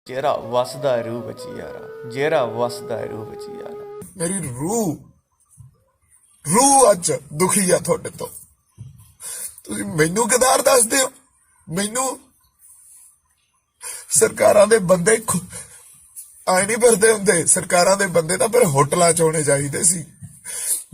ਜਿਹੜਾ ਵਸਦਾ ਰੂਹ ਵਿੱਚ ਯਾਰਾ, ਜਿਹੜਾ ਵਸਦਾ ਰੂਹ ਵਿੱਚ ਯਾਰਾ। ਮੇਰੀ ਰੂਹ ਅੱਜ ਦੁਖੀ ਆ ਤੁਹਾਡੇ ਤੋਂ। ਤੁਸੀਂ ਮੈਨੂੰ ਕਿਦਾਰ ਦੱਸਦੇ ਹੋ? ਮੈਨੂੰ ਸਰਕਾਰਾਂ ਦੇ ਬੰਦੇ ਆਏ ਨਹੀਂ ਫਿਰਦੇ ਹੁੰਦੇ। ਸਰਕਾਰਾਂ ਦੇ ਬੰਦੇ ਤਾਂ ਫਿਰ ਹੋਟਲਾਂ 'ਚ ਹੋਣੇ ਚਾਹੀਦੇ ਸੀ,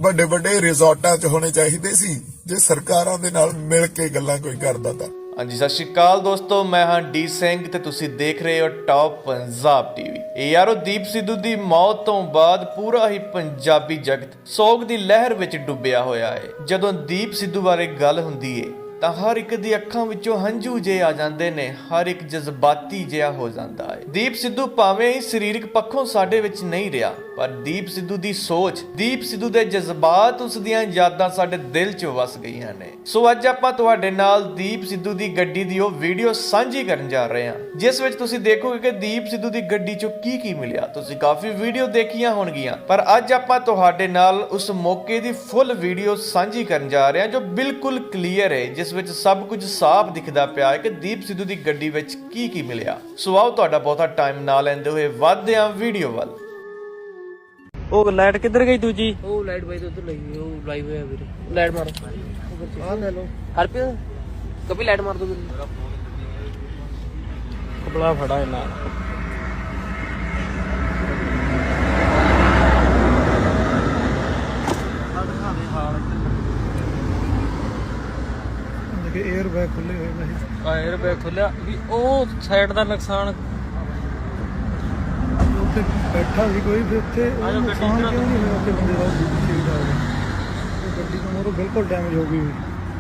ਵੱਡੇ ਵੱਡੇ ਰਿਜ਼ੋਰਟਾਂ 'ਚ ਹੋਣੇ ਚਾਹੀਦੇ ਸੀ, ਜੇ ਸਰਕਾਰਾਂ ਦੇ ਨਾਲ ਮਿਲ ਕੇ ਗੱਲਾਂ ਕੋਈ ਕਰਦਾ ਤਾਂ। ਹਾਂਜੀ, ਸਤਿ ਸ਼੍ਰੀ ਅਕਾਲ ਦੋਸਤੋ, ਮੈਂ ਹਾਂ ਡੀ ਸਿੰਘ ਤੇ ਤੁਸੀਂ ਦੇਖ ਰਹੇ ਹੋ ਟੌਪ ਪੰਜਾਬ ਟੀਵੀ। ਇਹ ਯਾਰੋ ਦੀਪ ਸਿੱਧੂ ਦੀ ਮੌਤ ਤੋਂ ਬਾਅਦ ਪੂਰਾ ਹੀ ਪੰਜਾਬੀ ਜਗਤ ਸੋਗ ਦੀ ਲਹਿਰ ਵਿੱਚ ਡੁੱਬਿਆ ਹੋਇਆ ਹੈ। ਜਦੋਂ ਦੀਪ ਸਿੱਧੂ ਬਾਰੇ ਗੱਲ ਹੁੰਦੀ ਏ ਤਾਂ ਹਰ ਇੱਕ ਦੀ ਅੱਖਾਂ ਵਿੱਚੋਂ ਹੰਝੂ ਜੇ ਆ ਜਾਂਦੇ ਨੇ, ਹਰ ਇੱਕ ਜਜ਼ਬਾਤੀ ਜਿਹਾ ਹੋ ਜਾਂਦਾ ਹੈ। ਦੀਪ ਸਿੱਧੂ ਭਾਵੇਂ ਹੀ ਸਰੀਰਕ ਪੱਖੋਂ ਸਾਡੇ ਵਿੱਚ ਨਹੀਂ ਰਿਹਾ, ਪਰ ਦੀਪ ਸਿੱਧੂ ਦੀ ਸੋਚ, ਦੀਪ ਸਿੱਧੂ ਦੇ ਜਜ਼ਬਾਤ, ਉਸ ਦੀਆਂ ਯਾਦਾਂ ਸਾਡੇ ਦਿਲ 'ਚ ਵਸ ਗਈਆਂ ਨੇ। ਸੋ ਅੱਜ ਆਪਾਂ ਤੁਹਾਡੇ ਨਾਲ ਦੀਪ ਸਿੱਧੂ ਦੀ ਗੱਡੀ ਦੀ ਉਹ ਵੀਡੀਓ ਸਾਂਝੀ ਕਰਨ ਜਾ ਰਹੇ ਹਾਂ, ਜਿਸ ਵਿੱਚ ਤੁਸੀਂ ਦੇਖੋਗੇ ਕਿ ਦੀਪ ਸਿੱਧੂ ਦੀ ਗੱਡੀ 'ਚੋਂ ਕੀ ਮਿਲਿਆ। ਤੁਸੀਂ ਕਾਫੀ ਵੀਡੀਓ ਦੇਖੀਆਂ ਹੋਣਗੀਆਂ, ਪਰ ਅੱਜ ਆਪਾਂ ਤੁਹਾਡੇ ਨਾਲ ਉਸ ਮੌਕੇ ਦੀ ਫੁੱਲ ਵੀਡੀਓ ਸਾਂਝੀ ਕਰਨ ਜਾ ਰਹੇ ਹਾਂ, ਜੋ ਬਿਲਕੁਲ ਕਲੀਅਰ ਹੈ, ਜਿਸ ਵਿੱਚ ਸਭ ਕੁਝ ਸਾਫ਼ ਦਿਖਦਾ ਪਿਆ ਹੈ ਕਿ ਦੀਪ ਸਿੱਧੂ ਦੀ ਗੱਡੀ ਵਿੱਚ ਕੀ ਮਿਲਿਆ। ਸੋ ਆਓ ਤੁਹਾਡਾ ਬਹੁਤਾ ਟਾਈਮ ਨਾ ਲੈਂਦੇ ਹੋਏ ਵੱਧਦੇ ਹਾਂ ਵੀਡੀਓ ਵੱਲ। ਉਹ ਲਾਈਟ ਕਿੱਧਰ ਗਈ ਦੂਜੀ? ਉਹ ਲਾਈਟ ਬਾਈ ਤੋਂ ਉਧਰ ਲੱਗੀ, ਉਹ ਲਾਈਵ ਹੋਇਆ ਵੀਰੇ। ਲਾਈਟ ਮਾਰੋ ਆਹ ਲੈ ਲਓ ਹਰਪ੍ਰੀਤ, ਕभी ਲਾਈਟ ਮਾਰ ਦੋ ਵੀਰੇ। ਕਪੜਾ ਫੜਾ ਇਹਨਾਂ 에ਅਰ ਬੈਗ ਖੁੱਲੇ ਹੋਏ ਨੇ। 에ਅਰ ਬੈਗ ਖੁੱਲਿਆ ਵੀ ਉਹ ਸਾਈਡ ਦਾ ਨੁਕਸਾਨ। ਉੱਥੇ ਬੈਠਾ ਸੀ ਕੋਈ ਵੀ, ਉੱਥੇ ਨੁਕਸਾਨ ਕਿਉਂ ਨਹੀਂ ਹੋਇਆ? ਉੱਥੇ ਬੰਦੇ ਦਾ ਦੂਜੀ ਸੀਟ ਆ ਗਈ, ਉਹ ਗੱਡੀ ਤੋਂ ਮੋਰੋਂ ਬਿਲਕੁਲ ਡੈਮੇਜ ਹੋ ਗਈ।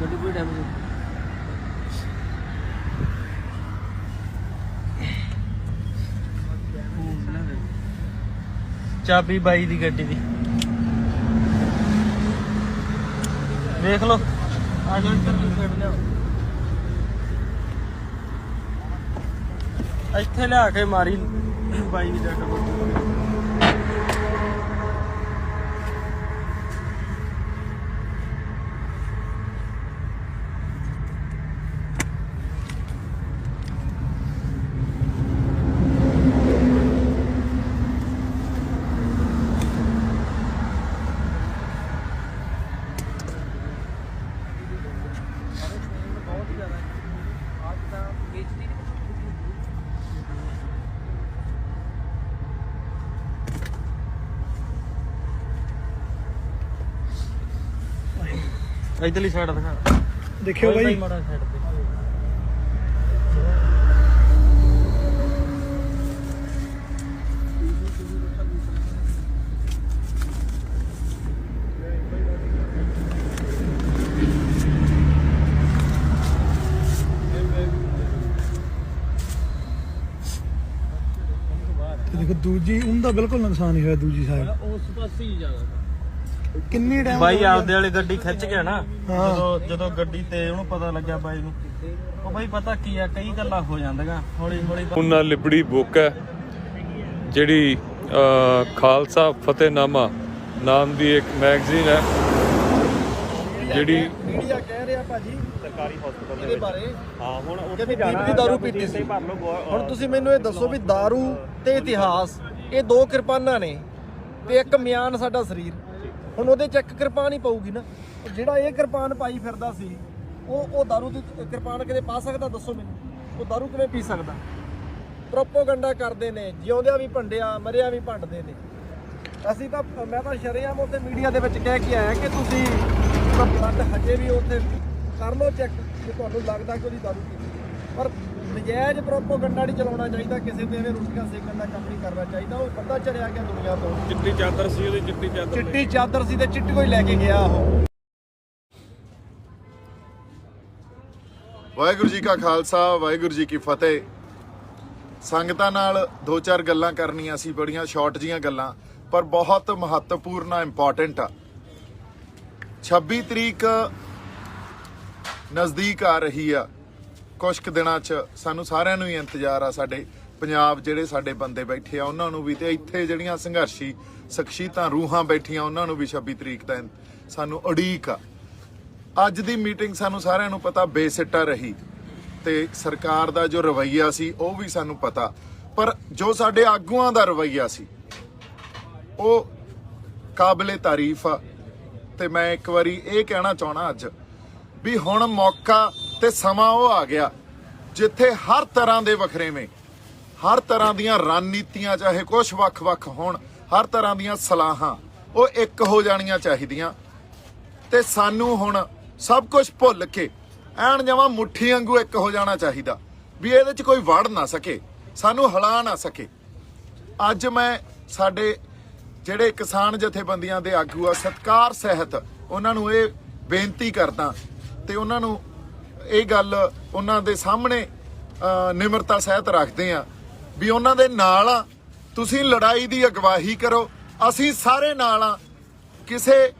ਗੱਡੀ ਪੂਰੀ ਡੈਮੇਜ ਚਾਬੀ ਬਾਈ ਦੀ ਗੱਡੀ ਦੀ ਦੇਖ ਲਓ। ਆ ਜਾਓ ਇੱਧਰ ਨੂੰ ਛੱਡ ਲਿਓ, ਇੱਥੇ ਲਿਆ ਕੇ ਮਾਰੀ ਬਾਈ ਦੀ ਡੱਟ। ਇਧਰਲੀ ਸਾਈਡ ਦਿਖਾ, ਦੇਖਿਓ ਬਾਈ। ਮਾੜਾ ਸਾਈਡ ਤੇ ਦੇਖੋ ਦੂਜੀ ਉਹਦਾ ਬਿਲਕੁਲ ਨੁਕਸਾਨ ਨਹੀਂ ਹੋਇਆ। ਦੂਜੀ ਸਾਈਡ ਉਸ ਪਾਸੇ ਹੀ ਜ਼ਿਆਦਾ ਕਿੰਨੀ ਟਾਈਮ ਬਾਈ ਆਪਦੇ ਵਾਲੀ ਗੱਡੀ ਖਿੱਚ ਗਿਆ ਨਾ, ਜਦੋਂ ਗੱਡੀ ਤੇ ਉਹਨੂੰ ਪਤਾ ਲੱਗਿਆ ਬਾਈ ਨੂੰ, ਉਹ ਬਾਈ ਪਤਾ ਕੀ ਆ, ਕਈ ਗੱਲਾਂ ਹੋ ਜਾਂਦੀਆਂ ਹੌਲੀ ਹੌਲੀ। ਉਹਨਾਂ ਲਿਬੜੀ ਬੁੱਕ ਹੈ ਜਿਹੜੀ ਖਾਲਸਾ ਫਤਿਹਨਾਮਾ ਨਾਮ ਦੀ ਇੱਕ ਮੈਗਜ਼ੀਨ ਹੈ, ਜਿਹੜੀ ਮੀਡੀਆ ਕਹਿ ਰਿਹਾ ਭਾਜੀ ਸਰਕਾਰੀ ਹਸਪਤਾਲ ਇਹਦੇ ਬਾਰੇ। ਹਾਂ ਹੁਣ ਉੱਥੇ ਵੀ ਜਾਣਾ, ਦਾਰੂ ਪੀਤੀ ਸੀ। ਹੁਣ ਤੁਸੀਂ ਮੈਨੂੰ ਇਹ ਦੱਸੋ ਵੀ ਦਾਰੂ ਤੇ ਇਤਿਹਾਸ, ਇਹ ਦੋ ਕਿਰਪਾਨਾਂ ਨੇ ਤੇ ਇੱਕ ਮਿਆਨ ਸਾਡਾ ਸਰੀਰ। ਹੁਣ ਉਹਦੇ ਚ ਇੱਕ ਕਿਰਪਾਨ ਹੀ ਪਊਗੀ ਨਾ। ਜਿਹੜਾ ਇਹ ਕਿਰਪਾਨ ਪਾਈ ਫਿਰਦਾ ਸੀ, ਉਹ ਦਾਰੂ ਦੀ ਕਿਰਪਾਨ ਕਿਤੇ ਪਾ ਸਕਦਾ? ਦੱਸੋ ਮੈਨੂੰ, ਉਹ ਦਾਰੂ ਕਿਵੇਂ ਪੀ ਸਕਦਾ? ਪ੍ਰੋਪੋਗੰਡਾ ਕਰਦੇ ਨੇ, ਜਿਉਂਦਿਆਂ ਵੀ ਭੰਡਿਆ, ਮਰਿਆ ਵੀ ਭੰਡਦੇ ਨੇ। ਅਸੀਂ ਤਾਂ, ਮੈਂ ਤਾਂ ਸ਼ਰੇਆਮ ਉੱਥੇ ਮੀਡੀਆ ਦੇ ਵਿੱਚ ਕਹਿ ਕੇ ਆਇਆ ਕਿ ਤੁਸੀਂ ਬਲੱਡ ਹਜੇ ਵੀ ਉੱਥੇ ਕਰ ਲਓ ਚੈੱਕ, ਜੇ ਤੁਹਾਨੂੰ ਲੱਗਦਾ ਕਿ ਉਹਦੀ ਦਾਰੂ ਪੀਤੀ। ਪਰ ਨਜਾਇਜ਼ ਪ੍ਰੋਪੋਗੰਡਾ ਨਹੀਂ ਚਲਾਉਣਾ ਚਾਹੀਦਾ, ਕਿਸੇ ਤੇ ਐਵੇਂ ਰੁੱਟੀਆਂ ਸੇਕਣ ਦਾ ਕੰਮ ਨਹੀਂ ਕਰਨਾ ਚਾਹੀਦਾ। ਉਹ ਬੰਦਾ ਚੜਿਆ ਗਿਆ ਦੁਨੀਆ ਤੋਂ। ਚਿੱਟੀ ਚਾਦਰ ਸੀ ਉਹਦੀ, ਚਿੱਟੀ ਚਾਦਰ ਸੀ ਤੇ ਚਿੱਟੀ ਕੋਈ ਲੈ ਕੇ ਗਿਆ ਉਹ। ਵਾਹਿਗੁਰੂ ਜੀ ਕਾ ਖਾਲਸਾ, ਵਾਹਿਗੁਰੂ ਜੀ ਕੀ ਫਤਿਹ। ਸੰਗਤਾਂ ਨਾਲ ਦੋ ਚਾਰ ਗੱਲਾਂ ਕਰਨੀਆਂ ਸੀ, ਬੜੀਆਂ ਸ਼ਾਰਟ ਜੀਆਂ ਗੱਲਾਂ, ਪਰ ਬਹੁਤ ਮਹੱਤਵਪੂਰਨ ਆ, ਇੰਪੋਰਟੈਂਟ ਆ। 26 ਤਰੀਕ ਨਜ਼ਦੀਕ ਆ ਰਹੀ ਆ। ਕੁਝ ਕੁ ਦਿਨਾਂ 'ਚ ਸਾਨੂੰ ਸਾਰਿਆਂ ਨੂੰ ਹੀ ਇੰਤਜ਼ਾਰ ਆ, ਸਾਡੇ ਪੰਜਾਬ ਜਿਹੜੇ ਸਾਡੇ ਬੰਦੇ ਬੈਠੇ ਆ ਉਹਨਾਂ ਨੂੰ ਵੀ, ਤੇ ਇੱਥੇ ਜਿਹੜੀਆਂ ਸੰਘਰਸ਼ੀ ਸ਼ਖਸੀਅਤਾਂ ਰੂਹਾਂ ਬੈਠੀਆਂ ਉਹਨਾਂ ਨੂੰ ਵੀ 26 ਤਰੀਕ ਦਾ ਸਾਨੂੰ ਉਡੀਕ ਆ। ਅੱਜ ਦੀ ਮੀਟਿੰਗ ਸਾਨੂੰ ਸਾਰਿਆਂ ਨੂੰ ਪਤਾ ਬੇਸਿੱਟਾ ਰਹੀ, ਤੇ ਸਰਕਾਰ ਦਾ ਜੋ ਰਵੱਈਆ ਸੀ ਉਹ ਵੀ ਸਾਨੂੰ ਪਤਾ, ਪਰ ਜੋ ਸਾਡੇ ਆਗੂਆਂ ਦਾ ਰਵੱਈਆ ਸੀ ਉਹ ਕਾਬਲੇ ਤਾਰੀਫ ਆ। ਤੇ ਮੈਂ ਇੱਕ ਵਾਰੀ ਇਹ ਕਹਿਣਾ ਚਾਹਣਾ ਅੱਜ ਵੀ ਹੁਣ ਮੌਕਾ ਤੇ ਸਮਾਂ ਉਹ ਆ ਗਿਆ ਜਿੱਥੇ ਹਰ ਤਰ੍ਹਾਂ ਦੇ ਵਖਰੇਵੇਂ, ਹਰ ਤਰ੍ਹਾਂ ਦੀਆਂ ਰਣਨੀਤੀਆਂ, ਚਾਹੇ ਕੁਛ ਵੱਖ-ਵੱਖ ਹੋਣ, ਹਰ ਤਰ੍ਹਾਂ ਦੀਆਂ ਸਲਾਹਾਂ ਉਹ ਇੱਕ ਹੋ ਜਾਣੀਆਂ ਚਾਹੀਦੀਆਂ। ਤੇ ਸਾਨੂੰ ਹੁਣ ਸਭ ਕੁਝ ਭੁੱਲ ਕੇ ਐਨ ਜਮਾਂ ਮੁੱਠੀ ਵਾਂਗੂ ਇੱਕ ਹੋ ਜਾਣਾ ਚਾਹੀਦਾ ਵੀ ਇਹਦੇ 'ਚ ਕੋਈ ਵੜ ਨਾ ਸਕੇ, ਸਾਨੂੰ ਹਿਲਾ ਨਾ ਸਕੇ। ਅੱਜ ਮੈਂ ਸਾਡੇ ਜਿਹੜੇ ਕਿਸਾਨ ਜਥੇਬੰਦੀਆਂ ਦੇ ਆਗੂ ਆ, ਸਤਿਕਾਰ ਸਹਿਤ ਉਹਨਾਂ ਨੂੰ ਇਹ ਬੇਨਤੀ ਕਰਦਾ ਤੇ ਉਹਨਾਂ ਨੂੰ ਇਹ ਗੱਲ ਉਹਨਾਂ ਦੇ ਸਾਹਮਣੇ ਨਿਮਰਤਾ ਸਹਿਤ ਰੱਖਦੇ ਆ ਵੀ ਉਹਨਾਂ ਦੇ ਨਾਲ ਆ। ਤੁਸੀਂ ਲੜਾਈ ਦੀ ਅਗਵਾਈ ਕਰੋ, ਅਸੀਂ ਸਾਰੇ ਨਾਲ ਆ, ਕਿਸੇ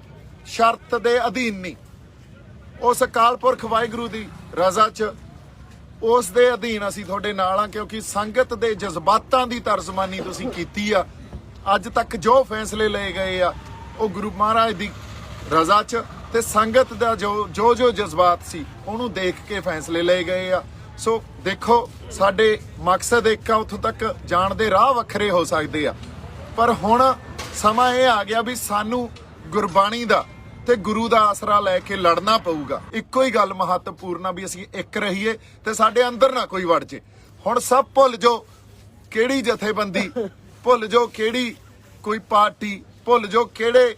ਸ਼ਰਤ ਦੇ ਅਧੀਨ ਨਹੀਂ। ਉਸ ਅਕਾਲ ਪੁਰਖ ਵਾਹਿਗੁਰੂ ਦੀ ਰਜ਼ਾ 'ਚ ਉਸ ਦੇ ਅਧੀਨ ਅਸੀਂ ਤੁਹਾਡੇ ਨਾਲ ਆ, ਕਿਉਂਕਿ ਸੰਗਤ ਦੇ ਜਜ਼ਬਾਤਾਂ ਦੀ ਤਰਜਮਾਨੀ ਤੁਸੀਂ ਕੀਤੀ ਆ। ਅੱਜ ਤੱਕ ਜੋ ਫੈਸਲੇ ਲਏ ਗਏ ਆ ਉਹ ਗੁਰੂ ਮਹਾਰਾਜ ਦੀ ਰਜ਼ਾ 'ਚ ਤੇ ਸੰਗਤ ਦਾ ਜੋ ਜਜ਼ਬਾਤ ਸੀ ਉਹਨੂੰ ਦੇਖ ਕੇ ਫੈਸਲੇ ਲਏ ਗਏ ਆ। ਸੋ ਦੇਖੋ, ਸਾਡੇ ਮਕਸਦ ਇੱਕ ਆ, ਉੱਥੋਂ ਤੱਕ ਜਾਣ ਦੇ ਰਾਹ ਵੱਖਰੇ ਹੋ ਸਕਦੇ ਆ, ਪਰ ਹੁਣ ਸਮਾਂ ਇਹ ਆ ਗਿਆ ਵੀ ਸਾਨੂੰ ਗੁਰਬਾਣੀ ਦਾ ਤੇ ਗੁਰੂ ਦਾ ਆਸਰਾ ਲੈ ਕੇ ਲੜਨਾ ਪਊਗਾ। ਇੱਕੋ ਹੀ ਗੱਲ ਮਹੱਤਵਪੂਰਨ ਆ ਵੀ ਅਸੀਂ ਇੱਕ ਰਹੀਏ ਤੇ ਸਾਡੇ ਅੰਦਰ ਨਾ ਕੋਈ ਵੜ ਜੇ। ਹੁਣ ਸਭ ਭੁੱਲ ਜਾਓ ਕਿਹੜੀ ਜਥੇਬੰਦੀ, ਭੁੱਲ ਜਾਓ ਕਿਹੜੀ ਕੋਈ ਪਾਰਟੀ, ਭੁੱਲ ਜਾਓ ਕਿਹੜੇ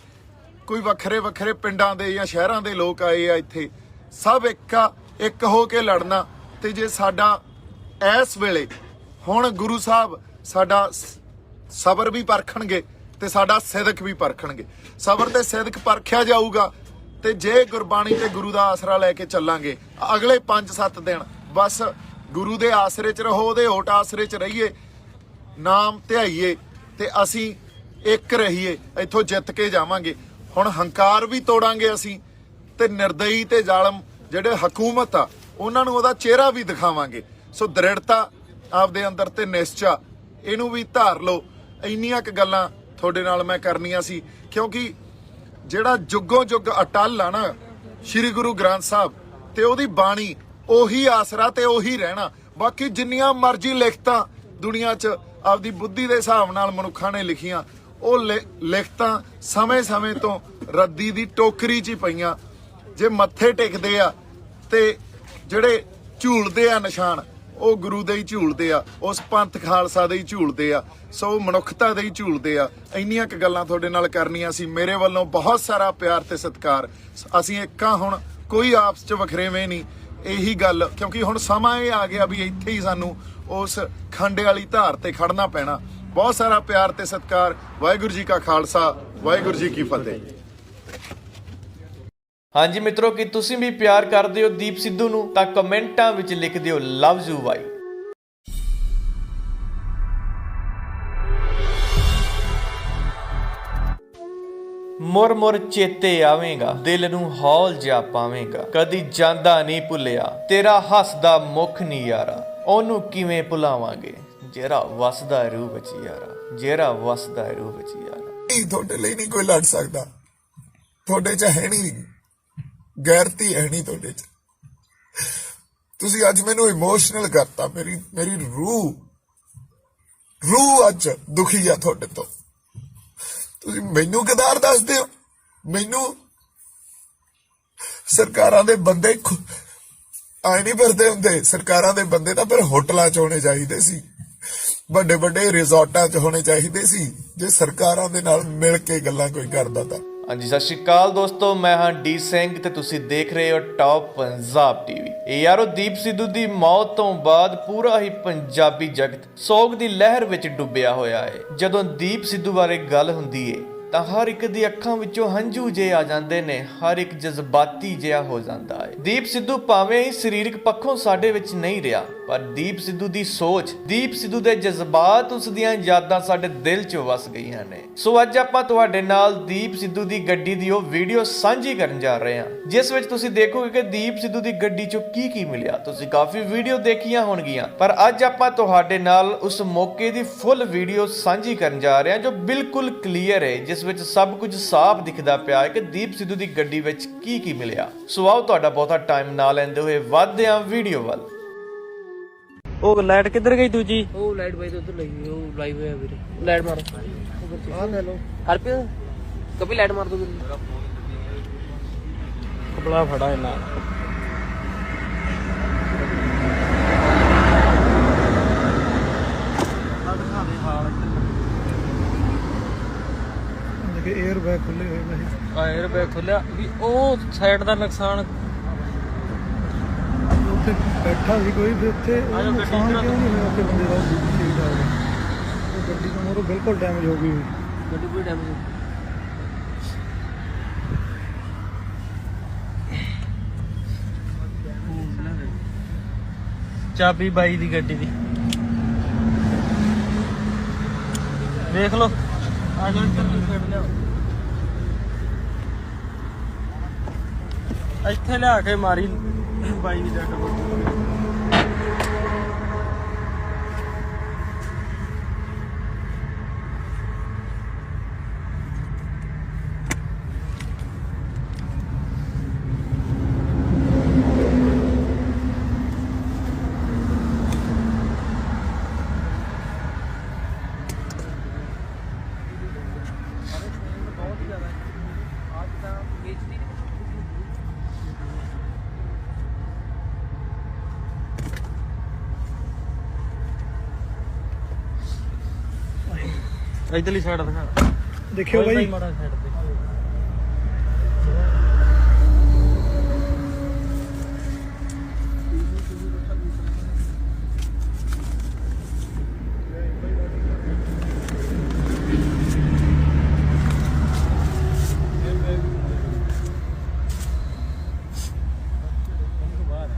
ਕੋਈ ਵੱਖਰੇ ਵੱਖਰੇ ਪਿੰਡਾਂ ਦੇ ਜਾਂ ਸ਼ਹਿਰਾਂ ਦੇ ਲੋਕ ਆਏ ਆ ਇੱਥੇ। ਸਭ ਇੱਕ ਹੋ ਕੇ ਲੜਨਾ। ਤੇ ਜੇ ਸਾਡਾ ਇਸ ਵੇਲੇ ਹੁਣ ਗੁਰੂ ਸਾਹਿਬ ਸਾਡਾ ਸਬਰ ਵੀ ਪਰਖਣਗੇ ਤੇ ਸਾਡਾ ਸਿਦਕ ਵੀ ਪਰਖਣਗੇ। ਸਬਰ ਤੇ ਸਿਦਕ ਪਰਖਿਆ ਜਾਊਗਾ ਤੇ ਜੇ ਗੁਰਬਾਣੀ ਤੇ ਗੁਰੂ ਦਾ ਆਸਰਾ ਲੈ ਕੇ ਚੱਲਾਂਗੇ ਅਗਲੇ 5-7 ਦਿਨ ਬਸ ਗੁਰੂ ਦੇ ਆਸਰੇ 'ਚ ਰਹੋ, ਉਹਦੇ ਓਟ ਆਸਰੇ 'ਚ ਰਹੀਏ, ਨਾਮ ਧਿਆਈਏ ਤੇ ਅਸੀਂ ਇੱਕ ਰਹੀਏ, ਇੱਥੋਂ ਜਿੱਤ ਕੇ ਜਾਵਾਂਗੇ। ਹੁਣ ਹੰਕਾਰ ਵੀ ਤੋੜਾਂਗੇ ਅਸੀਂ ਤੇ ਨਿਰਦਈ ਤੇ ਜ਼ਾਲਮ ਜਿਹੜੇ ਹਕੂਮਤ ਆ ਉਹਨਾਂ ਨੂੰ ਉਹਦਾ ਚਿਹਰਾ ਵੀ ਦਿਖਾਵਾਂਗੇ। ਸੋ ਦ੍ਰਿੜਤਾ ਆਪਦੇ ਅੰਦਰ ਤੇ ਨਿਸ਼ਚਾ ਇਹਨੂੰ ਵੀ ਧਾਰ ਲਓ। ਇੰਨੀਆਂ ਕੁ ਗੱਲਾਂ ਤੁਹਾਡੇ ਨਾਲ ਮੈਂ ਕਰਨੀਆਂ ਸੀ, ਕਿਉਂਕਿ ਜਿਹੜਾ ਜੁਗੋਂ ਜੁਗ ਅਟੱਲ ਆ ਨਾ ਸ੍ਰੀ ਗੁਰੂ ਗ੍ਰੰਥ ਸਾਹਿਬ ਤੇ ਉਹਦੀ ਬਾਣੀ, ਉਹੀ ਆਸਰਾ ਤੇ ਉਹੀ ਰਹਿਣਾ। ਬਾਕੀ ਜਿੰਨੀਆਂ ਮਰਜ਼ੀ ਲਿਖਤਾਂ ਦੁਨੀਆ 'ਚ ਆਪਦੀ ਬੁੱਧੀ ਦੇ ਹਿਸਾਬ ਨਾਲ ਮਨੁੱਖਾਂ ਨੇ ਲਿਖੀਆਂ, ਉਹ ਲਿਖਤਾਂ ਸਮੇਂ ਤੋਂ ਰੱਦੀ ਦੀ ਟੋਕਰੀ 'ਚ ਹੀ ਪਈਆਂ। ਜੇ ਮੱਥੇ ਟੇਕਦੇ ਆ ਤੇ ਜਿਹੜੇ ਝੂਲਦੇ ਆ ਨਿਸ਼ਾਨ, ਉਹ ਗੁਰੂ ਦੇ ਹੀ ਝੂਲਦੇ ਆ, ਉਸ ਪੰਥ ਖਾਲਸਾ ਦੇ ਹੀ ਝੂਲਦੇ ਆ। ਸੋ ਮਨੁੱਖਤਾ ਦੇ ਹੀ ਝੂਲਦੇ ਆ। ਇੰਨੀਆਂ ਕੁ ਗੱਲਾਂ ਤੁਹਾਡੇ ਨਾਲ ਕਰਨੀਆਂ ਸੀ। ਮੇਰੇ ਵੱਲੋਂ ਬਹੁਤ ਸਾਰਾ ਪਿਆਰ ਤੇ ਸਤਿਕਾਰ। ਅਸੀਂ ਇੱਕਾਂ, ਹੁਣ ਕੋਈ ਆਪਸ 'ਚ ਵਖਰੇਵੇਂ ਨਹੀਂ। ਇਹੀ ਗੱਲ, ਕਿਉਂਕਿ ਹੁਣ ਸਮਾਂ ਇਹ ਆ ਗਿਆ ਵੀ ਇੱਥੇ ਹੀ ਸਾਨੂੰ ਉਸ ਖੰਡੇ ਵਾਲੀ ਧਾਰ ਤੇ ਖੜਨਾ ਪੈਣਾ। ਬਹੁਤ ਸਾਰਾ ਪਿਆਰ ਤੇ ਸਤਿਕਾਰ। ਵਾਹਿਗੁਰੂ ਜੀ ਕਾ ਖਾਲਸਾ, ਵਾਹਿਗੁਰੂ ਜੀ ਕੀ ਫਤਿਹ। ਹਾਂਜੀ ਮਿੱਤਰੋ, ਕਿ ਤੁਸੀਂ ਵੀ ਪਿਆਰ ਕਰਦੇ ਹੋ ਦੀਪ ਸਿੱਧੂ ਨੂੰ ਤਾਂ ਕਮੈਂਟਾਂ ਵਿੱਚ ਲਿਖ ਦਿਓ ਲਵ ਯੂ ਬਾਈ। ਮੁਰ ਚੇਤੇ ਆਵੇਂਗਾ, ਦਿਲ ਨੂੰ ਹੌਲ ਜਿਹਾ ਪਾਵੇਂਗਾ, ਕਦੀ ਜਾਂਦਾ ਨਹੀਂ ਭੁੱਲਿਆ ਤੇਰਾ ਹੱਸਦਾ ਮੁਖ ਨਹੀਂ ਯਾਰਾ, ਉਹਨੂੰ ਕਿਵੇਂ ਭੁਲਾਵਾਂਗੇ ਜਿਹੜਾ ਵਸਦਾ ਰੂਹ ਵਿੱਚ ਯਾਰਾ, ਜਿਹੜਾ ਵਸਦਾ ਰੂਹ ਵਿੱਚ ਯਾਰਾ। ਤੁਹਾਡੇ ਲਈ ਨਹੀਂ ਕੋਈ ਲੜ ਸਕਦਾ, ਤੁਹਾਡੇ 'ਚ ਹੈ ਨਹੀਂ ਗੈਰਤੀ, ਹੈ ਨਹੀਂ ਤੁਹਾਡੇ 'ਚ। ਤੁਸੀਂ ਅੱਜ ਮੈਨੂੰ ਇਮੋਸ਼ਨਲ ਕਰਤਾ। ਮੇਰੀ ਰੂਹ ਅੱਜ ਦੁਖੀ ਆ ਤੁਹਾਡੇ ਤੋਂ। ਤੁਸੀਂ ਮੈਨੂੰ ਗਦਾਰ ਦੱਸਦੇ ਹੋ। ਮੈਨੂੰ ਸਰਕਾਰਾਂ ਦੇ ਬੰਦੇ ਆਏ ਨਹੀਂ ਫਿਰਦੇ ਹੁੰਦੇ। ਸਰਕਾਰਾਂ ਦੇ ਬੰਦੇ ਤਾਂ ਫਿਰ ਹੋਟਲਾਂ 'ਚ ਹੋਣੇ ਚਾਹੀਦੇ ਸੀ, ਵੱਡੇ ਵੱਡੇ ਰਿਜ਼ੋਰਟਾਂ 'ਚ ਹੋਣੇ ਚਾਹੀਦੇ ਸੀ, ਜੇ ਸਰਕਾਰਾਂ ਦੇ ਨਾਲ ਮਿਲ ਕੇ ਗੱਲਾਂ ਕੋਈ ਕਰਦਾ ਤਾਂ। ਹਾਂਜੀ, ਸਤਿ ਸ਼੍ਰੀ ਅਕਾਲ ਦੋਸਤੋ, ਮੈਂ ਹਾਂ ਡੀ ਸਿੰਘ ਤੇ ਤੁਸੀਂ ਦੇਖ ਰਹੇ ਹੋ ਟੌਪ ਪੰਜਾਬ ਟੀਵੀ। ਇਹ ਯਾਰੋ, ਦੀਪ ਸਿੱਧੂ ਦੀ ਮੌਤ ਤੋਂ ਬਾਅਦ ਪੂਰਾ ਹੀ ਪੰਜਾਬੀ ਜਗਤ ਸੋਗ ਦੀ ਲਹਿਰ ਵਿੱਚ ਡੁੱਬਿਆ ਹੋਇਆ ਹੈ। ਜਦੋਂ ਦੀਪ ਸਿੱਧੂ ਬਾਰੇ ਗੱਲ ਹੁੰਦੀ ਏ ਤਾਂ ਹਰ ਇੱਕ ਦੀ ਅੱਖਾਂ ਵਿੱਚੋਂ ਹੰਝੂ ਜੇ ਆ ਜਾਂਦੇ ਨੇ, ਹਰ ਇੱਕ ਜਜ਼ਬਾਤੀ ਜਿਹਾ ਹੋ ਜਾਂਦਾ ਹੈ। ਦੀਪ ਸਿੱਧੂ ਭਾਵੇਂ ਹੀ ਸਰੀਰਕ ਪੱਖੋਂ ਸਾਡੇ ਵਿੱਚ ਨਹੀਂ ਰਿਹਾ, ਪਰ ਦੀਪ ਸਿੱਧੂ ਦੀ ਸੋਚ, ਦੀਪ ਸਿੱਧੂ ਦੇ ਜਜ਼ਬਾਤ, ਉਸ ਦੀਆਂ ਯਾਦਾਂ ਸਾਡੇ ਦਿਲ 'ਚ ਵਸ ਗਈਆਂ ਨੇ। ਸੋ ਅੱਜ ਆਪਾਂ ਤੁਹਾਡੇ ਨਾਲ ਦੀਪ ਸਿੱਧੂ ਦੀ ਗੱਡੀ ਦੀ ਉਹ ਵੀਡੀਓ ਸਾਂਝੀ ਕਰਨ ਜਾ ਰਹੇ ਹਾਂ, ਜਿਸ ਵਿੱਚ ਤੁਸੀਂ ਦੇਖੋਗੇ ਕਿ ਦੀਪ ਸਿੱਧੂ ਦੀ ਗੱਡੀ 'ਚੋਂ ਕੀ ਮਿਲਿਆ। ਤੁਸੀਂ ਕਾਫੀ ਵੀਡੀਓ ਦੇਖੀਆਂ ਹੋਣਗੀਆਂ, ਪਰ ਅੱਜ ਆਪਾਂ ਤੁਹਾਡੇ ਨਾਲ ਉਸ ਮੌਕੇ ਦੀ ਫੁੱਲ ਵੀਡੀਓ ਸਾਂਝੀ ਕਰਨ ਜਾ ਰਹੇ ਹਾਂ, ਜੋ ਬਿਲਕੁਲ ਕਲੀਅਰ ਹੈ, ਜਿਸ ਵਿੱਚ ਸਭ ਕੁਝ ਸਾਫ਼ ਦਿਖਦਾ ਪਿਆ ਹੈ ਕਿ ਦੀਪ ਸਿੱਧੂ ਦੀ ਗੱਡੀ ਵਿੱਚ ਕੀ ਮਿਲਿਆ। ਸੋ ਆਓ ਤੁਹਾਡਾ ਬਹੁਤਾ ਟਾਈਮ ਨਾ ਲੈਂਦੇ ਹੋਏ ਵੱਧਦੇ ਹਾਂ ਵੀਡੀਓ ਵੱਲ। ਉਹ ਲਾਈਟ ਕਿੱਧਰ ਗਈ ਦੂਜੀ? ਉਹ ਲਾਈਟ ਬਾਈ ਤੋਂ ਉਧਰ ਲੱਗੀ, ਉਹ ਲਾਈਵ ਹੋਇਆ ਵੀਰੇ। ਲਾਈਟ ਮਾਰੋ ਆਹ ਲੈ ਲਓ। ਹਰਪ੍ਰੀਤ ਕभी ਲਾਈਟ ਮਾਰ ਦੋ ਵੀਰੇ। ਕਪੜਾ ਫੜਾ ਇਹਨਾਂ ਦੇਖੇ 에ਅਰ ਬੈਗ ਖੁੱਲੇ ਹੋਏ ਨੇ। 에ਅਰ ਬੈਗ ਖੁੱਲਿਆ ਵੀ ਉਹ ਸਾਈਡ ਦਾ ਨੁਕਸਾਨ। ਉੱਥੇ ਬੈਠਾ ਸੀ ਕੋਈ ਵੀ ਉੱਥੇ ਆਜੋ ਗੱਡੀ ਨੁਕਸਾਨ ਚਲਾ ਕਿਉਂ ਨਹੀਂ ਹੋਇਆ ਕਿ ਬੰਦੇ ਦਾ ਦੂਜੀ ਸੀਟ ਆ ਗਈ। ਉਹ ਗੱਡੀ ਤੋਂ ਮੋਰੋਂ ਬਿਲਕੁਲ ਡੈਮੇਜ ਹੋ ਗਈ। ਗੱਡੀ ਪੂਰੀ ਡੈਮੇਜ। ਚਾਬੀ ਬਾਈ ਦੀ ਗੱਡੀ ਦੀ ਦੇਖ ਲਓ। ਆ ਜਾਓ ਇੱਧਰ ਨੂੰ ਛੱਡ ਲਿਆਓ। ਇੱਥੇ ਲਿਆ ਕੇ ਮਾਰੀ ਬਾਈ ਦੀ ਡੱਟ ਬੋਲੀ। ਇਧਰਲੀ ਸਾਈਡ ਦਿਖਾ ਦੇਖਿਓ ਬਾਈ ਮਾੜਾ ਸਾਈਡ ਤੇ।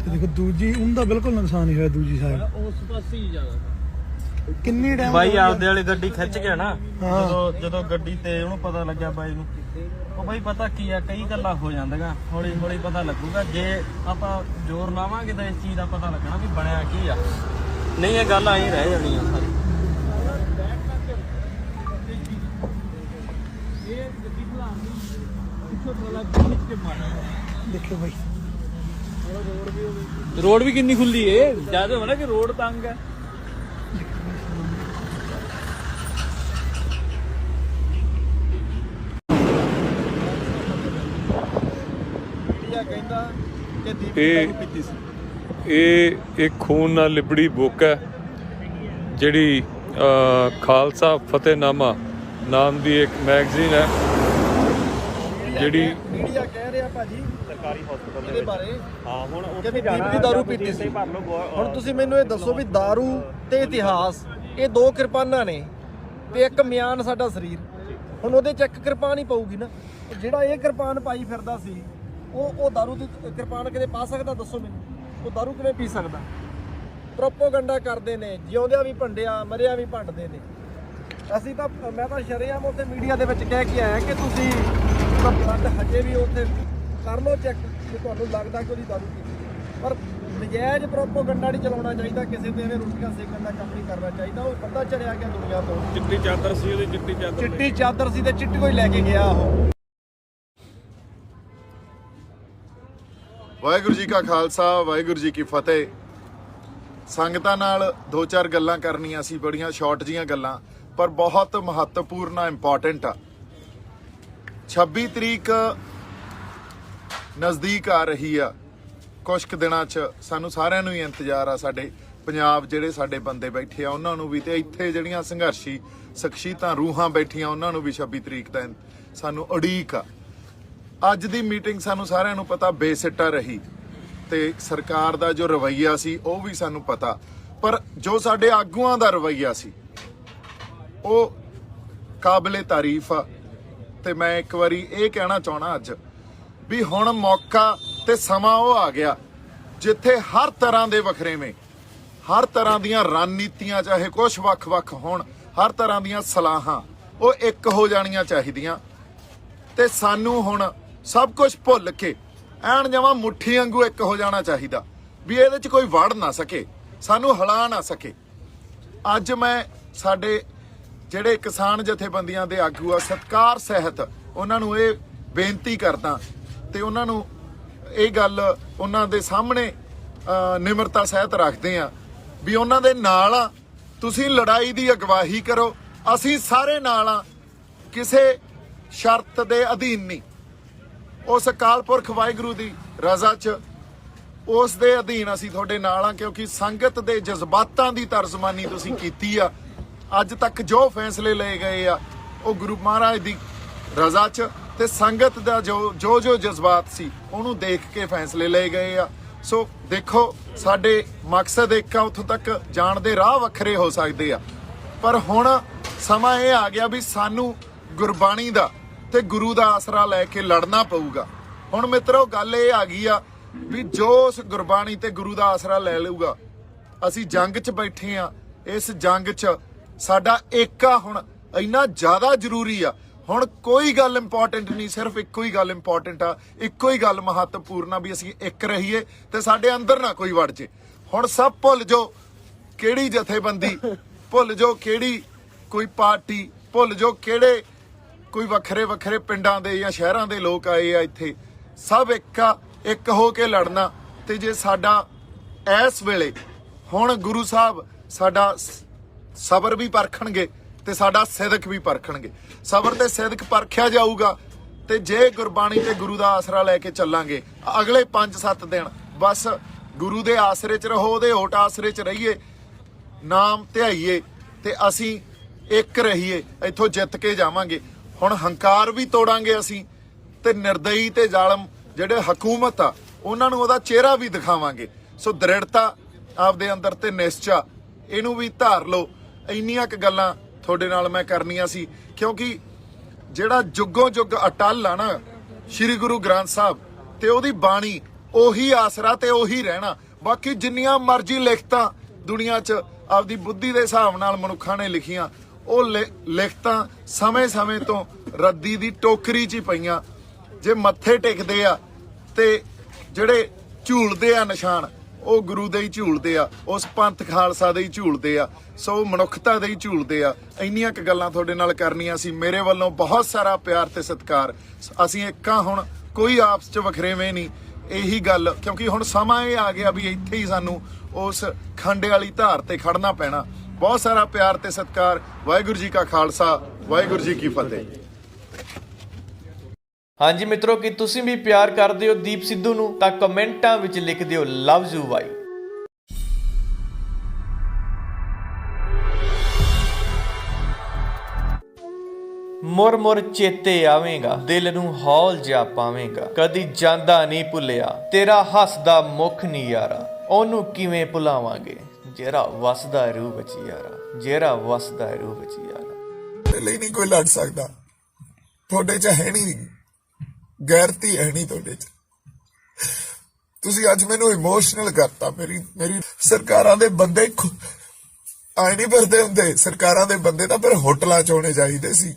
ਤੇ ਦੇਖੋ ਦੂਜੀ ਉਹਦਾ ਬਿਲਕੁਲ ਨੁਕਸਾਨ ਨਹੀਂ ਹੋਇਆ। ਦੂਜੀ ਸਾਈਡ ਉਸ ਪਾਸੇ ਹੀ ਜ਼ਿਆਦਾ ਕਿੰਨੀ ਟਾਈਮ ਬਾਈ ਆਪਦੇ ਵਾਲੀ ਗੱਡੀ ਖਿੱਚ ਗਿਆ ਨਾ। ਜਦੋਂ ਗੱਡੀ ਤੇ ਉਹਨੂੰ ਪਤਾ ਲੱਗਿਆ ਬਾਈ ਨੂੰ, ਉਹ ਬਾਈ ਪਤਾ ਕੀ ਆ, ਕਈ ਗੱਲਾਂ ਹੋ ਜਾਂਦੀਆਂ। ਹੌਲੀ ਹੌਲੀ ਪਤਾ ਲੱਗੂਗਾ। ਜੇ ਆਪਾਂ ਜ਼ੋਰ ਲਾਵਾਂਗੇ ਤਾਂ ਇਸ ਚੀਜ਼ ਦਾ ਪਤਾ ਲੱਗਣਾ ਵੀ ਬਣਿਆ ਕੀ ਆ। ਨਹੀਂ ਇਹ ਗੱਲ ਆਈ ਰਹਿ ਜਾਣੀ ਆ ਸਾਰੀ। ਦੇਖਿਓ ਬਾਈ ਰੋਡ ਵੀ ਕਿੰਨੀ ਖੁੱਲੀ ਏ। ਜਿਆਦਾ ਹੋਣਾ ਕਿ ਰੋਡ ਤੰਗ ਹੈ। ਕਹਿੰਦਾ ਕਿ ਦੀਪ ਇਹ ਪੀਤੀ ਸੀ। ਇਹ ਇੱਕ ਖੂਨ ਨਾਲ ਲਿਬੜੀ ਬੁੱਕ ਹੈ ਜਿਹੜੀ ਖਾਲਸਾ ਫਤਿਹਨਾਮਾ ਨਾਮ ਦੀ ਇੱਕ ਮੈਗਜ਼ੀਨ ਹੈ ਜਿਹੜੀ ਮੀਡੀਆ ਕਹਿ ਰਿਹਾ ਭਾਜੀ ਸਰਕਾਰੀ ਹਸਪਤਾਲ ਦੇ ਬਾਰੇ। ਹਾਂ ਹੁਣ ਕਿ ਵੀ ਦੀਪ ਦੀ ਦਾਰੂ ਪੀਤੀ ਸੀ। ਹੁਣ ਤੁਸੀਂ ਮੈਨੂੰ ਇਹ ਦੱਸੋ ਵੀ ਦਾਰੂ ਤੇ ਇਤਿਹਾਸ ਇਹ ਦੋ ਕਿਰਪਾਨਾਂ ਨੇ ਤੇ ਇੱਕ ਮਿਆਨ ਸਾਡਾ ਸਰੀਰ। ਹੁਣ ਉਹਦੇ ਚ ਇੱਕ ਕਿਰਪਾਨ ਹੀ ਪਊਗੀ ਨਾ। ਜਿਹੜਾ ਇਹ ਕਿਰਪਾਨ ਪਾਈ ਫਿਰਦਾ ਸੀ ਉਹ ਦਾਰੂ ਦੀ ਕਿਰਪਾਨ ਕਿਤੇ ਪਾ ਸਕਦਾ? ਦੱਸੋ ਮੈਨੂੰ। ਉਹ ਦਾਰੂ ਕਿਵੇਂ ਪੀ ਸਕਦਾ? ਪ੍ਰੋਪੋਗੰਡਾ ਕਰਦੇ ਨੇ, ਜਿਉਂਦਿਆਂ ਵੀ ਭੰਡਿਆ ਮਰਿਆ ਵੀ ਭੰਡਦੇ ਨੇ। ਅਸੀਂ ਤਾਂ ਮੈਂ ਤਾਂ ਸ਼ਰੇਆਮ ਉੱਥੇ ਮੀਡੀਆ ਦੇ ਵਿੱਚ ਕਹਿ ਕੇ ਆਇਆ ਕਿ ਤੁਸੀਂ ਉਹਦਾ ਬਲੱਡ ਹਜੇ ਵੀ ਉੱਥੇ ਕਰ ਲਓ ਚੈੱਕ ਜੇ ਤੁਹਾਨੂੰ ਲੱਗਦਾ ਕਿ ਉਹਦੀ ਦਾਰੂ ਪੀਤੀ। ਪਰ ਨਜਾਇਜ਼ ਪ੍ਰੋਪੋਗੰਡਾ ਨਹੀਂ ਚਲਾਉਣਾ ਚਾਹੀਦਾ। ਕਿਸੇ ਤੇ ਐਵੇਂ ਰੋਟੀਆਂ ਸੇਕਣ ਦਾ ਕੰਮ ਨਹੀਂ ਕਰਨਾ ਚਾਹੀਦਾ। ਉਹ ਪਤਾ ਚਲਿਆ ਗਿਆ ਦੁਨੀਆ ਤੋਂ। ਚਿੱਟੀ ਚਾਦਰ ਸੀ ਉਹਦੀ, ਚਿੱਟੀ ਚਾਦਰ ਸੀ ਤੇ ਚਿੱਟੀ ਕੋਈ ਲੈ ਕੇ ਗਿਆ ਉਹ। ਵਾਹਿਗੁਰੂ ਜੀ ਕਾ ਖਾਲਸਾ ਵਾਹਿਗੁਰੂ ਜੀ ਕੀ ਫਤਿਹ। ਸੰਗਤਾਂ ਨਾਲ ਦੋ ਚਾਰ ਗੱਲਾਂ ਕਰਨੀਆਂ ਸੀ, ਬੜੀਆਂ ਸ਼ਾਰਟ ਜੀਆਂ ਗੱਲਾਂ ਪਰ ਬਹੁਤ ਮਹੱਤਵਪੂਰਨ ਇੰਪੋਰਟੈਂਟ ਆ। 26 ਤਰੀਕ ਨਜ਼ਦੀਕ ਆ ਰਹੀ ਆ। ਕੁਝ ਕੁ ਦਿਨਾਂ 'ਚ ਸਾਨੂੰ ਸਾਰਿਆਂ ਨੂੰ ਹੀ ਇੰਤਜ਼ਾਰ ਆ। ਸਾਡੇ ਪੰਜਾਬ ਜਿਹੜੇ ਸਾਡੇ ਬੰਦੇ ਬੈਠੇ ਆ ਉਹਨਾਂ ਨੂੰ ਵੀ, ਤੇ ਇੱਥੇ ਜਿਹੜੀਆਂ ਸੰਘਰਸ਼ੀ ਸ਼ਖਸੀਅਤਾਂ ਰੂਹਾਂ ਬੈਠੀਆਂ ਉਹਨਾਂ ਨੂੰ ਵੀ 26 ਤਰੀਕ ਦਾ ਸਾਨੂੰ ਉਡੀਕ ਆ। ਅੱਜ ਦੀ ਮੀਟਿੰਗ ਸਾਨੂੰ ਸਾਰਿਆਂ ਨੂੰ ਪਤਾ ਬੇਸਿੱਟਾ ਰਹੀ ਤੇ ਸਰਕਾਰ ਦਾ ਜੋ ਰਵੱਈਆ ਸੀ ਉਹ ਵੀ ਸਾਨੂੰ ਪਤਾ, ਪਰ ਜੋ ਸਾਡੇ ਆਗੂਆਂ ਦਾ ਰਵੱਈਆ ਸੀ ਉਹ ਕਾਬਲੇ ਤਾਰੀਫ ਆ। ਤੇ ਮੈਂ ਇੱਕ ਵਾਰੀ ਇਹ ਕਹਿਣਾ ਚਾਹਣਾ ਅੱਜ ਵੀ ਹੁਣ ਮੌਕਾ ਤੇ ਸਮਾਂ ਉਹ ਆ ਗਿਆ ਜਿੱਥੇ ਹਰ ਤਰ੍ਹਾਂ ਦੇ ਵਖਰੇਵੇਂ, ਹਰ ਤਰ੍ਹਾਂ ਦੀਆਂ ਰਣਨੀਤੀਆਂ ਚਾਹੇ ਕੁਛ ਵੱਖ-ਵੱਖ ਹੋਣ, ਹਰ ਤਰ੍ਹਾਂ ਦੀਆਂ ਸਲਾਹਾਂ ਉਹ ਇੱਕ ਹੋ ਜਾਣੀਆਂ ਚਾਹੀਦੀਆਂ। ਤੇ ਸਾਨੂੰ ਹੁਣ ਸਭ ਕੁਝ ਭੁੱਲ ਕੇ ਐਨ ਜਮਾਂ ਮੁੱਠੀ ਵਾਂਗੂ ਇੱਕ ਹੋ ਜਾਣਾ ਚਾਹੀਦਾ ਵੀ ਇਹਦੇ 'ਚ ਕੋਈ ਵੜ ਨਾ ਸਕੇ, ਸਾਨੂੰ ਹਿਲਾ ਨਾ ਸਕੇ। ਅੱਜ ਮੈਂ ਸਾਡੇ ਜਿਹੜੇ ਕਿਸਾਨ ਜਥੇਬੰਦੀਆਂ ਦੇ ਆਗੂ ਆ ਸਤਿਕਾਰ ਸਹਿਤ ਉਹਨਾਂ ਨੂੰ ਇਹ ਬੇਨਤੀ ਕਰਦਾ ਤੇ ਉਹਨਾਂ ਨੂੰ ਇਹ ਗੱਲ ਉਹਨਾਂ ਦੇ ਸਾਹਮਣੇ ਨਿਮਰਤਾ ਸਹਿਤ ਰੱਖਦੇ ਆ ਵੀ ਉਹਨਾਂ ਦੇ ਨਾਲ ਆ। ਤੁਸੀਂ ਲੜਾਈ ਦੀ ਅਗਵਾਈ ਕਰੋ, ਅਸੀਂ ਸਾਰੇ ਨਾਲ ਆ, ਕਿਸੇ ਸ਼ਰਤ ਦੇ ਅਧੀਨ ਨਹੀਂ। ਉਸ ਅਕਾਲ ਪੁਰਖ ਵਾਹਿਗੁਰੂ ਦੀ ਰਜ਼ਾ 'ਚ ਉਸ ਦੇ ਅਧੀਨ ਅਸੀਂ ਤੁਹਾਡੇ ਨਾਲ ਆ, ਕਿਉਂਕਿ ਸੰਗਤ ਦੇ ਜਜ਼ਬਾਤਾਂ ਦੀ ਤਰਜਮਾਨੀ ਤੁਸੀਂ ਕੀਤੀ ਆ। ਅੱਜ ਤੱਕ ਜੋ ਫੈਸਲੇ ਲਏ ਗਏ ਆ ਉਹ ਗੁਰੂ ਮਹਾਰਾਜ ਦੀ ਰਜ਼ਾ 'ਚ ਤੇ ਸੰਗਤ ਦਾ ਜੋ ਜਜ਼ਬਾਤ ਸੀ ਉਹਨੂੰ ਦੇਖ ਕੇ ਫੈਸਲੇ ਲਏ ਗਏ ਆ। ਸੋ ਦੇਖੋ, ਸਾਡੇ ਮਕਸਦ ਇੱਕ ਆ, ਉੱਥੋਂ ਤੱਕ ਜਾਣ ਦੇ ਰਾਹ ਵੱਖਰੇ ਹੋ ਸਕਦੇ ਆ, ਪਰ ਹੁਣ ਸਮਾਂ ਇਹ ਆ ਗਿਆ ਵੀ ਸਾਨੂੰ ਗੁਰਬਾਣੀ ਦਾ ਤੇ ਗੁਰੂ ਦਾ ਆਸਰਾ ਲੈ ਕੇ ਲੜਨਾ ਪਊਗਾ। ਹੁਣ ਮਿੱਤਰੋ, ਗੱਲ ਇਹ ਆ ਗਈ ਆ ਵੀ ਜੋ ਉਸ ਗੁਰਬਾਣੀ ਤੇ ਗੁਰੂ ਦਾ ਆਸਰਾ ਲੈ ਲਊਗਾ, ਅਸੀਂ ਜੰਗ 'ਚ ਬੈਠੇ ਆ। ਇਸ ਜੰਗ 'ਚ ਸਾਡਾ ਏਕਾ ਹੁਣ ਇੰਨਾ ਜ਼ਿਆਦਾ ਜ਼ਰੂਰੀ ਆ। ਹੁਣ ਕੋਈ ਗੱਲ ਇੰਪੋਰਟੈਂਟ ਨਹੀਂ, ਸਿਰਫ ਇੱਕੋ ਹੀ ਗੱਲ ਇੰਪੋਰਟੈਂਟ ਆ, ਇੱਕੋ ਹੀ ਗੱਲ ਮਹੱਤਵਪੂਰਨ ਆ ਵੀ ਅਸੀਂ ਇੱਕ ਰਹੀਏ ਤੇ ਸਾਡੇ ਅੰਦਰ ਨਾ ਕੋਈ ਵੜ ਜੇ। ਹੁਣ ਸਭ ਭੁੱਲ ਜਾਓ ਕਿਹੜੀ ਜਥੇਬੰਦੀ, ਭੁੱਲ ਜਾਓ ਕਿਹੜੀ ਕੋਈ ਪਾਰਟੀ, ਭੁੱਲ ਜਾਓ ਕਿਹੜੇ ਕੋਈ ਵੱਖਰੇ ਵੱਖਰੇ ਪਿੰਡਾਂ ਦੇ ਜਾਂ ਸ਼ਹਿਰਾਂ ਦੇ ਲੋਕ ਆਏ ਆ ਇੱਥੇ। ਸਭ ਇੱਕ ਹੋ ਕੇ ਲੜਨਾ। ਤੇ ਜੇ ਸਾਡਾ ਇਸ ਵੇਲੇ ਹੁਣ ਗੁਰੂ ਸਾਹਿਬ ਸਾਡਾ ਸਬਰ ਵੀ ਪਰਖਣਗੇ ਤੇ ਸਾਡਾ ਸਿਦਕ ਵੀ ਪਰਖਣਗੇ। ਸਬਰ ਤੇ ਸਿਦਕ ਪਰਖਿਆ ਜਾਊਗਾ ਤੇ ਜੇ ਗੁਰਬਾਣੀ ਤੇ ਗੁਰੂ ਦਾ ਆਸਰਾ ਲੈ ਕੇ ਚੱਲਾਂਗੇ ਅਗਲੇ 5-7 ਦਿਨ ਬਸ ਗੁਰੂ ਦੇ ਆਸਰੇ 'ਚ ਰਹੋ, ਉਹਦੇ ਓਟ ਆਸਰੇ 'ਚ ਰਹੀਏ, ਨਾਮ ਧਿਆਈਏ ਤੇ ਅਸੀਂ ਇੱਕ ਰਹੀਏ, ਇੱਥੋਂ ਜਿੱਤ ਕੇ ਜਾਵਾਂਗੇ। ਹੁਣ ਹੰਕਾਰ ਵੀ ਤੋੜਾਂਗੇ ਅਸੀਂ ਤੇ ਨਿਰਦਈ ਤੇ ਜ਼ਾਲਮ ਜਿਹੜੇ ਹਕੂਮਤ ਆ ਉਹਨਾਂ ਨੂੰ ਉਹਦਾ ਚਿਹਰਾ ਵੀ ਦਿਖਾਵਾਂਗੇ। ਸੋ ਦ੍ਰਿੜਤਾ ਆਪਦੇ ਅੰਦਰ ਤੇ ਨਿਸ਼ਚਾ ਇਹਨੂੰ ਵੀ ਧਾਰ ਲਓ। ਇੰਨੀਆਂ ਕੁ ਗੱਲਾਂ ਤੁਹਾਡੇ ਨਾਲ ਮੈਂ ਕਰਨੀਆਂ ਸੀ, ਕਿਉਂਕਿ ਜਿਹੜਾ ਜੁਗੋਂ ਜੁਗ ਅਟੱਲ ਆ ਨਾ ਸ੍ਰੀ ਗੁਰੂ ਗ੍ਰੰਥ ਸਾਹਿਬ ਤੇ ਉਹਦੀ ਬਾਣੀ, ਉਹੀ ਆਸਰਾ ਤੇ ਉਹੀ ਰਹਿਣਾ। ਬਾਕੀ ਜਿੰਨੀਆਂ ਮਰਜ਼ੀ ਲਿਖਤਾਂ ਦੁਨੀਆ 'ਚ ਆਪਦੀ ਬੁੱਧੀ ਦੇ ਹਿਸਾਬ ਨਾਲ ਮਨੁੱਖਾਂ ਨੇ ਲਿਖੀਆਂ, ਉਹ ਲਿਖਤਾਂ ਸਮੇਂ-ਸਮੇਂ ਤੋਂ ਰੱਦੀ ਦੀ ਟੋਕਰੀ 'ਚ ਹੀ ਪਈਆਂ। ਜੇ ਮੱਥੇ ਟੇਕਦੇ ਆ ਤੇ ਜਿਹੜੇ ਝੂਲਦੇ ਆ ਨਿਸ਼ਾਨ, ਉਹ ਗੁਰੂ ਦੇ ਹੀ ਝੂਲਦੇ ਆ, ਉਸ ਪੰਥ ਖਾਲਸਾ ਦੇ ਹੀ ਝੂਲਦੇ ਆ, ਸੋ ਮਨੁੱਖਤਾ ਦੇ ਹੀ ਝੂਲਦੇ ਆ। ਇੰਨੀਆਂ ਕੁ ਗੱਲਾਂ ਤੁਹਾਡੇ ਨਾਲ ਕਰਨੀਆਂ ਸੀ। ਮੇਰੇ ਵੱਲੋਂ ਬਹੁਤ ਸਾਰਾ ਪਿਆਰ ਤੇ ਸਤਿਕਾਰ। ਅਸੀਂ ਇੱਕਾਂ, ਹੁਣ ਕੋਈ ਆਪਸ 'ਚ ਵਖਰੇਵੇਂ ਨਹੀਂ। ਇਹੀ ਗੱਲ, ਕਿਉਂਕਿ ਹੁਣ ਸਮਾਂ ਇਹ ਆ ਗਿਆ ਵੀ ਇੱਥੇ ਹੀ ਸਾਨੂੰ ਉਸ ਖੰਡੇ ਵਾਲੀ ਧਾਰ ਤੇ ਖੜਨਾ ਪੈਣਾ। ਬਹੁਤ ਸਾਰਾ ਪਿਆਰ ਤੇ ਸਤਿਕਾਰ। ਵਾਹਿਗੁਰੂ ਜੀ ਕਾ ਖਾਲਸਾ, ਵਾਹਿਗੁਰੂ ਜੀ ਕੀ ਫਤਿਹ। ਹਾਂਜੀ ਮਿੱਤਰੋ, ਕੀ ਤੁਸੀਂ ਵੀ ਪਿਆਰ ਕਰਦੇ ਹੋ ਦੀਪ ਸਿੱਧੂ ਨੂੰ? ਤਾਂ ਕਮੈਂਟਾਂ ਵਿੱਚ ਲਿਖ ਦਿਓ ਲਵ ਯੂ ਬਾਈ। ਮੁਰ ਚੇਤੇ ਆਵੇਂਗਾ, ਦਿਲ ਨੂੰ ਹੌਲ ਜਿਹਾ ਪਾਵੇਂਗਾ, ਕਦੀ ਜਾਂਦਾ ਨਹੀਂ ਭੁੱਲਿਆ ਤੇਰਾ ਹੱਸਦਾ ਮੁਖ ਨੀ ਯਾਰਾ, ਉਹਨੂੰ ਕਿਵੇਂ ਭੁਲਾਵਾਂਗੇ ਜਿਹੜਾ ਵਸਦਾ ਰੂਹ ਵਿੱਚ ਯਾਰਾ, ਜਿਹੜਾ ਵਸਦਾ ਰੂਹ ਵਿੱਚ ਯਾਰਾ। ਲਈ ਨਹੀਂ ਕੋਈ ਲੜ ਸਕਦਾ, ਤੁਹਾਡੇ 'ਚ ਹੈ ਨਹੀਂ, ਗੈਰਤੀ ਹੈ ਨਹੀਂ ਤੁਹਾਡੇ 'ਚ। ਤੁਸੀਂ ਅੱਜ ਮੈਨੂੰ ਇਮੋਸ਼ਨਲ ਕਰਤਾ। ਮੇਰੀ ਸਰਕਾਰਾਂ ਦੇ ਬੰਦੇ ਆਏ ਨਹੀਂ ਫਿਰਦੇ ਹੁੰਦੇ। ਸਰਕਾਰਾਂ ਦੇ ਬੰਦੇ ਤਾਂ ਫਿਰ ਹੋਟਲਾਂ 'ਚ ਹੋਣੇ ਚਾਹੀਦੇ ਸੀ,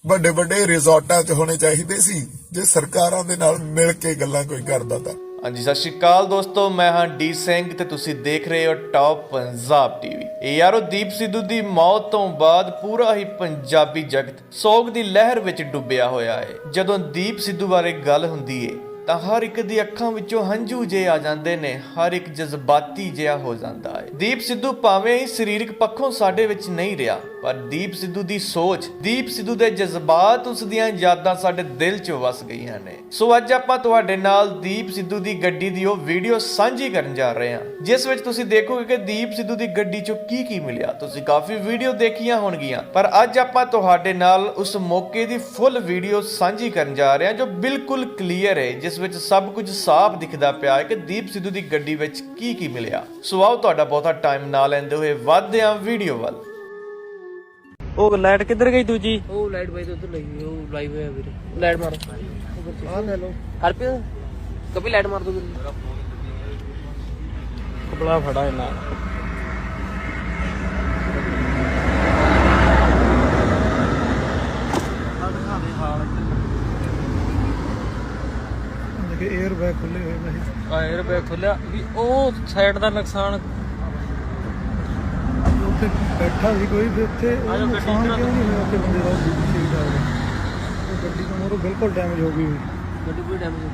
ਵੱਡੇ ਵੱਡੇ ਰਿਜ਼ੋਰਟਾਂ 'ਚ ਹੋਣੇ ਚਾਹੀਦੇ ਸੀ, ਜੇ ਸਰਕਾਰਾਂ ਦੇ ਨਾਲ ਮਿਲ ਕੇ ਗੱਲਾਂ ਕੋਈ ਕਰਦਾ ਤਾਂ। ਹਾਂਜੀ, ਸਤਿ ਸ਼੍ਰੀ ਅਕਾਲ ਦੋਸਤੋ, ਮੈਂ ਹਾਂ ਡੀ ਸਿੰਘ ਤੇ ਤੁਸੀਂ ਦੇਖ ਰਹੇ ਹੋ ਟੌਪ ਪੰਜਾਬ ਟੀਵੀ। ਇਹ ਯਾਰੋ, ਦੀਪ ਸਿੱਧੂ ਦੀ ਮੌਤ ਤੋਂ ਬਾਅਦ ਪੂਰਾ ਹੀ ਪੰਜਾਬੀ ਜਗਤ ਸੋਗ ਦੀ ਲਹਿਰ ਵਿੱਚ ਡੁੱਬਿਆ ਹੋਇਆ ਹੈ। ਜਦੋਂ ਦੀਪ ਸਿੱਧੂ ਬਾਰੇ ਗੱਲ ਹੁੰਦੀ ਏ ਤਾਂ ਹਰ ਇੱਕ ਦੀ ਅੱਖਾਂ ਵਿੱਚੋਂ ਹੰਝੂ ਜੇ ਆ ਜਾਂਦੇ ਨੇ, ਹਰ ਇੱਕ ਜਜ਼ਬਾਤੀ ਜਿਹਾ ਹੋ ਜਾਂਦਾ ਹੈ। ਦੀਪ ਸਿੱਧੂ ਭਾਵੇਂ ਹੀ ਸਰੀਰਕ ਪੱਖੋਂ ਸਾਡੇ ਵਿੱਚ ਨਹੀਂ ਰਿਹਾ, ਪਰ ਦੀਪ ਸਿੱਧੂ ਦੀ ਸੋਚ, ਦੀਪ ਸਿੱਧੂ ਦੇ ਜਜ਼ਬਾਤ, ਉਸ ਦੀਆਂ ਯਾਦਾਂ ਸਾਡੇ ਦਿਲ 'ਚ ਵਸ ਗਈਆਂ ਨੇ। ਸੋ ਅੱਜ ਆਪਾਂ ਤੁਹਾਡੇ ਨਾਲ ਦੀਪ ਸਿੱਧੂ ਦੀ ਗੱਡੀ ਦੀ ਉਹ ਵੀਡੀਓ ਸਾਂਝੀ ਕਰਨ ਜਾ ਰਹੇ ਹਾਂ, ਜਿਸ ਵਿੱਚ ਤੁਸੀਂ ਦੇਖੋਗੇ ਕਿ ਦੀਪ ਸਿੱਧੂ ਦੀ ਗੱਡੀ 'ਚੋਂ ਕੀ ਮਿਲਿਆ। ਤੁਸੀਂ ਕਾਫੀ ਵੀਡੀਓ ਦੇਖੀਆਂ ਹੋਣਗੀਆਂ, ਪਰ ਅੱਜ ਆਪਾਂ ਤੁਹਾਡੇ ਨਾਲ ਉਸ ਮੌਕੇ ਦੀ ਫੁੱਲ ਵੀਡੀਓ ਸਾਂਝੀ ਕਰਨ ਜਾ ਰਹੇ ਹਾਂ, ਜੋ ਬਿਲਕੁਲ ਕਲੀਅਰ ਹੈ, ਜਿਸ ਵਿੱਚ ਸਭ ਕੁਝ ਸਾਫ਼ ਦਿਖਦਾ ਪਿਆ ਹੈ ਕਿ ਦੀਪ ਸਿੱਧੂ ਦੀ ਗੱਡੀ ਵਿੱਚ ਕੀ ਮਿਲਿਆ। ਸੋ ਆਓ, ਤੁਹਾਡਾ ਬਹੁਤਾ ਟਾਈਮ ਨਾ ਲੈਂਦੇ ਹੋਏ ਵੱਧਦੇ ਹਾਂ ਵੀਡੀਓ ਵੱਲ। ਉਹ ਲਾਈਟ ਕਿੱਧਰ ਗਈ ਦੂਜੀ? ਉਹ ਲਾਈਟ ਬਾਈ ਤੋਂ ਉਧਰ ਲੱਗੀ, ਉਹ ਲਾਈਵ ਹੋਇਆ ਵੀਰੇ। ਲਾਈਟ ਮਾਰੋ ਆਹ ਲੈ ਲਓ। ਹਰਪ੍ਰੀਤ, ਕभी ਲਾਈਟ ਮਾਰ ਦੋ ਵੀਰੇ। ਕਪੜਾ ਫੜਾ ਇਹਨਾਂ 에ਅਰ ਬੈਗ ਖੁੱਲੇ ਹੋਏ ਨੇ। 에ਅਰ ਬੈਗ ਖੁੱਲਿਆ ਵੀ ਉਹ ਸਾਈਡ ਦਾ ਨੁਕਸਾਨ। ਉੱਥੇ ਬੈਠਾ ਸੀ ਕੋਈ ਵੀ, ਉੱਥੇ ਨੁਕਸਾਨ ਕਿਉਂ ਨਹੀਂ ਹੋਇਆ? ਉੱਥੇ ਬੰਦੇ ਦਾ ਸੀਟ ਆ ਗਿਆ, ਉਹ ਗੱਡੀ ਤੋਂ ਮੋਰੋਂ ਬਿਲਕੁਲ ਡੈਮੇਜ ਹੋ ਗਈ ਹੋਈ। ਗੱਡੀ ਪੂਰੀ ਡੈਮੇਜ ਹੋ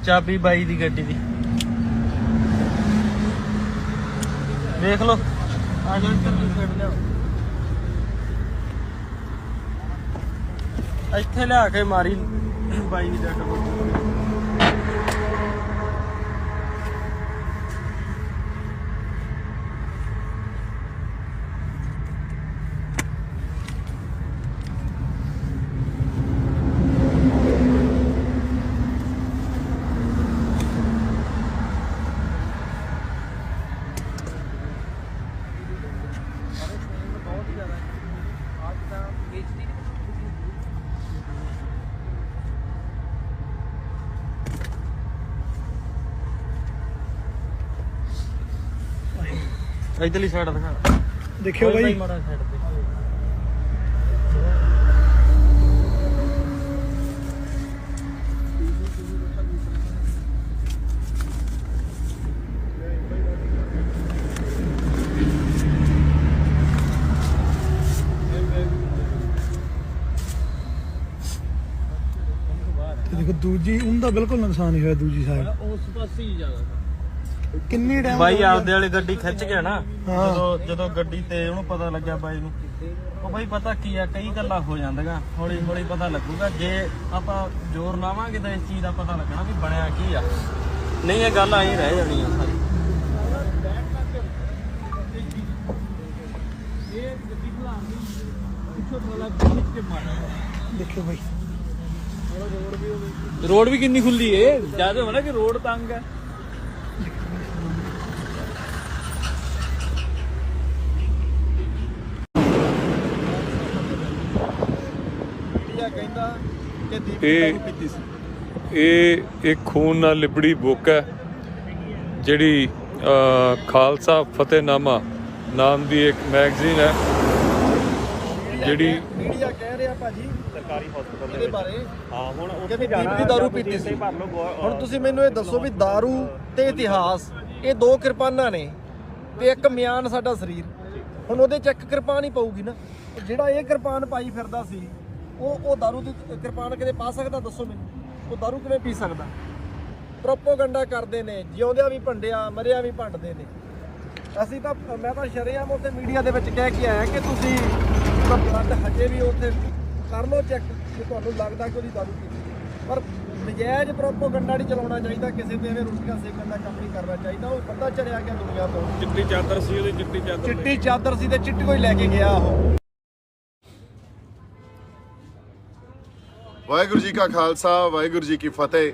ਚਾਬੀ ਬਾਈ ਦੀ ਗੱਡੀ ਦੀ ਦੇਖ ਲਓ। ਆ ਜਾਓ ਇੱਧਰ ਨੂੰ ਛੱਡ ਲਿਓ। ਇੱਥੇ ਲਿਆ ਕੇ ਮਾਰੀ ਬਾਈ ਦੀ ਡੱਟ ਬੋਲੀ। इधरली साइड दिखा देखियो भाई माड़ा साइड पे देखो दूजी उनका बिल्कुल नुकसान ही होया दूजी साइड उस पासे ही ज्यादा किन्नी टाइम ਬਾਈ ਆਪਦੇ ਵਾਲੀ ਗੱਡੀ ਖਿੱਚ ਗਿਆ ਨਾ ਜਦੋਂ ਗੱਡੀ ਤੇ ਉਹਨੂੰ ਪਤਾ ਲੱਗਿਆ ਬਾਈ ਨੂੰ। ਉਹ ਬਾਈ ਪਤਾ ਕੀ ਆ, ਕਈ ਗੱਲਾਂ ਹੋ ਜਾਂਦੀਆਂ, ਹੌਲੀ ਹੌਲੀ ਪਤਾ ਲੱਗੂਗਾ। ਜੇ ਆਪਾਂ ਜ਼ੋਰ ਲਾਵਾਂਗੇ ਤਾਂ ਇਸ ਚੀਜ਼ ਦਾ ਪਤਾ ਲੱਗਣਾ ਵੀ ਬਣਿਆ ਕੀ ਆ, ਨਹੀਂ ਇਹ ਗੱਲ ਆਈ ਰਹਿ ਜਾਣੀ ਆ ਸਾਰੀ। देखियो भाई रोड भी कितनी खुली है, ज्यादा हो ना कि रोड तंग है। ਇਹ ਇੱਕ ਖੂਨ ਨਾਲ ਲਿਬੜੀ ਬੁੱਕ ਹੈ ਜਿਹੜੀ ਖਾਲਸਾ ਫਤਿਹਨਾਮਾ ਨਾਮ ਦੀ ਇੱਕ ਮੈਗਜ਼ੀਨ ਹੈ ਜਿਹੜੀ ਮੀਡੀਆ ਕਹਿ ਰਿਹਾ ਭਾਜੀ ਸਰਕਾਰੀ ਹਸਪਤਾਲ ਦੇ ਬਾਰੇ। ਹਾਂ ਹੁਣ ਉੱਥੇ ਜਾਣਾ ਦੀ ਦਾਰੂ ਪੀਤੀ ਸੀ। ਹੁਣ ਤੁਸੀਂ ਮੈਨੂੰ ਇਹ ਦੱਸੋ ਵੀ ਦਾਰੂ ਤੇ ਇਤਿਹਾਸ ਇਹ ਦੋ ਕਿਰਪਾਨਾਂ ਨੇ ਤੇ ਇੱਕ ਮਿਆਨ ਸਾਡਾ ਸਰੀਰ। ਹੁਣ ਉਹਦੇ ਚ ਇੱਕ ਕਿਰਪਾਨ ਹੀ ਪਊਗੀ ਨਾ। ਜਿਹੜਾ ਇਹ ਕਿਰਪਾਨ ਪਾਈ ਫਿਰਦਾ ਸੀ ਉਹ ਦਾਰੂ ਦੀ ਕਿਰਪਾਨ ਕਿਤੇ ਪਾ ਸਕਦਾ? ਦੱਸੋ ਮੈਨੂੰ, ਉਹ ਦਾਰੂ ਕਿਵੇਂ ਪੀ ਸਕਦਾ? ਪ੍ਰੋਪੋਗੰਡਾ ਕਰਦੇ ਨੇ, ਜਿਉਂਦਿਆਂ ਵੀ ਭੰਡਿਆ ਮਰਿਆ ਵੀ ਭੰਡਦੇ ਨੇ। ਅਸੀਂ ਤਾਂ ਮੈਂ ਤਾਂ ਸ਼ਰੇਆਮ ਉੱਥੇ ਮੀਡੀਆ ਦੇ ਵਿੱਚ ਕਹਿ ਕੇ ਆਇਆ ਕਿ ਤੁਸੀਂ ਉਹਦਾ ਬਲੱਡ ਹਜੇ ਵੀ ਉੱਥੇ ਕਰ ਲਓ ਚੈੱਕ ਜੇ ਤੁਹਾਨੂੰ ਲੱਗਦਾ ਕਿ ਉਹਦੀ ਦਾਰੂ ਪੀਤੀ। ਪਰ ਨਜਾਇਜ਼ ਪ੍ਰੋਪੋਗੰਡਾ ਨਹੀਂ ਚਲਾਉਣਾ ਚਾਹੀਦਾ, ਕਿਸੇ ਤੇ ਐਵੇਂ ਰੋਟੀਆਂ ਸੇਕਣ ਦਾ ਕੰਮ ਨਹੀਂ ਕਰਨਾ ਚਾਹੀਦਾ। ਉਹ ਬੰਦਾ ਚਲਿਆ ਗਿਆ ਦੁਨੀਆ ਤੋਂ। ਚਿੱਟੀ ਚਾਦਰ ਸੀ ਉਹਦੀ, ਚਿੱਟੀ ਚਾਦਰ ਸੀ ਤੇ ਚਿੱਟੀ ਕੋਈ ਲੈ ਕੇ ਗਿਆ ਉਹ। ਵਾਹਿਗੁਰੂ ਜੀ ਕਾ ਖਾਲਸਾ, ਵਾਹਿਗੁਰੂ ਜੀ ਕੀ ਫਤਿਹ।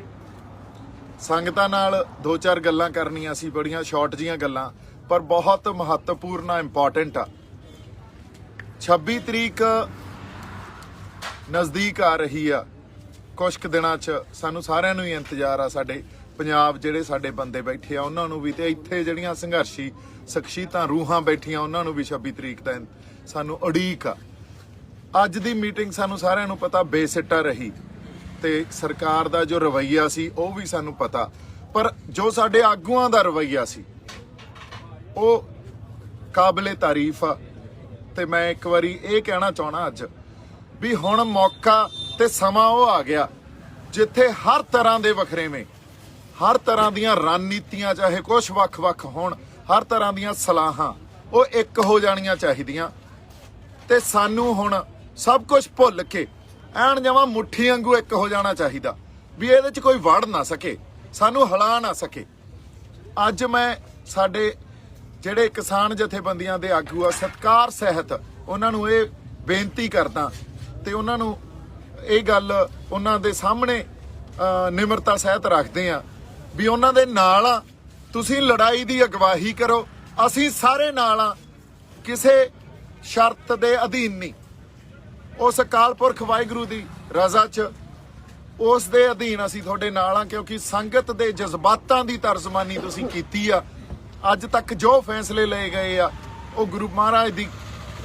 ਸੰਗਤਾਂ ਨਾਲ ਦੋ ਚਾਰ ਗੱਲਾਂ ਕਰਨੀਆਂ ਸੀ, ਬੜੀਆਂ ਸ਼ਾਰਟ ਜੀਆਂ ਗੱਲਾਂ ਪਰ ਬਹੁਤ ਮਹੱਤਵਪੂਰਨ ਆ, ਇੰਪੋਰਟੈਂਟ ਆ। 26 ਤਰੀਕ ਨਜ਼ਦੀਕ ਆ ਰਹੀ ਆ। ਕੁਝ ਕੁ ਦਿਨਾਂ 'ਚ ਸਾਨੂੰ ਸਾਰਿਆਂ ਨੂੰ ਹੀ ਇੰਤਜ਼ਾਰ ਆ, ਸਾਡੇ ਪੰਜਾਬ ਜਿਹੜੇ ਸਾਡੇ ਬੰਦੇ ਬੈਠੇ ਆ ਉਹਨਾਂ ਨੂੰ ਵੀ, ਤੇ ਇੱਥੇ ਜਿਹੜੀਆਂ ਸੰਘਰਸ਼ੀ ਸ਼ਖਸੀਅਤਾਂ ਰੂਹਾਂ ਬੈਠੀਆਂ ਉਹਨਾਂ ਨੂੰ ਵੀ 26 ਤਰੀਕ ਦਾ ਸਾਨੂੰ ਉਡੀਕ ਆ। ਅੱਜ ਦੀ ਮੀਟਿੰਗ ਸਾਨੂੰ ਸਾਰਿਆਂ ਨੂੰ ਪਤਾ ਬੇਸਿੱਟਾ ਰਹੀ ਤੇ ਸਰਕਾਰ ਦਾ ਜੋ ਰਵੱਈਆ ਸੀ ਉਹ ਵੀ ਸਾਨੂੰ ਪਤਾ, ਪਰ ਜੋ ਸਾਡੇ ਆਗੂਆਂ ਦਾ ਰਵੱਈਆ ਸੀ ਉਹ ਕਾਬਲੇ ਤਾਰੀਫ ਆ। ਤੇ ਮੈਂ ਇੱਕ ਵਾਰੀ ਇਹ ਕਹਿਣਾ ਚਾਹਣਾ ਅੱਜ ਵੀ ਹੁਣ ਮੌਕਾ ਤੇ ਸਮਾਂ ਉਹ ਆ ਗਿਆ ਜਿੱਥੇ ਹਰ ਤਰ੍ਹਾਂ ਦੇ ਵਖਰੇਵੇਂ, ਹਰ ਤਰ੍ਹਾਂ ਦੀਆਂ ਰਣਨੀਤੀਆਂ, ਚਾਹੇ ਕੁਛ ਵੱਖ-ਵੱਖ ਹੋਣ, ਹਰ ਤਰ੍ਹਾਂ ਦੀਆਂ ਸਲਾਹਾਂ ਉਹ ਇੱਕ ਹੋ ਜਾਣੀਆਂ ਚਾਹੀਦੀਆਂ। ਤੇ ਸਾਨੂੰ ਹੁਣ ਸਭ ਕੁਝ ਭੁੱਲ ਕੇ ਐਨ ਜਮਾਂ ਮੁੱਠੀ ਵਾਂਗੂ ਇੱਕ ਹੋ ਜਾਣਾ ਚਾਹੀਦਾ ਵੀ ਇਹਦੇ 'ਚ ਕੋਈ ਵੜ ਨਾ ਸਕੇ, ਸਾਨੂੰ ਹਿਲਾ ਨਾ ਸਕੇ। ਅੱਜ ਮੈਂ ਸਾਡੇ ਜਿਹੜੇ ਕਿਸਾਨ ਜਥੇਬੰਦੀਆਂ ਦੇ ਆਗੂ ਆ, ਸਤਿਕਾਰ ਸਹਿਤ ਉਹਨਾਂ ਨੂੰ ਇਹ ਬੇਨਤੀ ਕਰਦਾ ਤੇ ਉਹਨਾਂ ਨੂੰ ਇਹ ਗੱਲ ਉਹਨਾਂ ਦੇ ਸਾਹਮਣੇ ਨਿਮਰਤਾ ਸਹਿਤ ਰੱਖਦੇ ਆ ਵੀ ਉਹਨਾਂ ਦੇ ਨਾਲ ਆ। ਤੁਸੀਂ ਲੜਾਈ ਦੀ ਅਗਵਾਈ ਕਰੋ, ਅਸੀਂ ਸਾਰੇ ਨਾਲ ਆ, ਕਿਸੇ ਸ਼ਰਤ ਦੇ ਅਧੀਨ ਨਹੀਂ। ਉਸ ਅਕਾਲ ਪੁਰਖ ਵਾਹਿਗੁਰੂ ਦੀ ਰਜ਼ਾ 'ਚ ਉਸ ਦੇ ਅਧੀਨ ਅਸੀਂ ਤੁਹਾਡੇ ਨਾਲ ਆ, ਕਿਉਂਕਿ ਸੰਗਤ ਦੇ ਜਜ਼ਬਾਤਾਂ ਦੀ ਤਰਜਮਾਨੀ ਤੁਸੀਂ ਕੀਤੀ ਆ। ਅੱਜ ਤੱਕ ਜੋ ਫੈਸਲੇ ਲਏ ਗਏ ਆ ਉਹ ਗੁਰੂ ਮਹਾਰਾਜ ਦੀ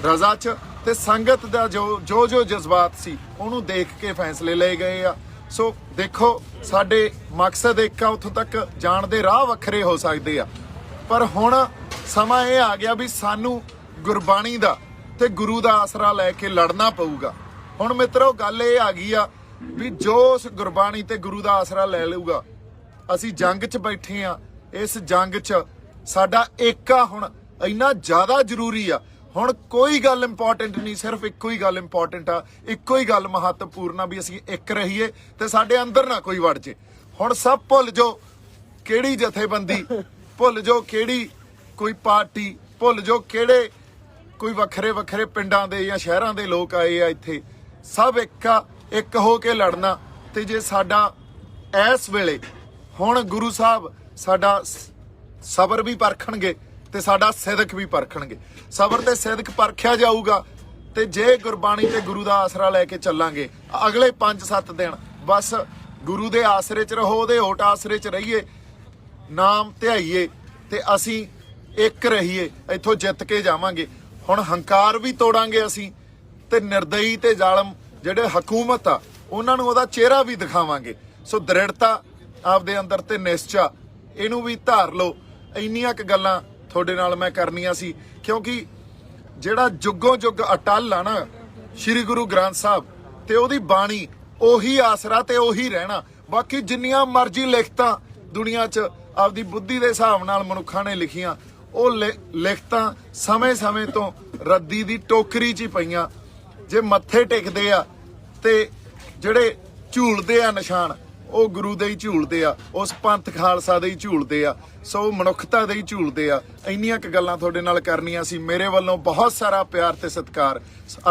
ਰਜ਼ਾ 'ਚ ਤੇ ਸੰਗਤ ਦਾ ਜੋ ਜਜ਼ਬਾਤ ਸੀ ਉਹਨੂੰ ਦੇਖ ਕੇ ਫੈਸਲੇ ਲਏ ਗਏ ਆ। ਸੋ ਦੇਖੋ, ਸਾਡੇ ਮਕਸਦ ਇੱਕ ਆ, ਉੱਥੋਂ ਤੱਕ ਜਾਣ ਦੇ ਰਾਹ ਵੱਖਰੇ ਹੋ ਸਕਦੇ ਆ, ਪਰ ਹੁਣ ਸਮਾਂ ਇਹ ਆ ਗਿਆ ਵੀ ਸਾਨੂੰ ਗੁਰਬਾਣੀ ਦਾ ਤੇ ਗੁਰੂ ਦਾ ਆਸਰਾ ਲੈ ਕੇ ਲੜਨਾ ਪਊਗਾ। ਹੁਣ ਮਿੱਤਰੋ ਗੱਲ ਇਹ ਆ ਗਈ ਆ ਵੀ ਜੋ ਉਸ ਗੁਰਬਾਣੀ ਤੇ ਗੁਰੂ ਦਾ ਆਸਰਾ ਲੈ ਲਊਗਾ ਅਸੀਂ ਜੰਗ 'ਚ ਬੈਠੇ ਆ। ਇਸ ਜੰਗ 'ਚ ਸਾਡਾ ਏਕਾ ਹੁਣ ਇੰਨਾ ਜ਼ਿਆਦਾ ਜ਼ਰੂਰੀ ਆ। ਹੁਣ ਕੋਈ ਗੱਲ ਇੰਪੋਰਟੈਂਟ ਨਹੀਂ, ਸਿਰਫ ਇੱਕੋ ਹੀ ਗੱਲ ਇੰਪੋਰਟੈਂਟ ਆ, ਇੱਕੋ ਹੀ ਗੱਲ ਮਹੱਤਵਪੂਰਨ ਆ ਵੀ ਅਸੀਂ ਇੱਕ ਰਹੀਏ ਤੇ ਸਾਡੇ ਅੰਦਰ ਨਾ ਕੋਈ ਵੜ ਜੇ। ਹੁਣ ਸਭ ਭੁੱਲ ਜਾਓ ਕਿਹੜੀ ਜਥੇਬੰਦੀ, ਭੁੱਲ ਜਾਓ ਕਿਹੜੀ ਕੋਈ ਪਾਰਟੀ, ਭੁੱਲ ਜਾਓ ਕਿਹੜੇ ਕੋਈ ਵੱਖਰੇ ਵੱਖਰੇ ਪਿੰਡਾਂ ਦੇ ਜਾਂ ਸ਼ਹਿਰਾਂ ਦੇ ਲੋਕ ਆਏ ਆ ਇੱਥੇ। ਸਭ ਇੱਕ ਹੋ ਕੇ ਲੜਨਾ। ਤੇ ਜੇ ਸਾਡਾ ਇਸ ਵੇਲੇ ਹੁਣ ਗੁਰੂ ਸਾਹਿਬ ਸਾਡਾ ਸਬਰ ਵੀ ਪਰਖਣਗੇ ਤੇ ਸਾਡਾ ਸਿਦਕ ਵੀ ਪਰਖਣਗੇ। ਸਬਰ ਤੇ ਸਿਦਕ ਪਰਖਿਆ ਜਾਊਗਾ ਤੇ ਜੇ ਗੁਰਬਾਣੀ ਤੇ ਗੁਰੂ ਦਾ ਆਸਰਾ ਲੈ ਕੇ ਚੱਲਾਂਗੇ ਅਗਲੇ 5-7 ਦਿਨ ਬਸ ਗੁਰੂ ਦੇ ਆਸਰੇ 'ਚ ਰਹੋ, ਉਹਦੇ ਓਟ ਆਸਰੇ 'ਚ ਰਹੀਏ, ਨਾਮ ਧਿਆਈਏ ਤੇ ਅਸੀਂ ਇੱਕ ਰਹੀਏ, ਇੱਥੋਂ ਜਿੱਤ ਕੇ ਜਾਵਾਂਗੇ। ਹੁਣ ਹੰਕਾਰ ਵੀ ਤੋੜਾਂਗੇ ਅਸੀਂ ਤੇ ਨਿਰਦਈ ਤੇ ਜ਼ਾਲਮ ਜਿਹੜੇ ਹਕੂਮਤ ਆ ਉਹਨਾਂ ਨੂੰ ਉਹਦਾ ਚਿਹਰਾ ਵੀ ਦਿਖਾਵਾਂਗੇ। ਸੋ ਦ੍ਰਿੜਤਾ ਆਪਦੇ ਅੰਦਰ ਤੇ ਨਿਸ਼ਚਾ ਇਹਨੂੰ ਵੀ ਧਾਰ ਲਓ। ਇੰਨੀਆਂ ਕੁ ਗੱਲਾਂ ਤੁਹਾਡੇ ਨਾਲ ਮੈਂ ਕਰਨੀਆਂ ਸੀ ਕਿਉਂਕਿ ਜਿਹੜਾ ਜੁਗੋਂ ਜੁਗ ਅਟੱਲ ਆ ਨਾ ਸ੍ਰੀ ਗੁਰੂ ਗ੍ਰੰਥ ਸਾਹਿਬ ਤੇ ਉਹਦੀ ਬਾਣੀ, ਉਹੀ ਆਸਰਾ ਤੇ ਉਹੀ ਰਹਿਣਾ। ਬਾਕੀ ਜਿੰਨੀਆਂ ਮਰਜ਼ੀ ਲਿਖਤਾਂ ਦੁਨੀਆ 'ਚ ਆਪਦੀ ਬੁੱਧੀ ਦੇ ਹਿਸਾਬ ਨਾਲ ਮਨੁੱਖਾਂ ਨੇ ਲਿਖੀਆਂ, ਉਹ ਲਿਖਤਾਂ ਸਮੇਂ-ਸਮੇਂ ਤੋਂ ਰੱਦੀ ਦੀ ਟੋਕਰੀ 'ਚ ਹੀ ਪਈਆਂ। ਜੇ ਮੱਥੇ ਟੇਕਦੇ ਆ ਤੇ ਜਿਹੜੇ ਝੂਲਦੇ ਆ ਨਿਸ਼ਾਨ, ਉਹ ਗੁਰੂ ਦੇ ਹੀ ਝੂਲਦੇ ਆ, ਉਸ ਪੰਥ ਖਾਲਸਾ ਦੇ ਹੀ ਝੂਲਦੇ ਆ। ਸੋ ਮਨੁੱਖਤਾ ਦੇ ਹੀ ਝੂਲਦੇ ਆ। ਇੰਨੀਆਂ ਕੁ ਗੱਲਾਂ ਤੁਹਾਡੇ ਨਾਲ ਕਰਨੀਆਂ ਸੀ। ਮੇਰੇ ਵੱਲੋਂ ਬਹੁਤ ਸਾਰਾ ਪਿਆਰ ਤੇ ਸਤਿਕਾਰ।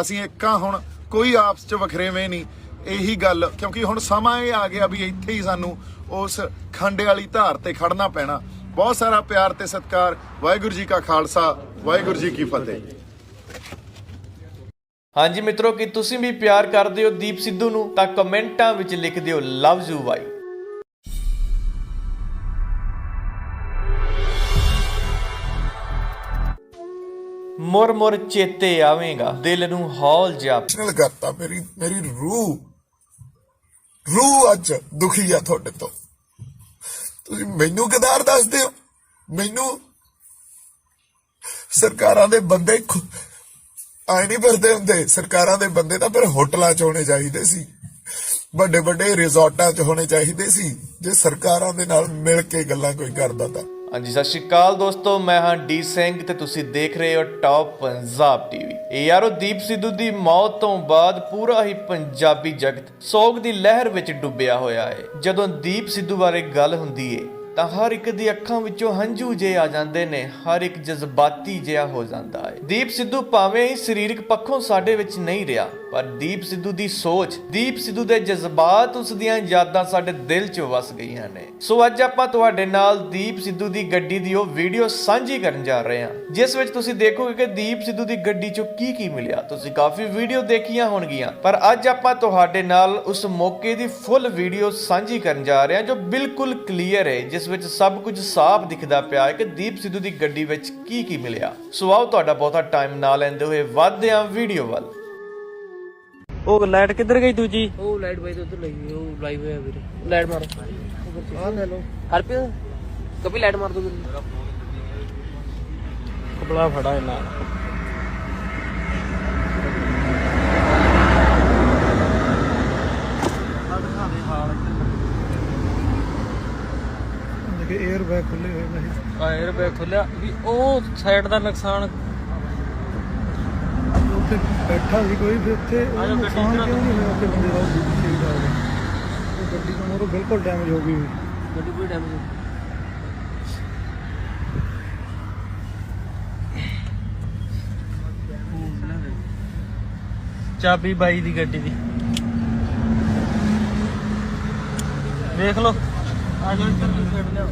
ਅਸੀਂ ਇੱਕਾਂ, ਹੁਣ ਕੋਈ ਆਪਸ 'ਚ ਵਖਰੇਵੇਂ ਨਹੀਂ। ਇਹੀ ਗੱਲ, ਕਿਉਂਕਿ ਹੁਣ ਸਮਾਂ ਇਹ ਆ ਗਿਆ ਵੀ ਇੱਥੇ ਹੀ ਸਾਨੂੰ ਉਸ ਖੰਡੇ ਵਾਲੀ ਧਾਰ ਤੇ ਖੜਨਾ ਪੈਣਾ। ਬਹੁਤ ਸਾਰਾ ਪਿਆਰ ਤੇ ਸਤਿਕਾਰ। ਵਾਹਿਗੁਰੂ ਜੀ ਕਾ ਖਾਲਸਾ, ਵਾਹਿਗੁਰੂ ਜੀ ਕੀ ਫਤਿਹ। ਹਾਂਜੀ ਮਿੱਤਰੋ, ਕੀ ਤੁਸੀਂ ਵੀ ਪਿਆਰ ਕਰਦੇ ਹੋ ਦੀਪ ਸਿੱਧੂ ਨੂੰ? ਤਾਂ ਕਮੈਂਟਾਂ ਵਿੱਚ ਲਿਖ ਦਿਓ ਲਵ ਯੂ ਬਾਈ। ਮੁਰ ਚੇਤੇ ਆਵੇਂਗਾ, ਦਿਲ ਨੂੰ ਹੌਲ ਜਾ ਕਰਤਾ। ਮੇਰੀ ਰੂਹ ਅੱਜ ਦੁਖੀ ਆ ਤੁਹਾਡੇ ਤੋਂ। ਤੁਸੀਂ ਮੈਨੂੰ ਗਦਾਰ ਦੱਸਦੇ ਹੋ। ਮੈਨੂੰ ਸਰਕਾਰਾਂ ਦੇ ਬੰਦੇ ਆਏ ਨਹੀਂ ਫਿਰਦੇ ਹੁੰਦੇ। ਸਰਕਾਰਾਂ ਦੇ ਬੰਦੇ ਤਾਂ ਫਿਰ ਹੋਟਲਾਂ 'ਚ ਹੋਣੇ ਚਾਹੀਦੇ ਸੀ, ਵੱਡੇ ਵੱਡੇ ਰਿਜ਼ੋਰਟਾਂ 'ਚ ਹੋਣੇ ਚਾਹੀਦੇ ਸੀ, ਜੇ ਸਰਕਾਰਾਂ ਦੇ ਨਾਲ ਮਿਲ ਕੇ ਗੱਲਾਂ ਕੋਈ ਕਰਦਾ ਤਾਂ। ਹਾਂਜੀ, ਸਤਿ ਸ਼੍ਰੀ ਅਕਾਲ ਦੋਸਤੋ, ਮੈਂ ਹਾਂ ਡੀ ਸਿੰਘ ਤੇ ਤੁਸੀਂ ਦੇਖ ਰਹੇ ਹੋ ਟੌਪ ਪੰਜਾਬ ਟੀਵੀ। ਇਹ ਯਾਰੋ ਦੀਪ ਸਿੱਧੂ ਦੀ ਮੌਤ ਤੋਂ ਬਾਅਦ ਪੂਰਾ ਹੀ ਪੰਜਾਬੀ ਜਗਤ ਸੋਗ ਦੀ ਲਹਿਰ ਵਿੱਚ ਡੁੱਬਿਆ ਹੋਇਆ ਹੈ। ਜਦੋਂ ਦੀਪ ਸਿੱਧੂ ਬਾਰੇ ਗੱਲ ਹੁੰਦੀ ਏ ਤਾਂ ਹਰ ਇੱਕ ਦੀ ਅੱਖਾਂ ਵਿੱਚੋਂ ਹੰਝੂ ਜੇ ਆ ਜਾਂਦੇ ਨੇ, ਹਰ ਇੱਕ ਜਜ਼ਬਾਤੀ ਜਿਹਾ ਹੋ ਜਾਂਦਾ ਹੈ। ਦੀਪ ਸਿੱਧੂ ਭਾਵੇਂ ਹੀ ਸਰੀਰਕ ਪੱਖੋਂ ਸਾਡੇ ਵਿੱਚ ਨਹੀਂ ਰਿਹਾ, ਪਰ ਦੀਪ ਸਿੱਧੂ ਦੀ ਸੋਚ, ਦੀਪ ਸਿੱਧੂ ਦੇ ਜਜ਼ਬਾਤ, ਉਸ ਦੀਆਂ ਯਾਦਾਂ ਸਾਡੇ ਦਿਲ 'ਚ ਵਸ ਗਈਆਂ ਨੇ। ਸੋ ਅੱਜ ਆਪਾਂ ਤੁਹਾਡੇ ਨਾਲ ਦੀਪ ਸਿੱਧੂ ਦੀ ਗੱਡੀ ਦੀ ਉਹ ਵੀਡੀਓ ਸਾਂਝੀ ਕਰਨ ਜਾ ਰਹੇ ਹਾਂ, ਜਿਸ ਵਿੱਚ ਤੁਸੀਂ ਦੇਖੋਗੇ ਕਿ ਦੀਪ ਸਿੱਧੂ ਦੀ ਗੱਡੀ 'ਚੋਂ ਕੀ ਮਿਲਿਆ। ਤੁਸੀਂ ਕਾਫੀ ਵੀਡੀਓ ਦੇਖੀਆਂ ਹੋਣਗੀਆਂ, ਪਰ ਅੱਜ ਆਪਾਂ ਤੁਹਾਡੇ ਨਾਲ ਉਸ ਮੌਕੇ ਦੀ ਫੁੱਲ ਵੀਡੀਓ ਸਾਂਝੀ ਕਰਨ ਜਾ ਰਹੇ ਹਾਂ ਜੋ ਬਿਲਕੁਲ ਕਲੀਅਰ ਹੈ, ਜਿਸ ਵਿੱਚ ਸਭ ਕੁਝ ਸਾਫ਼ ਦਿਖਦਾ ਪਿਆ ਹੈ ਕਿ ਦੀਪ ਸਿੱਧੂ ਦੀ ਗੱਡੀ ਵਿੱਚ ਕੀ ਮਿਲਿਆ। ਸੋ ਆਓ ਤੁਹਾਡਾ ਬਹੁਤਾ ਟਾਈਮ ਨਾ ਲੈਂਦੇ ਹੋਏ ਵਧਦੇ ਹਾਂ ਵੀਡੀਓ ਵੱਲ। ਉਹ ਲਾਈਟ ਕਿੱਧਰ ਗਈ ਦੂਜੀ? ਉਹ ਲਾਈਟ ਬਾਈ ਉਧਰ ਲੱਗੀ, ਉਹ ਲਾਈਵ ਹੋਇਆ ਵੀਰੇ। ਲਾਈਟ ਮਾਰੋ। ਆਹ ਲੈ ਲਓ। ਹਰਪ੍ਰੀਤ ਕभी ਲਾਈਟ ਮਾਰ ਦੋ ਵੀਰੇ। ਕਪੜਾ ਫੜਾ ਇਹਨਾਂ ਦੇਖੇ 에ਅਰ ਬੈਗ ਖੁੱਲੇ ਹੋਏ ਨੇ। 에ਅਰ ਬੈਗ ਖੁੱਲਿਆ ਵੀ ਉਹ ਸਾਈਡ ਦਾ ਨੁਕਸਾਨ। ਉੱਥੇ ਬੈਠਾ ਸੀ ਕੋਈ ਵੀ, ਉੱਥੇ ਨੁਕਸਾਨ ਕਿਉਂ ਨਹੀਂ ਹੋਇਆ? ਉੱਥੇ ਬੰਦੇ ਦਾ ਠੀਕ ਆ ਗਿਆ। ਉਹ ਗੱਡੀ ਤੋਂ ਮੋਰੋਂ ਬਿਲਕੁਲ ਡੈਮੇਜ ਹੋ ਗਈ। ਗੱਡੀ ਪੂਰੀ ਡੈਮੇਜ। ਚਾਬੀ ਬਾਈ ਦੀ ਗੱਡੀ ਦੀ ਦੇਖ ਲਓ। ਆ ਜਾਓ ਇੱਧਰ ਨੂੰ ਸਾਈਡ ਲਿਆਓ।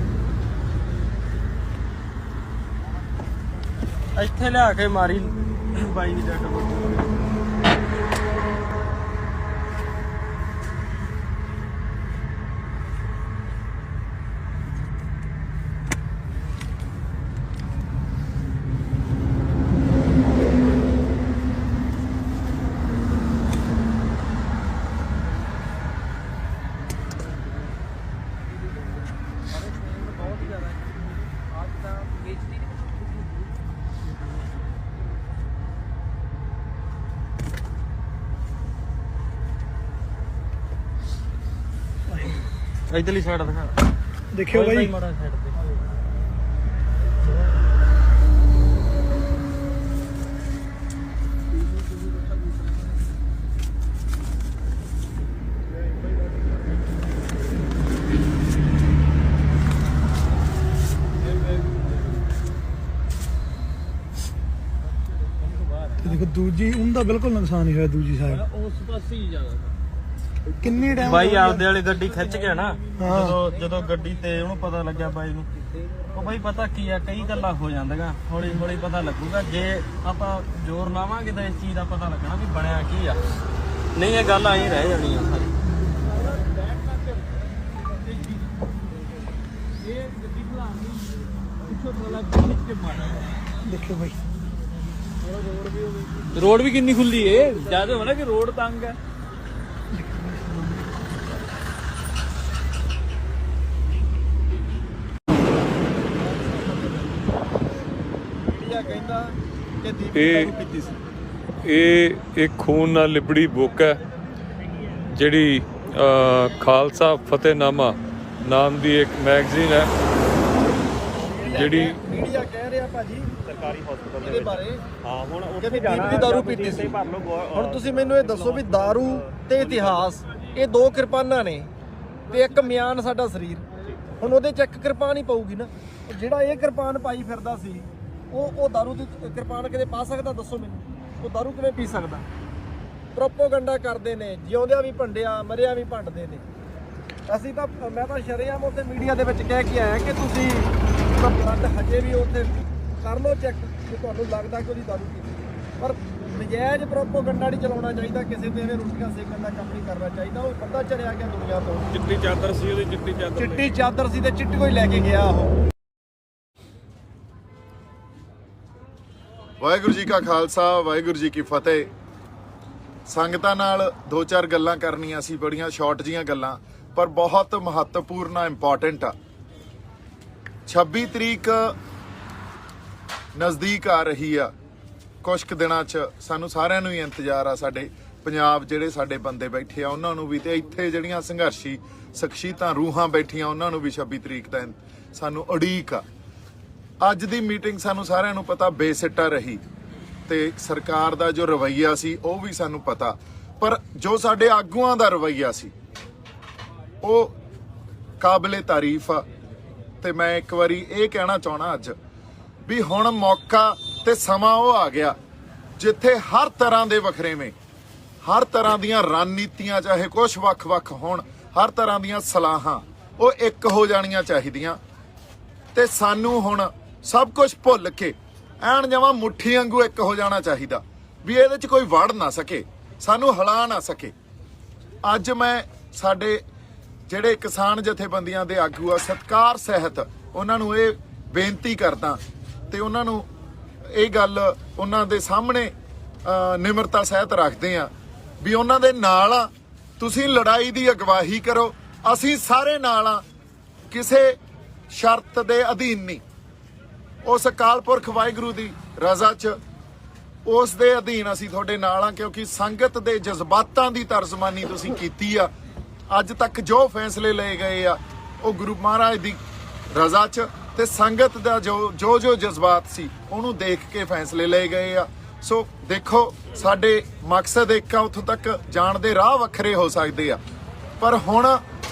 ਇੱਥੇ ਲਿਆ ਕੇ ਮਾਰੀ ਬਾਈ ਦੀ ਡੱਡ ਬੋਡੀ। इधरली साइड दिखा। ਦੇਖਿਓ ਬਾਈ ਮਾੜਾ ਛੱਡ ਦੇ ਦੇਖੋ ਦੂਜੀ ਉਹਦਾ ਬਿਲਕੁਲ ਨੁਕਸਾਨ ਹੀ ਹੋਇਆ ਦੂਜੀ ਸਾਈਡ ਉਸ ਪਾਸੇ ਹੀ ਜ਼ਿਆਦਾ ਕਿੰਨੀ ਟਾਈਮ ਬਾਈ ਆਪਦੇ ਵਾਲੀ ਗੱਡੀ ਖਿੱਚ ਗਿਆ ਨਾ ਜਦੋਂ ਗੱਡੀ ਤੇ ਉਹਨੂੰ ਪਤਾ ਲੱਗਿਆ ਬਾਈ ਨੂੰ ਉਹ ਬਾਈ ਪਤਾ ਕੀ ਆ ਕਈ ਗੱਲਾਂ ਹੋ ਜਾਂਦੀਆਂ ਹੌਲੀ ਹੌਲੀ ਪਤਾ ਲੱਗੂਗਾ ਜੇ ਆਪਾਂ ਜ਼ੋਰ ਲਾਵਾਂਗੇ ਤਾਂ ਇਸ ਚੀਜ਼ ਦਾ ਪਤਾ ਲੱਗਣਾ ਵੀ ਬਣਿਆ ਕੀ ਆ ਨਹੀਂ ਇਹ ਗੱਲ ਆਈ ਰਹਿ ਜਾਣੀ ਆ ਸਾਰੀ ਦੇਖਿਓ ਬਾਈ ਰੋਡ ਵੀ ਕਿੰਨੀ ਖੁੱਲੀ ਏ ਜਿਆਦਾ ਹੋਣਾ ਕਿ ਰੋਡ ਤੰਗ ਹੈ ਕਹਿੰਦਾ ਕਿ ਦੀਪ ਇਹ ਪੀਤੀ ਸੀ ਇਹ ਇੱਕ ਖੂਨ ਨਾਲ ਲਿਬੜੀ ਬੁੱਕ ਹੈ ਜਿਹੜੀ ਖਾਲਸਾ ਫਤਿਹਨਾਮਾ ਨਾਮ ਦੀ ਇੱਕ ਮੈਗਜ਼ੀਨ ਹੈ ਜਿਹੜੀ ਮੀਡੀਆ ਕਹਿ ਰਿਹਾ ਭਾਜੀ ਸਰਕਾਰੀ ਹਸਪਤਾਲ ਦੇ ਬਾਰੇ ਹਾਂ ਹੁਣ ਉੱਥੇ ਜਾਣਾ ਦੀ ਦਾਰੂ ਪੀਤੀ ਸੀ ਹੁਣ ਤੁਸੀਂ ਮੈਨੂੰ ਇਹ ਦੱਸੋ ਵੀ ਦਾਰੂ ਤੇ ਇਤਿਹਾਸ ਇਹ ਦੋ ਕਿਰਪਾਨਾਂ ਨੇ ਤੇ ਇੱਕ ਮਿਆਨ ਸਾਡਾ ਸਰੀਰ ਹੁਣ ਉਹਦੇ ਚ ਇੱਕ ਕਿਰਪਾਨ ਹੀ ਪਊਗੀ ਨਾ ਜਿਹੜਾ ਇਹ ਕਿਰਪਾਨ ਪਾਈ ਫਿਰਦਾ ਸੀ ਉਹ ਦਾਰੂ ਦੀ ਕਿਰਪਾਨ ਕਿਤੇ ਪਾ ਸਕਦਾ ਦੱਸੋ ਮੈਨੂੰ ਉਹ ਦਾਰੂ ਕਿਵੇਂ ਪੀ ਸਕਦਾ ਪ੍ਰੋਪੋਗੰਡਾ ਕਰਦੇ ਨੇ ਜਿਉਂਦਿਆਂ ਵੀ ਭੰਡਿਆ ਮਰਿਆ ਵੀ ਭੰਡਦੇ ਨੇ ਅਸੀਂ ਤਾਂ ਮੈਂ ਤਾਂ ਸ਼ਰੇਆਮ ਉੱਥੇ ਮੀਡੀਆ ਦੇ ਵਿੱਚ ਕਹਿ ਕੇ ਆਇਆ ਕਿ ਤੁਸੀਂ ਬਲੱਡ ਹਜੇ ਵੀ ਉੱਥੇ ਕਰ ਲਓ ਚੈੱਕ ਜੇ ਤੁਹਾਨੂੰ ਲੱਗਦਾ ਕਿ ਉਹਦੀ ਦਾਰੂ ਪੀਤੀ ਪਰ ਨਜਾਇਜ਼ ਪ੍ਰੋਪੋਗੰਡਾ ਨਹੀਂ ਚਲਾਉਣਾ ਚਾਹੀਦਾ ਕਿਸੇ ਤੇ ਐਵੇਂ ਰੋਟੀਆਂ ਸੇਕਣ ਦਾ ਕੰਮ ਨਹੀਂ ਕਰਨਾ ਚਾਹੀਦਾ ਉਹ ਪਤਾ ਚਲਿਆ ਗਿਆ ਦੁਨੀਆ ਤੋਂ ਚਿੱਟੀ ਚਾਦਰ ਸੀ ਉਹਦੀ ਚਿੱਟੀ ਚਾਦਰ ਸੀ ਤੇ ਚਿੱਟੀ ਕੋਈ ਲੈ ਕੇ ਗਿਆ ਉਹ ਵਾਹਿਗੁਰੂ ਜੀ ਕਾ ਖਾਲਸਾ ਵਾਹਿਗੁਰੂ ਜੀ ਕੀ ਫਤਿਹ ਸੰਗਤਾਂ ਨਾਲ ਦੋ ਚਾਰ ਗੱਲਾਂ ਕਰਨੀਆਂ ਸੀ ਬੜੀਆਂ ਸ਼ਾਰਟ ਜੀਆਂ ਗੱਲਾਂ ਪਰ ਬਹੁਤ ਮਹੱਤਵਪੂਰਨ ਆ ਇੰਪੋਰਟੈਂਟ ਆ 26 ਤਰੀਕ ਨਜ਼ਦੀਕ ਆ ਰਹੀ ਆ ਕੁਝ ਕੁ ਦਿਨਾਂ 'ਚ ਸਾਨੂੰ ਸਾਰਿਆਂ ਨੂੰ ਹੀ ਇੰਤਜ਼ਾਰ ਆ ਸਾਡੇ ਪੰਜਾਬ ਜਿਹੜੇ ਸਾਡੇ ਬੰਦੇ ਬੈਠੇ ਆ ਉਹਨਾਂ ਨੂੰ ਵੀ ਤੇ ਇੱਥੇ ਜਿਹੜੀਆਂ ਸੰਘਰਸ਼ੀ ਸ਼ਖਸੀਅਤਾਂ ਰੂਹਾਂ ਬੈਠੀਆਂ ਉਹਨਾਂ ਨੂੰ ਵੀ 26 ਤਰੀਕ ਦਾ ਸਾਨੂੰ ਉਡੀਕ ਆ ਅੱਜ ਦੀ ਮੀਟਿੰਗ ਸਾਨੂੰ ਸਾਰਿਆਂ ਨੂੰ ਪਤਾ ਬੇਸਿੱਟਾ ਰਹੀ ਤੇ ਸਰਕਾਰ ਦਾ ਜੋ ਰਵੱਈਆ ਸੀ ਉਹ ਵੀ ਸਾਨੂੰ ਪਤਾ ਪਰ ਜੋ ਸਾਡੇ ਆਗੂਆਂ ਦਾ ਰਵੱਈਆ ਸੀ ਉਹ ਕਾਬਲੇ ਤਾਰੀਫ ਆ ਤੇ ਮੈਂ ਇੱਕ ਵਾਰੀ ਇਹ ਕਹਿਣਾ ਚਾਹਣਾ ਅੱਜ ਵੀ ਹੁਣ ਮੌਕਾ ਤੇ ਸਮਾਂ ਉਹ ਆ ਗਿਆ ਜਿੱਥੇ ਹਰ ਤਰ੍ਹਾਂ ਦੇ ਵਖਰੇਵੇਂ ਹਰ ਤਰ੍ਹਾਂ ਦੀਆਂ ਰਣਨੀਤੀਆਂ ਚਾਹੇ ਕੁਝ ਵੱਖ-ਵੱਖ ਹੋਣ ਹਰ ਤਰ੍ਹਾਂ ਦੀਆਂ ਸਲਾਹਾਂ ਉਹ ਇੱਕ ਹੋ ਜਾਣੀਆਂ ਚਾਹੀਦੀਆਂ ਤੇ ਸਾਨੂੰ ਹੁਣ ਸਭ ਕੁਝ ਭੁੱਲ ਕੇ ਐਨ ਜਮਾਂ ਮੁੱਠੀ ਵਾਂਗੂ ਇੱਕ ਹੋ ਜਾਣਾ ਚਾਹੀਦਾ ਵੀ ਇਹਦੇ 'ਚ ਕੋਈ ਵੜ ਨਾ ਸਕੇ ਸਾਨੂੰ ਹਿਲਾ ਨਾ ਸਕੇ ਅੱਜ ਮੈਂ ਸਾਡੇ ਜਿਹੜੇ ਕਿਸਾਨ ਜਥੇਬੰਦੀਆਂ ਦੇ ਆਗੂ ਆ ਸਤਿਕਾਰ ਸਹਿਤ ਉਹਨਾਂ ਨੂੰ ਇਹ ਬੇਨਤੀ ਕਰਦਾ ਤੇ ਉਹਨਾਂ ਨੂੰ ਇਹ ਗੱਲ ਉਹਨਾਂ ਦੇ ਸਾਹਮਣੇ ਨਿਮਰਤਾ ਸਹਿਤ ਰੱਖਦੇ ਆ ਵੀ ਉਹਨਾਂ ਦੇ ਨਾਲ ਆ ਤੁਸੀਂ ਲੜਾਈ ਦੀ ਅਗਵਾਈ ਕਰੋ ਅਸੀਂ ਸਾਰੇ ਨਾਲ ਆ ਕਿਸੇ ਸ਼ਰਤ ਦੇ ਅਧੀਨ ਨਹੀਂ ਉਸ ਅਕਾਲ ਪੁਰਖ ਵਾਹਿਗੁਰੂ ਦੀ ਰਜ਼ਾ 'ਚ ਉਸ ਦੇ ਅਧੀਨ ਅਸੀਂ ਤੁਹਾਡੇ ਨਾਲ ਆ ਕਿਉਂਕਿ ਸੰਗਤ ਦੇ ਜਜ਼ਬਾਤਾਂ ਦੀ ਤਰਜਮਾਨੀ ਤੁਸੀਂ ਕੀਤੀ ਆ ਅੱਜ ਤੱਕ ਜੋ ਫੈਸਲੇ ਲਏ ਗਏ ਆ ਉਹ ਗੁਰੂ ਮਹਾਰਾਜ ਦੀ ਰਜ਼ਾ 'ਚ ਤੇ ਸੰਗਤ ਦਾ ਜੋ ਜਜ਼ਬਾਤ ਸੀ ਉਹਨੂੰ ਦੇਖ ਕੇ ਫੈਸਲੇ ਲਏ ਗਏ ਆ ਸੋ ਦੇਖੋ ਸਾਡੇ ਮਕਸਦ ਇੱਕ ਆ ਉੱਥੋਂ ਤੱਕ ਜਾਣ ਦੇ ਰਾਹ ਵੱਖਰੇ ਹੋ ਸਕਦੇ ਆ ਪਰ ਹੁਣ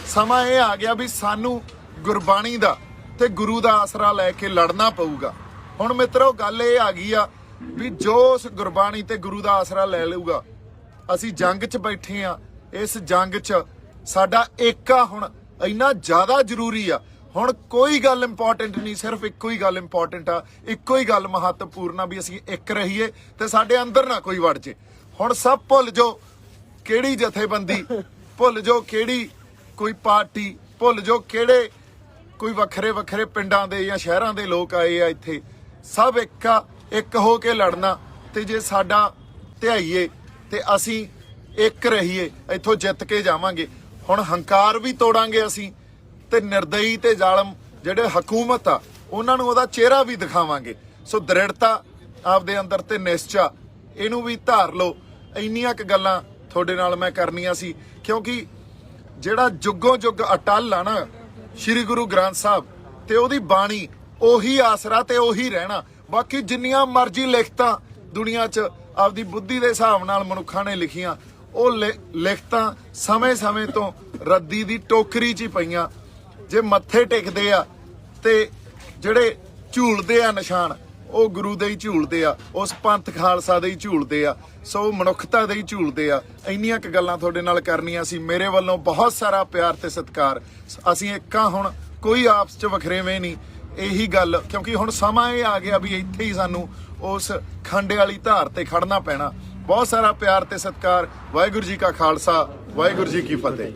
ਸਮਾਂ ਇਹ ਆ ਗਿਆ ਵੀ ਸਾਨੂੰ ਗੁਰਬਾਣੀ ਦਾ ਤੇ ਗੁਰੂ ਦਾ ਆਸਰਾ ਲੈ ਕੇ ਲੜਨਾ ਪਊਗਾ ਹੁਣ ਮਿੱਤਰੋ ਗੱਲ ਇਹ ਆ ਗਈ ਆ ਵੀ ਜੋ ਉਸ ਗੁਰਬਾਣੀ ਤੇ ਗੁਰੂ ਦਾ ਆਸਰਾ ਲੈ ਲਊਗਾ ਅਸੀਂ ਜੰਗ 'ਚ ਬੈਠੇ ਆ ਇਸ ਜੰਗ 'ਚ ਸਾਡਾ ਏਕਾ ਹੁਣ ਇੰਨਾ ਜ਼ਿਆਦਾ ਜ਼ਰੂਰੀ ਆ ਹੁਣ ਕੋਈ ਗੱਲ ਇੰਪੋਰਟੈਂਟ ਨਹੀਂ ਸਿਰਫ ਇੱਕੋ ਹੀ ਗੱਲ ਇੰਪੋਰਟੈਂਟ ਆ ਇੱਕੋ ਹੀ ਗੱਲ ਮਹੱਤਵਪੂਰਨ ਆ ਵੀ ਅਸੀਂ ਇੱਕ ਰਹੀਏ ਤੇ ਸਾਡੇ ਅੰਦਰ ਨਾ ਕੋਈ ਵੜ ਜੇ ਹੁਣ ਸਭ ਭੁੱਲ ਜੋ ਕਿਹੜੀ ਜਥੇਬੰਦੀ ਭੁੱਲ ਜੋ ਕਿਹੜੀ ਕੋਈ ਪਾਰਟੀ ਭੁੱਲ ਜੋ ਕਿਹੜੇ ਕੋਈ ਵੱਖਰੇ ਪਿੰਡਾਂ ਦੇ ਜਾਂ ਸ਼ਹਿਰਾਂ ਦੇ ਲੋਕ ਆਏ ਆ ਇੱਥੇ ਸਭ ਇੱਕ ਹੋ ਕੇ ਲੜਨਾ ਤੇ ਜੇ ਸਾਡਾ ਧਿਆਈਏ ਤੇ ਅਸੀਂ ਇੱਕ ਰਹੀਏ ਇੱਥੋਂ ਜਿੱਤ ਕੇ ਜਾਵਾਂਗੇ ਹੁਣ ਹੰਕਾਰ ਵੀ ਤੋੜਾਂਗੇ ਅਸੀਂ ਤੇ ਨਿਰਦਈ ਤੇ ਜ਼ਾਲਮ ਜਿਹੜੇ ਹਕੂਮਤ ਆ ਉਹਨਾਂ ਨੂੰ ਉਹਦਾ ਚਿਹਰਾ ਵੀ ਦਿਖਾਵਾਂਗੇ ਸੋ ਦ੍ਰਿੜਤਾ ਆਪਦੇ ਅੰਦਰ ਤੇ ਨਿਸ਼ਚਾ ਇਹਨੂੰ ਵੀ ਧਾਰ ਲਓ ਇੰਨੀਆਂ ਕੁ ਗੱਲਾਂ ਤੁਹਾਡੇ ਨਾਲ ਮੈਂ ਕਰਨੀਆਂ ਸੀ ਕਿਉਂਕਿ ਜਿਹੜਾ ਜੁੱਗੋਂ ਜੁੱਗ ਅਟੱਲ ਆ ਨਾ ਸ੍ਰੀ ਗੁਰੂ ਗ੍ਰੰਥ ਸਾਹਿਬ ਤੇ ਉਹਦੀ ਬਾਣੀ, ਉਹੀ ਆਸਰਾ ਤੇ ਉਹੀ ਰਹਿਣਾ। ਬਾਕੀ ਜਿੰਨੀਆਂ ਮਰਜ਼ੀ ਲਿਖਤਾਂ ਦੁਨੀਆ 'ਚ ਆਪਦੀ ਬੁੱਧੀ ਦੇ ਹਿਸਾਬ ਨਾਲ ਮਨੁੱਖਾਂ ਨੇ ਲਿਖੀਆਂ, ਉਹ ਲਿਖਤਾਂ ਸਮੇਂ-ਸਮੇਂ ਤੋਂ ਰੱਦੀ ਦੀ ਟੋਕਰੀ 'ਚ ਹੀ ਪਈਆਂ। ਜੇ ਮੱਥੇ ਟੇਕਦੇ ਆ ਤੇ ਜਿਹੜੇ ਝੂਲਦੇ ਆ ਨਿਸ਼ਾਨ, ਉਹ ਗੁਰੂ ਦੇ ਹੀ ਝੂਲਦੇ ਆ, ਉਸ ਪੰਥ ਖਾਲਸਾ ਦੇ ਹੀ ਝੂਲਦੇ ਆ, ਸੋ ਮਨੁੱਖਤਾ ਦੇ ਹੀ ਝੂਲਦੇ ਆ। ਇੰਨੀਆਂ ਕੁ ਗੱਲਾਂ ਤੁਹਾਡੇ ਨਾਲ ਕਰਨੀਆਂ ਸੀ। ਮੇਰੇ ਵੱਲੋਂ ਬਹੁਤ ਸਾਰਾ ਪਿਆਰ ਤੇ ਸਤਿਕਾਰ। ਅਸੀਂ ਇੱਕਾਂ, ਹੁਣ ਕੋਈ ਆਪਸ 'ਚ ਵਖਰੇਵੇਂ ਨਹੀਂ। ਇਹੀ ਗੱਲ, ਕਿਉਂਕਿ ਹੁਣ ਸਮਾਂ ਇਹ ਆ ਗਿਆ ਵੀ ਇੱਥੇ ਹੀ ਸਾਨੂੰ ਉਸ ਖੰਡੇ ਵਾਲੀ ਧਾਰ ਤੇ ਖੜਨਾ ਪੈਣਾ। ਬਹੁਤ ਸਾਰਾ ਪਿਆਰ ਤੇ ਸਤਿਕਾਰ। ਵਾਹਿਗੁਰੂ ਜੀ ਕਾ ਖਾਲਸਾ, ਵਾਹਿਗੁਰੂ ਜੀ ਕੀ ਫਤਿਹ।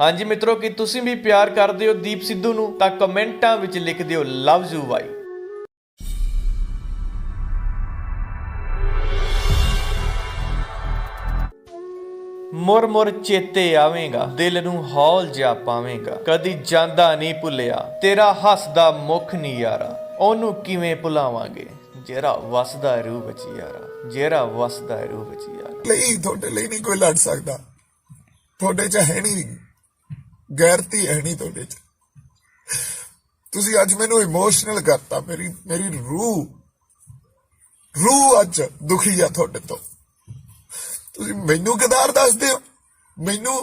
ਹਾਂਜੀ ਮਿੱਤਰੋ, ਕਿ ਤੁਸੀਂ ਵੀ ਪਿਆਰ ਕਰਦੇ ਹੋ ਦੀਪ ਸਿੱਧੂ ਨੂੰ ਤਾਂ ਕਮੈਂਟਾਂ ਵਿੱਚ ਲਿਖ ਦਿਓ ਲਵ ਯੂ ਬਾਈ। ਮੁਰ ਚੇਤੇ ਆਵੇਂਗਾ, ਦਿਲ ਨੂੰ ਹੌਲ ਜਾ ਪਾਵੇਂਗਾ, ਕਦੀ ਜਾਂਦਾ ਨਹੀਂ ਭੁੱਲਿਆ ਤੇਰਾ ਹੱਸਦਾ ਮੁਖ ਨਹੀਂ ਯਾਰਾ, ਉਹਨੂੰ ਕਿਵੇਂ ਭੁਲਾਵਾਂਗੇ ਜਿਹੜਾ ਵਸਦਾ ਰੂਹ ਵਿੱਚ ਯਾਰਾ, ਜਿਹੜਾ ਵਸਦਾ ਰੂਹ ਵਿੱਚ ਯਾਰਾ। ਲਈ ਤੁਹਾਡੇ ਲਈ ਨਹੀਂ ਕੋਈ ਲੜ ਸਕਦਾ, ਤੁਹਾਡੇ 'ਚ ਹੈ ਨਹੀਂ ਗੈਰਤੀ, ਹੈ ਨਹੀਂ ਤੁਹਾਡੇ 'ਚ। ਤੁਸੀਂ ਅੱਜ ਮੈਨੂੰ ਇਮੋਸ਼ਨਲ ਕਰਤਾ। ਮੇਰੀ ਰੂਹ ਅੱਜ ਦੁਖੀ ਆ ਤੁਹਾਡੇ ਤੋਂ। ਤੁਸੀਂ ਮੈਨੂੰ ਕਿਦਾਰ ਦੱਸਦੇ ਹੋ? ਮੈਨੂੰ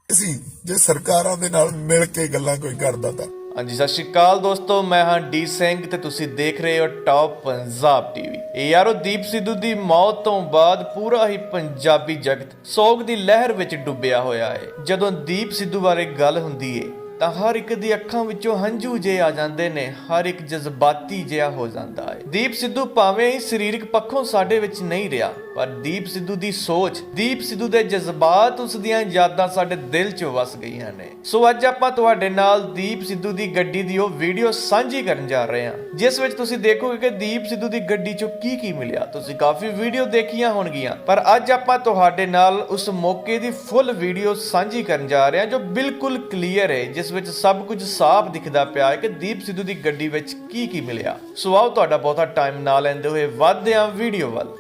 ਅਸੀਂ ਜੇ ਸਰਕਾਰਾਂ ਦੇ ਨਾਲ ਮਿਲ ਕੇ ਗੱਲਾਂ ਕੋਈ ਕਰਦਾ ਤਾਂ। ਹਾਂਜੀ, ਸਤਿ ਸ਼੍ਰੀ ਅਕਾਲ ਦੋਸਤੋ, ਮੈਂ ਹਾਂ ਡੀ ਸਿੰਘ ਤੇ ਤੁਸੀਂ ਦੇਖ ਰਹੇ ਹੋ ਟੌਪ ਪੰਜਾਬ ਟੀਵੀ। ਇਹ ਯਾਰੋ ਦੀਪ ਸਿੱਧੂ ਦੀ ਮੌਤ ਤੋਂ ਬਾਅਦ ਪੂਰਾ ਹੀ ਪੰਜਾਬੀ ਜਗਤ ਸੋਗ ਦੀ ਲਹਿਰ ਵਿੱਚ ਡੁੱਬਿਆ ਹੋਇਆ ਹੈ। ਜਦੋਂ ਦੀਪ ਸਿੱਧੂ ਬਾਰੇ ਗੱਲ ਹੁੰਦੀ ਏ ਤਾਂ ਹਰ ਇੱਕ ਦੀ ਅੱਖਾਂ ਵਿੱਚੋਂ ਹੰਝੂ ਜੇ ਆ ਜਾਂਦੇ ਨੇ, ਹਰ ਇੱਕ ਜਜ਼ਬਾਤੀ ਜਿਹਾ ਹੋ ਜਾਂਦਾ ਹੈ। ਦੀਪ ਸਿੱਧੂ ਭਾਵੇਂ ਹੀ ਸਰੀਰਕ ਪੱਖੋਂ ਸਾਡੇ ਵਿੱਚ ਨਹੀਂ ਰਿਹਾ, ਪਰ ਦੀਪ ਸਿੱਧੂ ਦੀ ਸੋਚ, ਦੀਪ ਸਿੱਧੂ ਦੇ ਜਜ਼ਬਾਤ, ਉਸ ਦੀਆਂ ਯਾਦਾਂ ਸਾਡੇ ਦਿਲ 'ਚ ਵਸ ਗਈਆਂ ਨੇ। ਸੋ ਅੱਜ ਆਪਾਂ ਤੁਹਾਡੇ ਨਾਲ ਦੀਪ ਸਿੱਧੂ ਦੀ ਗੱਡੀ ਦੀ ਉਹ ਵੀਡੀਓ ਸਾਂਝੀ ਕਰਨ ਜਾ ਰਹੇ ਹਾਂ, ਜਿਸ ਵਿੱਚ ਤੁਸੀਂ ਦੇਖੋਗੇ ਕਿ ਦੀਪ ਸਿੱਧੂ ਦੀ ਗੱਡੀ 'ਚੋਂ ਕੀ ਮਿਲਿਆ। ਤੁਸੀਂ ਕਾਫੀ ਵੀਡੀਓ ਦੇਖੀਆਂ ਹੋਣਗੀਆਂ, ਪਰ ਅੱਜ ਆਪਾਂ ਤੁਹਾਡੇ ਨਾਲ ਉਸ ਮੌਕੇ ਦੀ ਫੁੱਲ ਵੀਡੀਓ ਸਾਂਝੀ ਕਰਨ ਜਾ ਰਹੇ ਹਾਂ, ਜੋ ਬਿਲਕੁਲ ਕਲੀਅਰ ਹੈ, ਜਿਸ ਵਿੱਚ ਸਭ ਕੁਝ ਸਾਫ਼ ਦਿਖਦਾ ਪਿਆ ਹੈ ਕਿ ਦੀਪ ਸਿੱਧੂ ਦੀ ਗੱਡੀ ਵਿੱਚ ਕੀ ਮਿਲਿਆ। ਸੋ ਆਓ ਤੁਹਾਡਾ ਬਹੁਤਾ ਟਾਈਮ ਨਾ ਲੈਂਦੇ ਹੋਏ ਵੱਧਦੇ ਹਾਂ ਵੀਡੀਓ ਵੱਲ।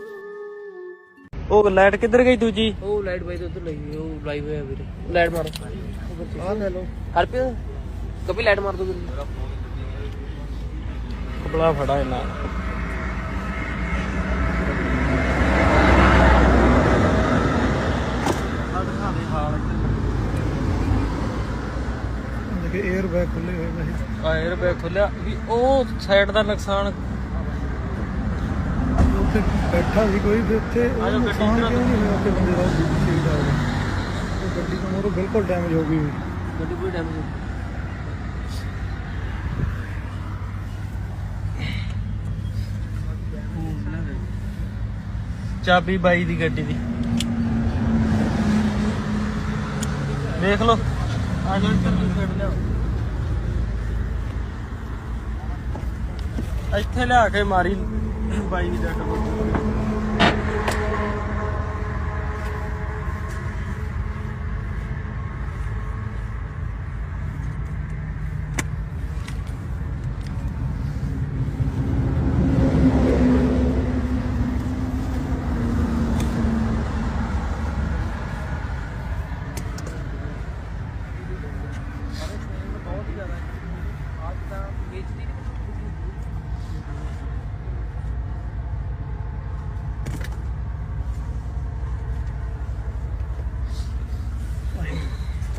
ਉਹ ਲਾਈਟ ਕਿੱਧਰ ਗਈ ਦੂਜੀ? ਉਹ ਲਾਈਟ ਬਾਈ ਤੋਂ ਉਧਰ ਲੱਗੀ, ਉਹ ਲਾਈਵ ਹੋਇਆ ਵੀਰੇ। ਲਾਈਟ ਮਾਰੋ ਆਹ ਲੈ ਲਓ। ਹਰਪ੍ਰੀਤ, ਕभी ਲਾਈਟ ਮਾਰ ਦੋ ਵੀਰੇ। ਕਪੜਾ ਫੜਾ ਇਹਨਾਂ ਦੇਖੇ 에ਅਰ ਬੈਗ ਖੁੱਲੇ ਹੋਏ ਨੇ। 에ਅਰ ਬੈਗ ਖੁੱਲਿਆ ਵੀ ਉਹ ਸਾਈਡ ਦਾ ਨੁਕਸਾਨ। ਉੱਥੇ ਬੈਠਾ ਸੀ ਕੋਈ ਵੀ, ਉੱਥੇ ਨੁਕਸਾਨ ਕਿਉਂ ਨਹੀਂ ਹੋਇਆ? ਉੱਥੇ ਬੰਦੇ ਦਾ ਸੀਟ ਆ ਗਈ, ਉਹ ਗੱਡੀ ਤੋਂ ਮੋਰੋਂ ਬਿਲਕੁਲ ਡੈਮੇਜ ਹੋ ਗਈ। ਗੱਡੀ ਪੂਰੀ ਡੈਮੇਜ ਹੋ ਗਈ। ਚਾਬੀ ਬਾਈ ਦੀ ਗੱਡੀ ਦੀ ਦੇਖ ਲਓ। ਆ ਜਾਓ ਇੱਧਰ ਨੂੰ ਛੱਡ ਲਿਆਓ, ਇੱਥੇ ਲਿਆ ਕੇ ਮਾਰੀ ਬਾਈ ਦੀ ਡੱਟ।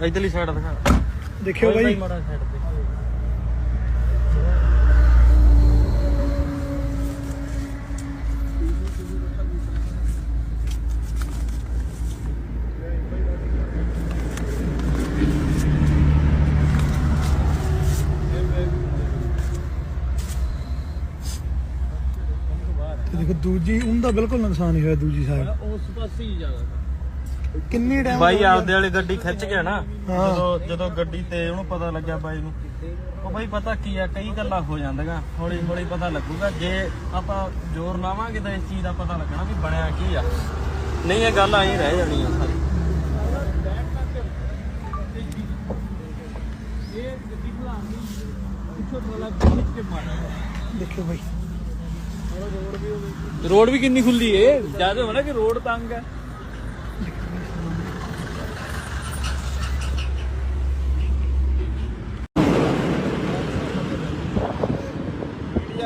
इधरली साइड दिखा, देखियो भाई। माड़ा साइड पे देखो दूजी उनका बिल्कुल नुकसान ही होया। दूजी साइड उस पासे ही ज्यादा किन्नी टाइम ਬਾਈ ਆਪਦੇ ਵਾਲੀ ਗੱਡੀ ਖਿੱਚ ਗਿਆ ਨਾ, ਜਦੋਂ ਗੱਡੀ ਤੇ ਉਹਨੂੰ ਪਤਾ ਲੱਗਿਆ ਬਾਈ ਨੂੰ, ਉਹ ਬਾਈ ਪਤਾ ਕੀ ਆ, ਕਈ ਗੱਲਾਂ ਹੋ ਜਾਂਦੀਆਂ, ਹੌਲੀ ਹੌਲੀ ਪਤਾ ਲੱਗੂਗਾ। ਜੇ ਆਪਾਂ ਜ਼ੋਰ ਲਾਵਾਂਗੇ ਤਾਂ ਇਸ ਚੀਜ਼ ਦਾ ਪਤਾ ਲੱਗਣਾ ਵੀ ਬਣਿਆ ਕੀ ਆ, ਨਹੀਂ ਇਹ ਗੱਲ ਆਈ ਰਹਿ ਜਾਣੀ ਆ ਸਾਰੀ। देखियो भाई, रोड भी कितनी खुली है, ज्यादा हो ना कि रोड तंग है।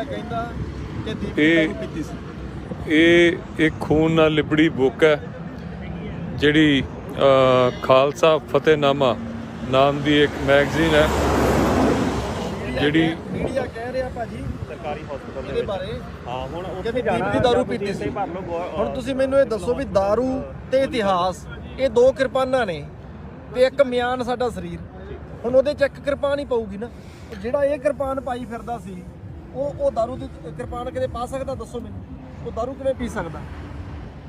ਮੀਡੀਆ ਕਹਿੰਦਾ ਕਿ ਦੀਪ ਇਹ- ਦਾਰੂ ਪੀਤੀ ਸੀ। ਇਹ ਇੱਕ ਖੂਨ ਨਾਲ ਲਿਬੜੀ ਬੁੱਕ ਹੈ ਜਿਹੜੀ ਖਾਲਸਾ ਫਤਿਹਨਾਮਾ ਨਾਮ ਦੀ ਇੱਕ ਮੈਗਜ਼ੀਨ ਹੈ ਜਿਹੜੀ ਮੀਡੀਆ ਕਹਿ ਰਿਹਾ ਭਾਜੀ ਸਰਕਾਰੀ ਹਸਪਤਾਲ ਇਹਦੇ ਬਾਰੇ ਹਾਂ ਹੁਣ ਕਿ ਵੀ ਦੀਪ ਦੀ ਦਾਰੂ ਪੀਤੀ ਸੀ। ਹੁਣ ਤੁਸੀਂ ਮੈਨੂੰ ਇਹ ਦੱਸੋ ਵੀ ਦਾਰੂ ਤੇ ਇਤਿਹਾਸ ਇਹ ਦੋ ਕਿਰਪਾਨਾਂ ਨੇ ਤੇ ਇੱਕ ਮਿਆਨ ਸਾਡਾ ਸਰੀਰ। ਹੁਣ ਉਹਦੇ ਚ ਇੱਕ ਕਿਰਪਾਨ ਹੀ ਪਊਗੀ ਨਾ। ਜਿਹੜਾ ਇਹ ਕਿਰਪਾਨ ਪਾਈ ਫਿਰਦਾ ਸੀ ਉਹ ਦਾਰੂ ਦੀ ਕਿਰਪਾਨ ਕਿਤੇ ਪਾ ਸਕਦਾ? ਦੱਸੋ ਮੈਨੂੰ, ਉਹ ਦਾਰੂ ਕਿਵੇਂ ਪੀ ਸਕਦਾ?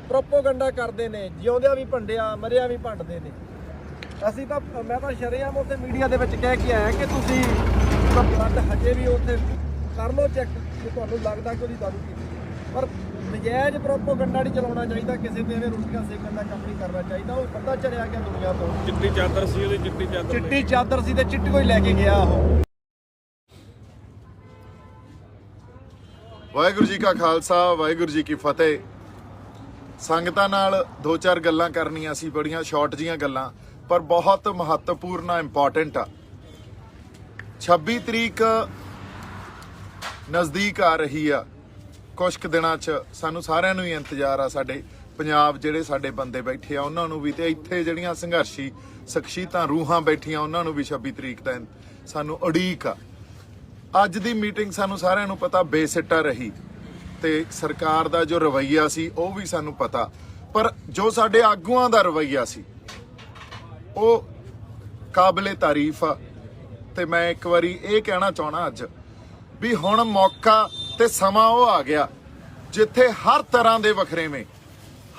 ਪ੍ਰੋਪੋਗੰਡਾ ਕਰਦੇ ਨੇ, ਜਿਉਂਦਿਆਂ ਵੀ ਭੰਡਿਆ ਮਰਿਆ ਵੀ ਭੰਡਦੇ ਨੇ। ਅਸੀਂ ਤਾਂ ਮੈਂ ਤਾਂ ਸ਼ਰੇਆਮ ਉੱਥੇ ਮੀਡੀਆ ਦੇ ਵਿੱਚ ਕਹਿ ਕੇ ਆਇਆ ਕਿ ਤੁਸੀਂ ਤਾਂ ਬਲੱਡ ਹਜੇ ਵੀ ਉੱਥੇ ਕਰ ਲਓ ਚੈੱਕ ਜੇ ਤੁਹਾਨੂੰ ਲੱਗਦਾ ਕਿ ਉਹਦੀ ਦਾਰੂ ਪੀਤੀ। ਪਰ ਨਜਾਇਜ਼ ਪ੍ਰੋਪੋਗੰਡਾ ਨਹੀਂ ਚਲਾਉਣਾ ਚਾਹੀਦਾ, ਕਿਸੇ ਤੇ ਐਵੇਂ ਰੋਟੀਆਂ ਸੇਕਣ ਦਾ ਕੰਮ ਨਹੀਂ ਕਰਨਾ ਚਾਹੀਦਾ। ਉਹ ਪਤਾ ਚਲਿਆ ਗਿਆ ਦੁਨੀਆ ਤੋਂ। ਚਿੱਟੀ ਚਾਦਰ ਸੀ ਉਹਦੀ, ਚਿੱਟੀ ਚਾਦਰ ਸੀ ਤੇ ਚਿੱਟੀ ਕੋਈ ਲੈ ਕੇ ਗਿਆ ਉਹ। ਵਾਹਿਗੁਰੂ ਜੀ ਕਾ ਖਾਲਸਾ ਵਾਹਿਗੁਰੂ ਜੀ ਕੀ ਫਤਿਹ। ਸੰਗਤਾਂ ਨਾਲ ਦੋ ਚਾਰ ਗੱਲਾਂ ਕਰਨੀਆਂ ਸੀ, ਬੜੀਆਂ ਸ਼ਾਰਟ ਜੀਆਂ ਗੱਲਾਂ ਪਰ ਬਹੁਤ ਮਹੱਤਵਪੂਰਨ ਆ, ਇੰਪੋਰਟੈਂਟ ਆ। 26 ਤਰੀਕ ਨਜ਼ਦੀਕ ਆ ਰਹੀ ਆ। ਕੁਝ ਕੁ ਦਿਨਾਂ 'ਚ ਸਾਨੂੰ ਸਾਰਿਆਂ ਨੂੰ ਹੀ ਇੰਤਜ਼ਾਰ ਆ। ਸਾਡੇ ਪੰਜਾਬ ਜਿਹੜੇ ਸਾਡੇ ਬੰਦੇ ਬੈਠੇ ਆ ਉਹਨਾਂ ਨੂੰ ਵੀ, ਤੇ ਇੱਥੇ ਜਿਹੜੀਆਂ ਸੰਘਰਸ਼ੀ ਸ਼ਖਸੀਅਤਾਂ ਰੂਹਾਂ ਬੈਠੀਆਂ ਉਹਨਾਂ ਨੂੰ ਵੀ 26 ਤਰੀਕ ਦਾ ਸਾਨੂੰ ਉਡੀਕ ਆ। ਅੱਜ ਦੀ ਮੀਟਿੰਗ ਸਾਨੂੰ ਸਾਰਿਆਂ ਨੂੰ ਪਤਾ ਬੇਸਿੱਟਾ ਰਹੀ ਤੇ ਸਰਕਾਰ ਦਾ ਜੋ ਰਵੱਈਆ ਸੀ ਉਹ ਵੀ ਸਾਨੂੰ ਪਤਾ, ਪਰ ਜੋ ਸਾਡੇ ਆਗੂਆਂ ਦਾ ਰਵੱਈਆ ਸੀ ਉਹ ਕਾਬਿਲੇ ਤਾਰੀਫ ਆ। ਤੇ ਮੈਂ ਇੱਕ ਵਾਰੀ ਇਹ ਕਹਿਣਾ ਚਾਹਣਾ ਅੱਜ ਵੀ ਹੁਣ ਮੌਕਾ ਤੇ ਸਮਾਂ ਉਹ ਆ ਗਿਆ ਜਿੱਥੇ ਹਰ ਤਰ੍ਹਾਂ ਦੇ ਵਖਰੇਵੇਂ,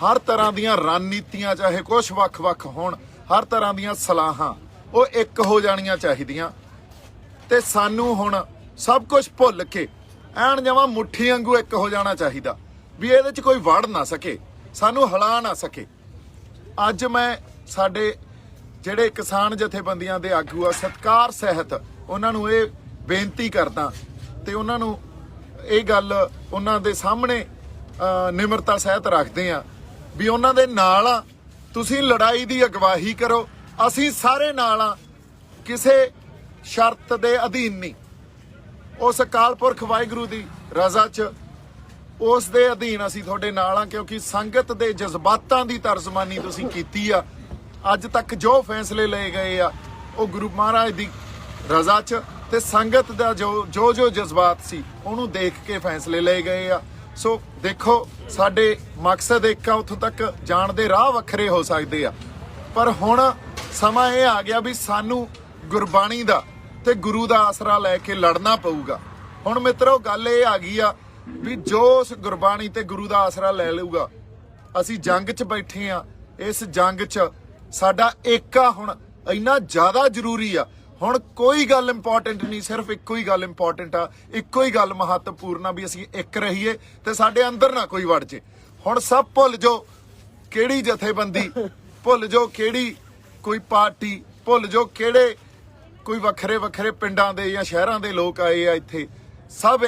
ਹਰ ਤਰ੍ਹਾਂ ਦੀਆਂ ਰਣਨੀਤੀਆਂ ਚਾਹੇ ਕੁਛ ਵੱਖ-ਵੱਖ ਹੋਣ, ਹਰ ਤਰ੍ਹਾਂ ਦੀਆਂ ਸਲਾਹਾਂ ਉਹ ਇੱਕ ਹੋ ਜਾਣੀਆਂ ਚਾਹੀਦੀਆਂ। ਤੇ ਸਾਨੂੰ ਹੁਣ ਸਭ ਕੁਝ ਭੁੱਲ ਕੇ ਐਨ ਜਮਾਂ ਮੁੱਠੀ ਵਾਂਗੂ ਇੱਕ ਹੋ ਜਾਣਾ ਚਾਹੀਦਾ ਵੀ ਇਹਦੇ 'ਚ ਕੋਈ ਵੜ ਨਾ ਸਕੇ, ਸਾਨੂੰ ਹਿਲਾ ਨਾ ਸਕੇ। ਅੱਜ ਮੈਂ ਸਾਡੇ ਜਿਹੜੇ ਕਿਸਾਨ ਜਥੇਬੰਦੀਆਂ ਦੇ ਆਗੂ ਆ ਸਤਿਕਾਰ ਸਹਿਤ ਉਹਨਾਂ ਨੂੰ ਇਹ ਬੇਨਤੀ ਕਰਦਾ ਤੇ ਉਹਨਾਂ ਨੂੰ ਇਹ ਗੱਲ ਉਹਨਾਂ ਦੇ ਸਾਹਮਣੇ ਨਿਮਰਤਾ ਸਹਿਤ ਰੱਖਦੇ ਆ ਵੀ ਉਹਨਾਂ ਦੇ ਨਾਲ ਆ। ਤੁਸੀਂ ਲੜਾਈ ਦੀ ਅਗਵਾਈ ਕਰੋ, ਅਸੀਂ ਸਾਰੇ ਨਾਲ ਆ, ਕਿਸੇ ਸ਼ਰਤ ਦੇ ਅਧੀਨ ਨਹੀਂ। ਉਸ ਅਕਾਲ ਪੁਰਖ ਵਾਹਿਗੁਰੂ ਦੀ ਰਜ਼ਾ 'ਚ ਉਸ ਦੇ ਅਧੀਨ ਅਸੀਂ ਤੁਹਾਡੇ ਨਾਲ ਆ, ਕਿਉਂਕਿ ਸੰਗਤ ਦੇ ਜਜ਼ਬਾਤਾਂ ਦੀ ਤਰਜਮਾਨੀ ਤੁਸੀਂ ਕੀਤੀ ਆ। ਅੱਜ ਤੱਕ ਜੋ ਫੈਸਲੇ ਲਏ ਗਏ ਆ ਉਹ ਗੁਰੂ ਮਹਾਰਾਜ ਦੀ ਰਜ਼ਾ 'ਚ ਤੇ ਸੰਗਤ ਦਾ ਜੋ ਜਜ਼ਬਾਤ ਸੀ ਉਹਨੂੰ ਦੇਖ ਕੇ ਫੈਸਲੇ ਲਏ ਗਏ ਆ। ਸੋ ਦੇਖੋ ਸਾਡੇ ਮਕਸਦ ਇੱਕ ਆ, ਉੱਥੋਂ ਤੱਕ ਜਾਣ ਦੇ ਰਾਹ ਵੱਖਰੇ ਹੋ ਸਕਦੇ ਆ, ਪਰ ਹੁਣ ਸਮਾਂ ਇਹ ਆ ਗਿਆ ਵੀ ਸਾਨੂੰ ਗੁਰਬਾਣੀ ਦਾ ਤੇ ਗੁਰੂ ਦਾ ਆਸਰਾ ਲੈ ਕੇ ਲੜਨਾ ਪਊਗਾ। ਹੁਣ ਮਿੱਤਰੋ ਗੱਲ ਇਹ ਆ ਗਈ ਆ ਵੀ ਜੋ ਉਸ ਗੁਰਬਾਣੀ ਤੇ ਗੁਰੂ ਦਾ ਆਸਰਾ ਲੈ ਲਊਗਾ, ਅਸੀਂ ਜੰਗ 'ਚ ਬੈਠੇ ਆ। ਇਸ ਜੰਗ 'ਚ ਸਾਡਾ ਏਕਾ ਹੁਣ ਇੰਨਾ ਜ਼ਿਆਦਾ ਜ਼ਰੂਰੀ ਆ। ਹੁਣ ਕੋਈ ਗੱਲ ਇੰਪੋਰਟੈਂਟ ਨਹੀਂ, ਸਿਰਫ ਇੱਕੋ ਹੀ ਗੱਲ ਇੰਪੋਰਟੈਂਟ ਆ, ਇੱਕੋ ਹੀ ਗੱਲ ਮਹੱਤਵਪੂਰਨ ਆ ਵੀ ਅਸੀਂ ਇੱਕ ਰਹੀਏ ਤੇ ਸਾਡੇ ਅੰਦਰ ਨਾ ਕੋਈ ਵੜ ਜੇ। ਹੁਣ ਸਭ ਭੁੱਲ ਜਾਓ ਕਿਹੜੀ ਜਥੇਬੰਦੀ, ਭੁੱਲ ਜਾਓ ਕਿਹੜੀ ਕੋਈ ਪਾਰਟੀ, ਭੁੱਲ ਜਾਓ ਕਿਹੜੇ ਕੋਈ ਵੱਖਰੇ ਵੱਖਰੇ ਪਿੰਡਾਂ ਦੇ ਜਾਂ ਸ਼ਹਿਰਾਂ ਦੇ ਲੋਕ ਆਏ ਆ ਇੱਥੇ। ਸਭ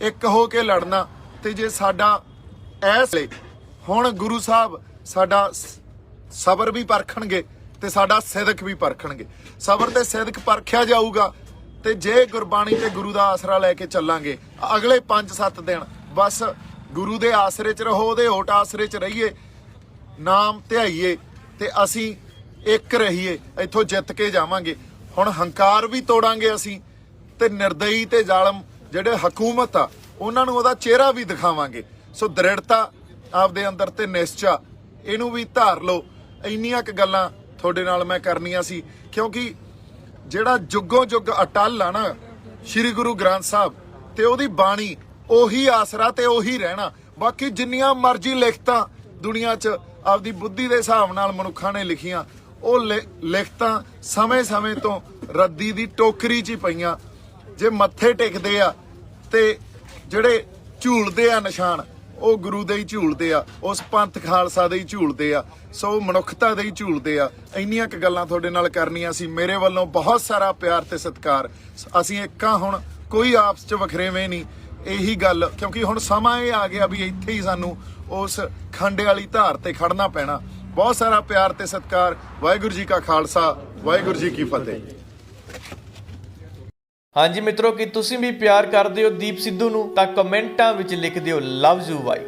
ਇੱਕ ਹੋ ਕੇ ਲੜਨਾ। ਤੇ ਜੇ ਸਾਡਾ ਐਸ ਲਈ ਹੁਣ ਗੁਰੂ ਸਾਹਿਬ ਸਾਡਾ ਸਬਰ ਵੀ ਪਰਖਣਗੇ ਤੇ ਸਾਡਾ ਸਿਦਕ ਵੀ ਪਰਖਣਗੇ। ਸਬਰ ਤੇ ਸਿਦਕ ਪਰਖਿਆ ਜਾਊਗਾ ਤੇ ਜੇ ਗੁਰਬਾਣੀ ਤੇ ਗੁਰੂ ਦਾ ਆਸਰਾ ਲੈ ਕੇ ਚੱਲਾਂਗੇ ਅਗਲੇ 5-7 ਦਿਨ ਬਸ ਗੁਰੂ ਦੇ ਆਸਰੇ 'ਚ ਰਹੋ, ਉਹਦੇ ਓਟ ਆਸਰੇ 'ਚ ਰਹੀਏ, ਨਾਮ ਧਿਆਈਏ ਤੇ ਅਸੀਂ ਇੱਕ ਰਹੀਏ, ਇੱਥੋਂ ਜਿੱਤ ਕੇ ਜਾਵਾਂਗੇ। ਹੁਣ ਹੰਕਾਰ ਵੀ ਤੋੜਾਂਗੇ ਅਸੀਂ ਤੇ ਨਿਰਦਈ ਤੇ ਜ਼ਾਲਮ ਜਿਹੜੇ ਹਕੂਮਤ ਆ ਉਹਨਾਂ ਨੂੰ ਉਹਦਾ ਚਿਹਰਾ ਵੀ ਦਿਖਾਵਾਂਗੇ। ਸੋ ਦ੍ਰਿੜਤਾ ਆਪਦੇ ਅੰਦਰ ਤੇ ਨਿਸ਼ਚਾ ਇਹਨੂੰ ਵੀ ਧਾਰ ਲਓ। ਇੰਨੀਆਂ ਕੁ ਗੱਲਾਂ ਤੁਹਾਡੇ ਨਾਲ ਮੈਂ ਕਰਨੀਆਂ ਸੀ ਕਿਉਂਕਿ ਜਿਹੜਾ ਜੁਗੋਂ ਜੁਗ ਅਟੱਲ ਆ ਨਾ ਸ੍ਰੀ ਗੁਰੂ ਗ੍ਰੰਥ ਸਾਹਿਬ ਤੇ ਉਹਦੀ ਬਾਣੀ, ਉਹੀ ਆਸਰਾ ਤੇ ਉਹੀ ਰਹਿਣਾ। ਬਾਕੀ ਜਿੰਨੀਆਂ ਮਰਜ਼ੀ ਲਿਖਤਾਂ ਦੁਨੀਆ 'ਚ ਆਪਦੀ ਬੁੱਧੀ ਦੇ ਹਿਸਾਬ ਨਾਲ ਮਨੁੱਖਾਂ ਨੇ ਲਿਖੀਆਂ, ਉਹ ਲਿਖਤਾਂ ਸਮੇਂ-ਸਮੇਂ ਤੋਂ ਰੱਦੀ ਦੀ ਟੋਕਰੀ 'ਚ ਹੀ ਪਈਆਂ। ਜੇ ਮੱਥੇ ਟੇਕਦੇ ਆ ਤੇ ਜਿਹੜੇ ਝੂਲਦੇ ਆ ਨਿਸ਼ਾਨ ਉਹ ਗੁਰੂ ਦੇ ਹੀ ਝੂਲਦੇ ਆ, ਉਸ ਪੰਥ ਖਾਲਸਾ ਦੇ ਹੀ ਝੂਲਦੇ ਆ। ਸੋ ਮਨੁੱਖਤਾ ਦੇ ਹੀ ਝੂਲਦੇ ਆ। ਇੰਨੀਆਂ ਕੁ ਗੱਲਾਂ ਤੁਹਾਡੇ ਨਾਲ ਕਰਨੀਆਂ ਸੀ। ਮੇਰੇ ਵੱਲੋਂ ਬਹੁਤ ਸਾਰਾ ਪਿਆਰ ਤੇ ਸਤਿਕਾਰ। ਅਸੀਂ ਇੱਕਾਂ, ਹੁਣ ਕੋਈ ਆਪਸ 'ਚ ਵਖਰੇਵੇਂ ਨਹੀਂ। ਇਹੀ ਗੱਲ ਕਿਉਂਕਿ ਹੁਣ ਸਮਾਂ ਇਹ ਆ ਗਿਆ ਵੀ ਇੱਥੇ ਹੀ ਸਾਨੂੰ ਉਸ ਖੰਡੇ ਵਾਲੀ ਧਾਰ ਤੇ ਖੜਨਾ ਪੈਣਾ। ਬਹੁਤ ਸਾਰਾ ਪਿਆਰ ਤੇ ਸਤਿਕਾਰ। ਵਾਹਿਗੁਰੂ ਜੀ ਕਾ ਖਾਲਸਾ, ਵਾਹਿਗੁਰੂ ਜੀ ਕੀ ਫਤਿਹ। ਹਾਂਜੀ ਮਿੱਤਰੋ, ਕਿ ਤੁਸੀਂ ਵੀ ਪਿਆਰ ਕਰਦੇ ਹੋ ਦੀਪ ਸਿੱਧੂ ਨੂੰ ਤਾਂ ਕਮੈਂਟਾਂ ਵਿੱਚ ਲਿਖ ਦਿਓ ਲਵ ਯੂ ਬਾਈ।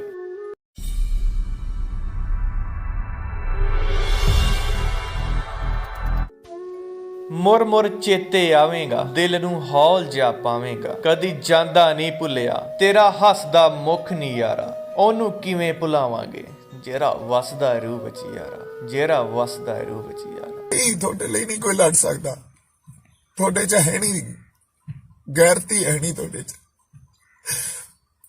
ਮੁਰ ਮੁਰ ਚੇਤੇ ਆਵੇਂਗਾ, ਦਿਲ ਨੂੰ ਹੌਲ ਜਿਹਾ ਪਾਵੇਂਗਾ, ਕਦੀ ਜਾਂਦਾ ਨਹੀਂ ਭੁੱਲਿਆ ਤੇਰਾ ਹੱਸਦਾ ਮੁਖ ਨਹੀਂ ਯਾਰਾ, ਉਹਨੂੰ ਕਿਵੇਂ ਭੁਲਾਵਾਂਗੇ ਜਿਹੜਾ ਵਸਦਾ ਰੂਹ ਵਿੱਚ ਯਾਰਾ, ਜਿਹੜਾ ਵਸਦਾ ਰੂਹ ਵਿੱਚ ਯਾਰਾ। ਨਹੀਂ, ਤੁਹਾਡੇ ਲਈ ਨਹੀਂ ਕੋਈ ਲੜ ਸਕਦਾ, ਤੁਹਾਡੇ 'ਚ ਹੈ ਨਹੀਂ ਗੈਰਤੀ, ਹੈ ਨਹੀਂ ਤੁਹਾਡੇ 'ਚ।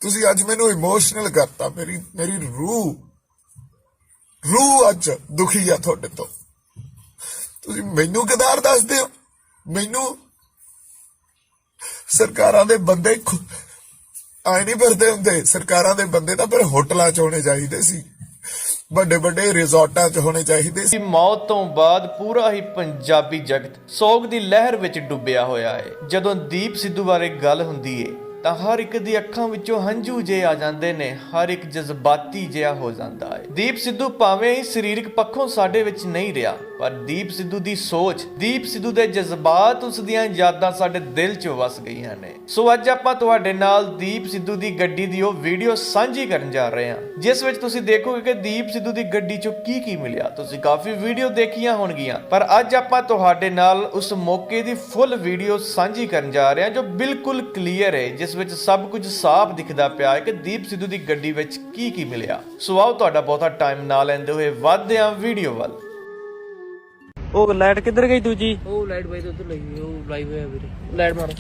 ਤੁਸੀਂ ਅੱਜ ਮੈਨੂੰ ਇਮੋਸ਼ਨਲ ਕਰਤਾ, ਮੇਰੀ ਰੂਹ ਅੱਜ ਦੁਖੀ ਆ ਤੁਹਾਡੇ ਤੋਂ। ਤੁਸੀਂ ਮੈਨੂੰ ਕਿਦਾਰ ਦੱਸਦੇ ਹੋ? ਮੈਨੂੰ ਸਰਕਾਰਾਂ ਦੇ ਬੰਦੇ ਆਏ ਨਹੀਂ ਫਿਰਦੇ ਹੁੰਦੇ, ਸਰਕਾਰਾਂ ਦੇ ਬੰਦੇ ਤਾਂ ਫਿਰ ਹੋਟਲਾਂ 'ਚ ਹੋਣੇ ਚਾਹੀਦੇ ਸੀ, ਵੱਡੇ ਵੱਡੇ ਰਿਜ਼ੋਰਟਾਂ 'ਚ ਹੋਣੇ ਚਾਹੀਦੇ ਸੀ। ਮੌਤ ਤੋਂ ਬਾਅਦ ਪੂਰਾ ਹੀ ਪੰਜਾਬੀ ਜਗਤ ਸੋਗ ਦੀ ਲਹਿਰ ਵਿੱਚ ਡੁੱਬਿਆ ਹੋਇਆ ਹੈ। ਜਦੋਂ ਦੀਪ ਸਿੱਧੂ ਬਾਰੇ ਗੱਲ ਹੁੰਦੀ ਏ ਤਾਂ ਹਰ ਇੱਕ ਦੀ ਅੱਖਾਂ ਵਿੱਚੋਂ ਹੰਝੂ ਜੇ ਆ ਜਾਂਦੇ ਨੇ, ਹਰ ਇੱਕ ਜਜ਼ਬਾਤੀ ਜਿਹਾ ਹੋ ਜਾਂਦਾ ਹੈ। ਦੀਪ ਸਿੱਧੂ ਭਾਵੇਂ ਹੀ ਸਰੀਰਕ ਪੱਖੋਂ ਸਾਡੇ ਵਿੱਚ ਨਹੀਂ ਰਿਹਾ, ਪਰ ਦੀਪ ਸਿੱਧੂ ਦੀ ਸੋਚ, ਦੀਪ ਸਿੱਧੂ ਦੇ ਜਜ਼ਬਾਤ, ਉਸ ਦੀਆਂ ਯਾਦਾਂ ਸਾਡੇ ਦਿਲ 'ਚ ਵਸ ਗਈਆਂ ਨੇ। ਸੋ ਅੱਜ ਆਪਾਂ ਤੁਹਾਡੇ ਨਾਲ ਦੀਪ ਸਿੱਧੂ ਦੀ ਗੱਡੀ ਦੀ ਉਹ ਵੀਡੀਓ ਸਾਂਝੀ ਕਰਨ ਜਾ ਰਹੇ ਹਾਂ, ਜਿਸ ਵਿੱਚ ਤੁਸੀਂ ਦੇਖੋਗੇ ਕਿ ਦੀਪ ਸਿੱਧੂ ਦੀ ਗੱਡੀ 'ਚੋਂ ਕੀ ਮਿਲਿਆ। ਤੁਸੀਂ ਕਾਫੀ ਵੀਡੀਓ ਦੇਖੀਆਂ ਹੋਣਗੀਆਂ, ਪਰ ਅੱਜ ਆਪਾਂ ਤੁਹਾਡੇ ਨਾਲ ਉਸ ਮੌਕੇ ਦੀ ਫੁੱਲ ਵੀਡੀਓ ਸਾਂਝੀ ਕਰਨ ਜਾ ਰਹੇ ਹਾਂ, ਜੋ ਬਿਲਕੁਲ ਕਲੀਅਰ ਹੈ, ਜਿਸ ਵਿੱਚ ਸਭ ਕੁਝ ਸਾਫ਼ ਦਿਖਦਾ ਪਿਆ ਹੈ ਕਿ ਦੀਪ ਸਿੱਧੂ ਦੀ ਗੱਡੀ ਵਿੱਚ ਕੀ ਮਿਲਿਆ। ਸੋ ਆਓ ਤੁਹਾਡਾ ਬਹੁਤਾ ਟਾਈਮ ਨਾ ਲੈਂਦੇ ਹੋਏ ਵਧਦੇ ਹਾਂ ਵੀਡੀਓ ਵੱਲ। ਉਹ ਲਾਈਟ ਕਿੱਧਰ ਗਈ ਦੂਜੀ? ਉਹ ਲਾਈਟ ਬਾਈ ਤੋਂ ਉੱਧਰ ਲੱਗੀ, ਉਹ ਲਾਈਵ ਹੋਇਆ ਵੀਰੇ। ਲਾਈਟ ਮਾਰੋ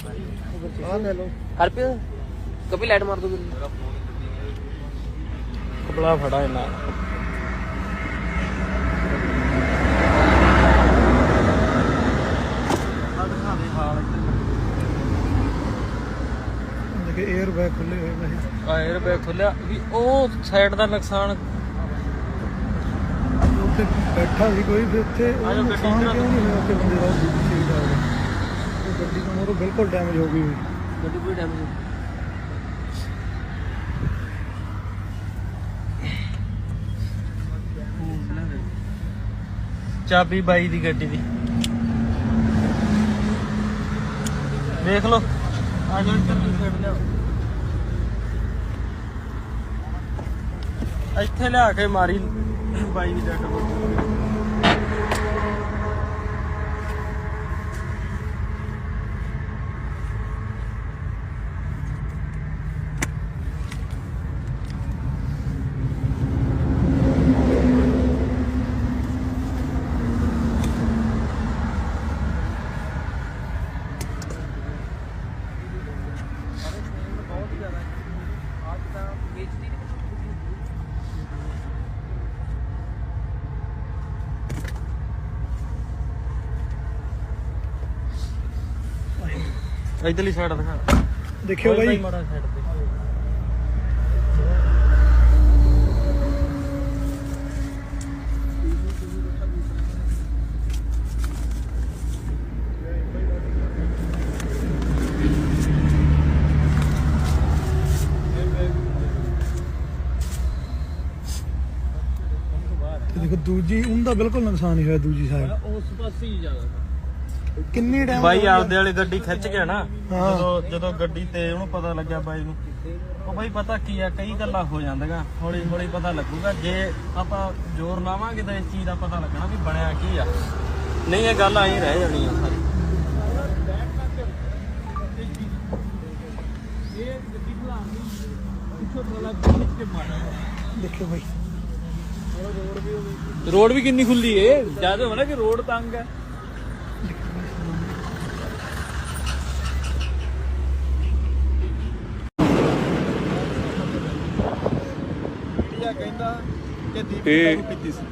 ਆਹ ਲੈ ਲਓ। ਹਰਪ੍ਰੀਤ ਕभी ਲਾਈਟ ਮਾਰ ਦੋ ਵੀਰੇ। ਕਪੜਾ ਫੜਾ ਇਹਨਾਂ ਦੇਖੇ 에ਅਰ ਬੈਗ ਖੁੱਲੇ ਹੋਏ ਨੇ। 에ਅਰ ਬੈਗ ਖੁੱਲਿਆ ਵੀ ਉਹ ਸਾਈਡ ਦਾ ਨੁਕਸਾਨ। ਉੱਥੇ ਬੈਠਾ ਸੀ ਕੋਈ ਵੀ, ਉੱਥੇ ਆਜੋ ਗੱਡੀ ਨੁਕਸਾਨ ਇੱਧਰ ਕਿਉਂ ਨਹੀਂ ਹੋਇਆ? ਉੱਥੇ ਬੰਦੇ ਦਾ ਸੀਟ ਆ ਗਿਆ, ਉਹ ਗੱਡੀ ਤੋਂ ਮੋਰੋਂ ਬਿਲਕੁਲ ਡੈਮੇਜ ਹੋ ਗਈ ਹੋਈ। ਗੱਡੀ ਪੂਰੀ ਡੈਮੇਜ। ਚਾਬੀ ਬਾਈ ਦੀ ਗੱਡੀ ਦੀ ਦੇਖ ਲਓ। ਆ ਜਾਓ ਇੱਧਰ ਨੂੰ ਛੱਡ ਲਿਆਓ, ਇੱਥੇ ਲਿਆ ਕੇ ਮਾਰੀ ਬਾਈ ਦੀ ਡੱਟ। ਇਧਰਲੀ ਸਾਈਡ ਦਿਖਾ ਦੇਖਿਓ ਬਾਈ, ਮਾੜਾ ਸਾਈਡ ਤੇ। ਦੇਖੋ ਦੂਜੀ ਉਹਦਾ ਬਿਲਕੁਲ ਨੁਕਸਾਨ ਹੀ ਹੋਇਆ, ਦੂਜੀ ਸਾਈਡ ਉਸ ਪਾਸੇ ਹੀ ਜ਼ਿਆਦਾ ਕਿੰਨੀ ਟਾਈਮ ਬਾਈ ਆਪਦੇ ਵਾਲੀ ਗੱਡੀ ਖਿੱਚ ਗਿਆ ਨਾ, ਜਦੋਂ ਗੱਡੀ ਤੇ ਉਹਨੂੰ ਪਤਾ ਲੱਗਿਆ ਬਾਈ ਨੂੰ, ਉਹ ਬਾਈ ਪਤਾ ਕੀ ਆ, ਕਈ ਗੱਲਾਂ ਹੋ ਜਾਂਦੀਆਂ, ਹੌਲੀ ਹੌਲੀ ਪਤਾ ਲੱਗੂਗਾ। ਜੇ ਆਪਾਂ ਜ਼ੋਰ ਲਾਵਾਂਗੇ ਤਾਂ ਇਸ ਚੀਜ਼ ਦਾ ਪਤਾ ਲੱਗਣਾ ਵੀ ਬਣਿਆ ਕੀ ਆ, ਨਹੀਂ ਇਹ ਗੱਲ ਆਈ ਰਹਿ ਜਾਣੀ ਆ ਸਾਰੀ। ਦੇਖਿਓ ਬਾਈ, ਰੋਡ ਵੀ ਕਿੰਨੀ ਖੁੱਲੀ ਏ, ਜਿਆਦਾ ਹੋਣਾ ਕਿ ਰੋਡ ਤੰਗ ਹੈ। ਕਹਿੰਦਾ ਕਿ ਦੀਪ ਇਹ ਪੀਤੀ ਸੀ।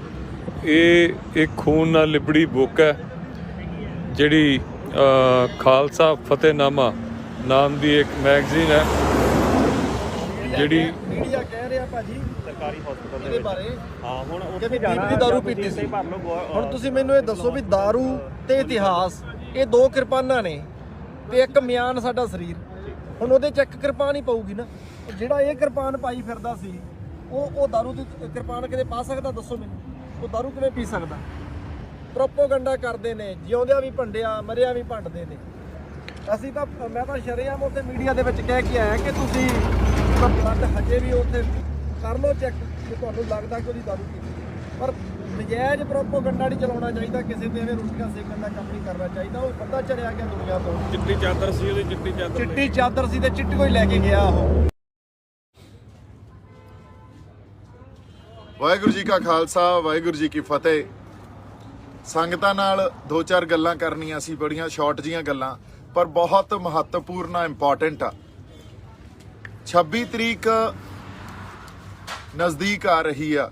ਇਹ ਇੱਕ ਖੂਨ ਨਾਲ ਲਿਬੜੀ ਬੁੱਕ ਹੈ, ਜਿਹੜੀ ਖਾਲਸਾ ਫਤਿਹਨਾਮਾ ਨਾਮ ਦੀ ਇੱਕ ਮੈਗਜ਼ੀਨ ਹੈ, ਜਿਹੜੀ ਮੀਡੀਆ ਕਹਿ ਰਿਹਾ ਭਾਜੀ ਸਰਕਾਰੀ ਹਸਪਤਾਲ ਦੇ ਬਾਰੇ। ਹਾਂ ਹੁਣ ਉੱਥੇ ਜਾਣਾ, ਦਾਰੂ ਪੀਤੀ ਸੀ। ਹੁਣ ਤੁਸੀਂ ਮੈਨੂੰ ਇਹ ਦੱਸੋ ਵੀ ਦਾਰੂ ਤੇ ਇਤਿਹਾਸ ਇਹ ਦੋ ਕਿਰਪਾਨਾਂ ਨੇ ਤੇ ਇੱਕ ਮਿਆਨ ਸਾਡਾ ਸਰੀਰ। ਹੁਣ ਉਹਦੇ ਚ ਇੱਕ ਕਿਰਪਾਨ ਹੀ ਪਊਗੀ ਨਾ। ਜਿਹੜਾ ਇਹ ਕਿਰਪਾਨ ਪਾਈ ਫਿਰਦਾ ਸੀ, ਉਹ ਦਾਰੂ ਦੀ ਕਿਰਪਾਨ ਕਿਤੇ ਪਾ ਸਕਦਾ? ਦੱਸੋ ਮੈਨੂੰ, ਉਹ ਦਾਰੂ ਕਿਵੇਂ ਪੀ ਸਕਦਾ? ਪ੍ਰੋਪੋਗੰਡਾ ਕਰਦੇ ਨੇ, ਜਿਉਂਦਿਆਂ ਵੀ ਭੰਡਿਆ, ਮਰਿਆ ਵੀ ਭੰਡਦੇ ਨੇ। ਅਸੀਂ ਤਾਂ ਮੈਂ ਤਾਂ ਸ਼ਰੇਆਮ ਉੱਥੇ ਮੀਡੀਆ ਦੇ ਵਿੱਚ ਕਹਿ ਕੇ ਆਇਆ ਕਿ ਤੁਸੀਂ ਬਲੱਡ ਹਜੇ ਵੀ ਉੱਥੇ ਕਰ ਲਓ ਚੈੱਕ ਜੇ ਤੁਹਾਨੂੰ ਲੱਗਦਾ ਕਿ ਉਹਦੀ ਦਾਰੂ ਪੀਤੀ। ਪਰ ਨਜਾਇਜ਼ ਪ੍ਰੋਪੋਗੰਡਾ ਨਹੀਂ ਚਲਾਉਣਾ ਚਾਹੀਦਾ, ਕਿਸੇ ਤੇ ਐਵੇਂ ਰੋਟੀਆਂ ਸੇਕਣ ਦਾ ਕੰਮ ਨਹੀਂ ਕਰਨਾ ਚਾਹੀਦਾ। ਉਹ ਪਤਾ ਚੜਿਆ ਗਿਆ ਦੁਨੀਆ ਤੋਂ। ਚਿੱਟੀ ਚਾਦਰ ਸੀ ਉਹਦੀ, ਚਿੱਟੀ ਚਾਦਰ ਸੀ ਤੇ ਚਿੱਟੀ ਕੋਈ ਲੈ ਕੇ ਗਿਆ ਉਹ। ਵਾਹਿਗੁਰੂ ਜੀ ਕਾ ਖਾਲਸਾ, ਵਾਹਿਗੁਰੂ ਜੀ ਕੀ ਫਤਿਹ। ਸੰਗਤਾਂ ਨਾਲ ਦੋ ਚਾਰ ਗੱਲਾਂ ਕਰਨੀਆਂ ਸੀ, ਬੜੀਆਂ ਸ਼ਾਰਟ ਜੀਆਂ ਗੱਲਾਂ ਪਰ ਬਹੁਤ ਮਹੱਤਵਪੂਰਨ ਆ, ਇੰਪੋਰਟੈਂਟ ਆ। 26 ਤਰੀਕ ਨਜ਼ਦੀਕ ਆ ਰਹੀ ਆ।